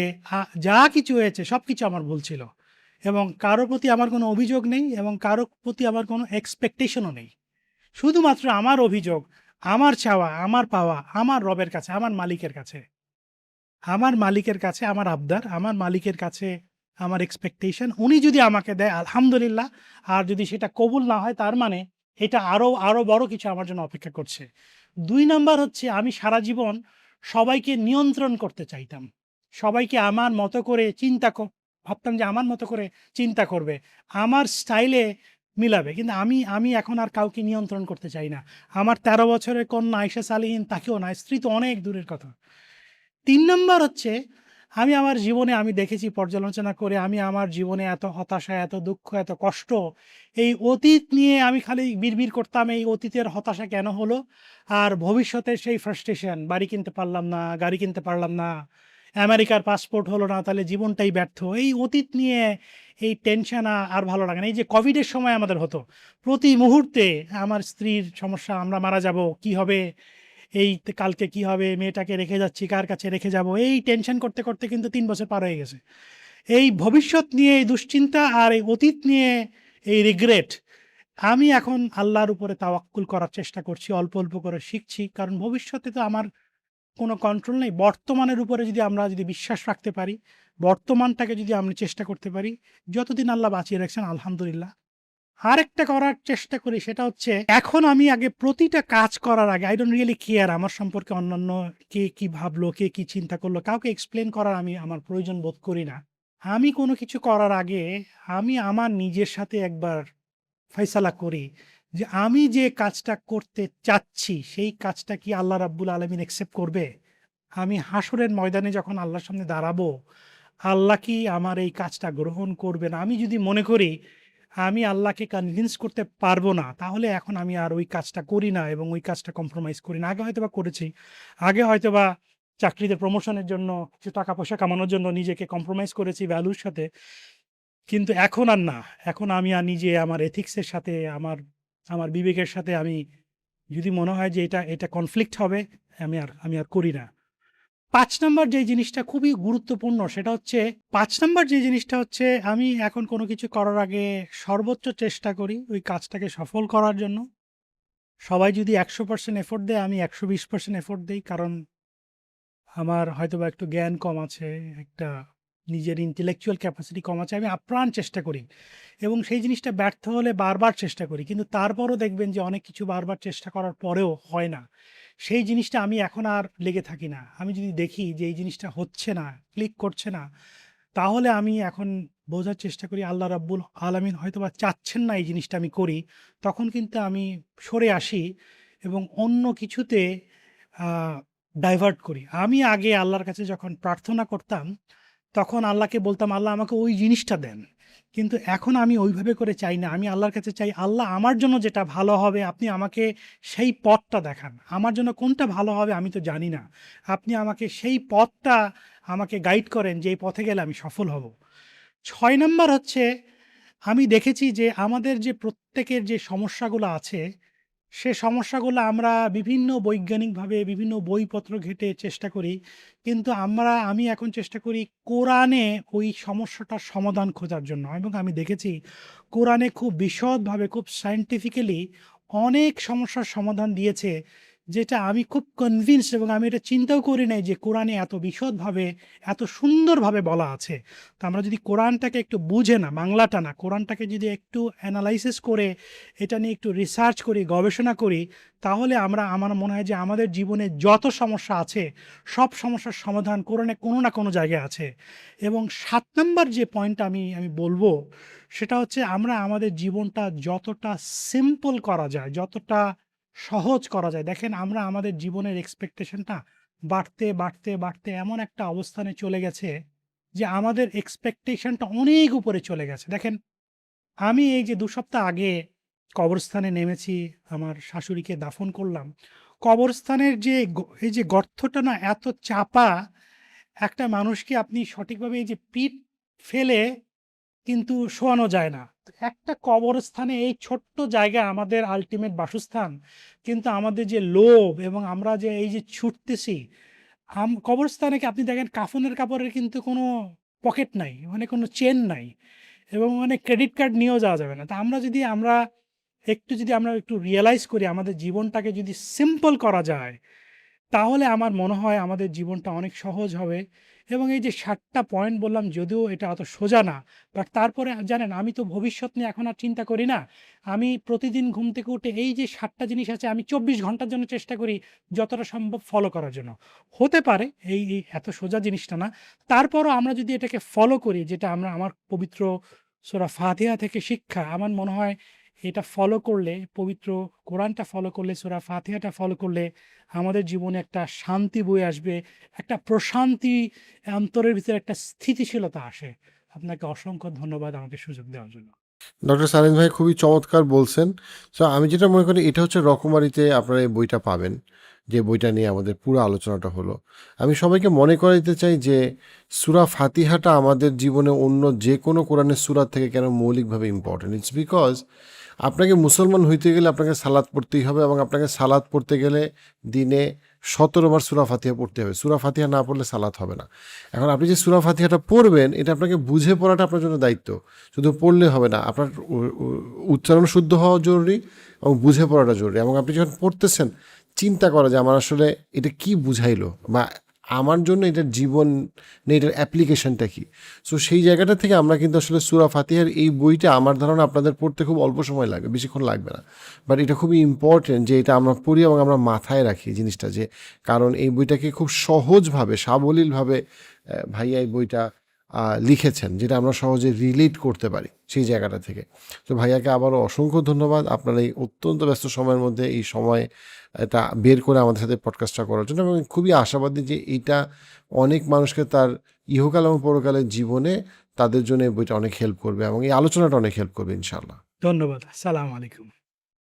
যা কিছু হয়েছে সব কিছু আমার ভুল ছিল, এবং কারো প্রতি আমার কোনো অভিযোগ নেই, এবং কারো প্রতি আমার কোনো এক্সপেকটেশনও নেই। শুধুমাত্র আমার অভিযোগ, আমার চাওয়া, আমার পাওয়া আমার রবের কাছে, আমার মালিকের কাছে, আমার মালিকের কাছে আমার আবদার, আমার মালিকের কাছে আমার এক্সপেকটেশন। উনি যদি আমাকে দেয় আলহামদুলিল্লাহ, আর যদি সেটা কবুল না হয় তার মানে এটা আরও বড় কিছু আমার জন্য অপেক্ষা করছে। 2 নাম্বার হচ্ছে, আমি সারা জীবন সবাইকে নিয়ন্ত্রণ করতে চাইতাম, সবাইকে আমার মতো করে ভাবতাম যে আমার মতো করে চিন্তা করবে, আমার স্টাইলে মিলাবে, কিন্তু আমি এখন আর কাউকে নিয়ন্ত্রণ করতে চাই না। আমার 13 বছরের কন্যা আয়েশা সালিহিন, তাকেও না, স্ত্রী তো অনেক দূরের কথা। 3 নাম্বার হচ্ছে, আমি আমার জীবনে আমি দেখেছি পর্যালোচনা করে আমি আমার জীবনে এত হতাশা, এত দুঃখ, এত কষ্ট এই অতীত নিয়ে আমি খালি বিড়বিড় করতাম এই অতীতের হতাশা কেন হলো? আর ভবিষ্যতের সেই ফ্রাস্ট্রেশন বাড়ি কিনতে পারলাম না, গাড়ি কিনতে পারলাম না, আমেরিকার পাসপোর্ট হলো না তাহলে জীবনটাই ব্যর্থ। এই অতীত নিয়ে এই টেনশন আর ভালো লাগে না। এই যে কোভিডের সময় আমাদের হতো, প্রতি মুহূর্তে আমার স্ত্রীর সমস্যা, আমরা মারা যাবো, কি হবে? কালকে কি হবে? মেয়েটাকে রেখে যাচ্ছি, কার কাছে রেখে যাবো? এই টেনশন করতে, করতে কিন্তু ৩ বছর পার হয়ে গেছে। এই ভবিষ্যৎ নিয়ে এই দুশ্চিন্তা আর এই অতীত নিয়ে এই রিগ্রেট, আমি এখন আল্লাহর উপরে তাওয়াক্কুল করার চেষ্টা করছি। অল্প, অল্প করে শিখছি। কারণ ভবিষ্যতে তো আমার কোনো কন্ট্রোল নেই। বর্তমানের উপরে যদি আমরা বিশ্বাস রাখতে পারি, বর্তমানটাকে যদি আমরা চেষ্টা করতে পারি, যতদিন আল্লাহ বাঁচিয়ে রাখছেন আলহামদুলিল্লাহ। আরেকটা করার চেষ্টা করি সেটা হচ্ছে এখন আমি আগে প্রতিটা কাজ করার আগে আই ডোন্ট রিয়েলি কেয়ার আমার সম্পর্কে অন্যান্য কে কি ভাবলো, কে কি চিন্তা করলো, কাউকে এক্সপ্লেন করার আমি আমার প্রয়োজন বোধ করি না। আমি কোনো কিছু করার আগে আমি আমার নিজের সাথে একবার ফায়সালা করি যে আমি যে কাজটা করতে চাচ্ছি সেই কাজটা কি আল্লাহ রাব্বুল আলামিন অ্যাকসেপ্ট করবে? আমি হাসরের ময়দানে যখন আল্লাহর সামনে দাঁড়াবো, আল্লাহ কি আমার এই কাজটা গ্রহণ করবেন? আমি যদি মনে করি আমি আল্লাহকে কনভিন্স করতে পারবো না, তাহলে এখন আমি আর ওই কাজটা করি না এবং ওই কাজটা কম্প্রোমাইজ করি না। আগে হয়তোবা করেছি। আগে হয়তোবা চাকরিতে প্রমোশনের জন্য, কিছু টাকা পয়সা কামানোর জন্য নিজেকে কম্প্রোমাইজ করেছি ভ্যালুর সাথে। কিন্তু এখন আর না। এখন আমি আর নিজে আমার এথিক্সের সাথে, আমার বিবেকের সাথে আমি যদি মনে হয় যে এটা কনফ্লিক্ট হবে, আমি আর করি না। ৫ নাম্বার যে জিনিসটা খুবই গুরুত্বপূর্ণ সেটা হচ্ছে ৫ নাম্বার যে জিনিসটা হচ্ছে আমি এখন কোনো কিছু করার আগে সর্বোচ্চ চেষ্টা করি ওই কাজটাকে সফল করার জন্য। সবাই যদি ১০০% এফোর্ট দেয়, আমি ১২০% এফোর্ট দেই। কারণ আমার হয়তোবা একটু জ্ঞান কম আছে, একটা নিজের ইন্টেলেকচুয়াল ক্যাপাসিটি কম আছে। আমি আপ্রাণ চেষ্টা করি এবং সেই জিনিসটা ব্যর্থ হলে বারবার চেষ্টা করি। কিন্তু তারপরও দেখবেন যে অনেক কিছু বারবার চেষ্টা করার পরেও হয় না। সেই জিনিসটা আমি এখন আর লেগে থাকি না। আমি যদি দেখি যে এই জিনিসটা হচ্ছে না, ক্লিক করছে না, তাহলে আমি এখন বোঝার চেষ্টা করি আল্লাহ রাব্বুল আলামিন হয়তোবা চাচ্ছেন না এই জিনিসটা আমি করি। তখন কিন্তু আমি সরে আসি এবং অন্য কিছুতে আ ডাইভার্ট করি। আমি আগে আল্লাহর কাছে যখন প্রার্থনা করতাম, তখন আল্লাহকে বলতাম, "আল্লাহ আমাকে ওই জিনিসটা দেন।" কিন্তু এখন আমি ওইভাবে করে চাই না। আমি আল্লাহর কাছে চাই, "আল্লাহ আমার জন্য যেটা ভালো হবে আপনি আমাকে সেই পথটা দেখান। আমার জন্য কোনটা ভালো হবে আমি তো জানি না। আপনি আমাকে সেই পথটা আমাকে গাইড করেন যে এই পথে গেলে আমি সফল হব।" ৬ নাম্বার হচ্ছে আমি দেখেছি যে আমাদের যে প্রত্যেকের যে সমস্যাগুলো আছে, সে সমস্যাগুলো আমরা বিভিন্ন বৈজ্ঞানিকভাবে বিভিন্ন বইপত্র ঘেঁটে চেষ্টা করি। কিন্তু আমি এখন চেষ্টা করি কোরআনে ওই সমস্যাটার সমাধান খোঁজার জন্য এবং আমি দেখেছি কোরআনে খুব বিশদভাবে খুব সায়েন্টিফিক্যালি অনেক সমস্যার সমাধান দিয়েছে, যেটা আমি খুব কনভিন্সড এবং আমি এটা চিন্তাও করি নাই যে কোরআনে এত বিশদভাবে, এত সুন্দরভাবে বলা আছে। তো আমরা যদি কোরআনটাকে একটু বুঝে না, বাংলাটা না, কোরআনটাকে যদি একটু অ্যানালাইসিস করে এটা নিয়ে একটু রিসার্চ করি, গবেষণা করি, তাহলে আমার মনে হয় যে আমাদের জীবনে যত সমস্যা আছে, সব সমস্যার সমাধান কোরআনে কোনো না কোনো জায়গায় আছে। এবং ৭ নাম্বার যে পয়েন্টটা আমি বলব, সেটা হচ্ছে আমরা আমাদের জীবনটা যতটা সিম্পল করা যায়, যতটা সহজ করা যায়। দেখেন আমরা আমাদের জীবনের এক্সপেকটেশনটা বাড়তে, বাড়তে, বাড়তে এমন একটা অবস্থানে চলে গেছে যে আমাদের এক্সপেকটেশনটা অনেক উপরে চলে গেছে। দেখেন আমি এই যে ২ সপ্তাহ আগে কবরস্থানে নেমেছি, আমার শাশুড়িকে দাফন করলাম। কবরস্থানের যে এই যে গর্তটা না এত চাপা, একটা মানুষকে আপনি সঠিকভাবে এই যে পিঠ ফেলে কিন্তু শোয়ানো যায় না। তো একটা কবরস্থানে এই ছোট্ট জায়গা আমাদের আল্টিমেট বাসস্থান। কিন্তু আমাদের যে লোভ এবং আমরা যে এই যে ছুটতেছি, কবরস্থানে কি আপনি দেখেন কাফনের কাপড়ের কিন্তু কোনো পকেট নাই, মানে কোনো চেন নাই এবং মানে ক্রেডিট কার্ড নিয়েও যাওয়া যাবে না। তো আমরা একটু রিয়ালাইজ করি আমাদের জীবনটাকে যদি সিম্পল করা যায়, তাহলে আমার মনে হয় আমাদের জীবনটা অনেক সহজ হবে। এবং এই যে ৭ টা পয়েন্ট বললাম, যদিও এটা অত সোজা না, বাট তারপরে জানেন আমি তো ভবিষ্যৎ নিয়ে এখন আর চিন্তা করি না। আমি প্রতিদিন ঘুম থেকে উঠে এই যে ৭ টা জিনিস আছে আমি ২৪ ঘন্টার জন্য চেষ্টা করি যতটা সম্ভব ফলো করার জন্য। হতে পারে এই এত সোজা জিনিসটা না। তারপরও আমরা যদি এটাকে ফলো করি, যেটা আমার পবিত্র সূরা ফাতিহা থেকে শিক্ষা, আমার মনে হয় এটা ফলো করলে, পবিত্র কোরআনটা ফলো করলে, সূরা ফাতিহাটা ফলো করলে আমাদের জীবনে একটা শান্তি বয়ে আসবে, একটা প্রশান্তি, অন্তরের ভিতরে একটা স্থিতিশীলতা আসে। আপনাকে অসংখ্য ধন্যবাদ আমাকে সুযোগ দেওয়ার জন্য। ডক্টর সালেন ভাই খুবই চমৎকার বলছেন। সো আমি যেটা মনে করি এটা হচ্ছে রকমারিতে আপনারা এই বইটা পাবেন, যে বইটা নিয়ে আমাদের পুরো আলোচনাটা হলো। আমি সবাইকে মনে করাইতে চাই যে সূরা ফাতিহাটা আমাদের জীবনে অন্য যে কোনো কোরআনের সূরা থেকে কেন মৌলিকভাবে ইম্পর্টেন্ট। ইটস বিকজ আপনাকে মুসলমান হইতে গেলে আপনাকে সালাত পড়তেই হবে, এবং আপনাকে সালাত পড়তে গেলে দিনে 17 বার সূরা ফাতিহা পড়তে হবে। সূরা ফাতিহা না পড়লে সালাত হবে না। এখন আপনি যে সূরা ফাতিহাটা পড়বেন, এটা আপনাকে বুঝে পড়াটা আপনার জন্য দায়িত্ব। শুধু পড়লে হবে না, আপনার উচ্চারণ শুদ্ধ হওয়া জরুরি এবং বুঝে পড়াটা জরুরি। এবং আপনি যখন পড়তেছেন, চিন্তা করা যে আমার আসলে এটা কি বুঝাইলো, বা আমার জন্য এটার জীবন, এটার অ্যাপ্লিকেশনটা কি। সো সেই জায়গাটা থেকে আমরা কিন্তু আসলে সূরা ফাতিহার এই বইটা আমার ধারণা আপনাদের পড়তে খুব অল্প সময় লাগবে, বেশিক্ষণ লাগবে না। বাট এটা খুবই ইম্পর্টেন্ট যে এটা আমরা পড়ি এবং আমরা মাথায় রাখি জিনিসটা, যে কারণ এই বইটাকে খুব সহজভাবে, সাবলীলভাবে ভাইয়া এই বইটা লিখেছেন, যেটা আমরা সহজে রিলেট করতে পারি সেই জায়গাটা থেকে। তো ভাইয়াকে আবারও অসংখ্য ধন্যবাদ আপনার এই অত্যন্ত ব্যস্ত সময়ের মধ্যে এই সময় এটা বের করে আমাদের সাথে পডকাস্টটা করার জন্য। এবং খুবই আশাবাদী যে এটা অনেক মানুষকে তার ইহকাল এবং পরকালের জীবনে তাদের জন্য এই বইটা অনেক হেল্প করবে, এবং এই আলোচনাটা অনেক হেল্প করবে ইনশাআল্লাহ। ধন্যবাদ। আসসালামু আলাইকুম।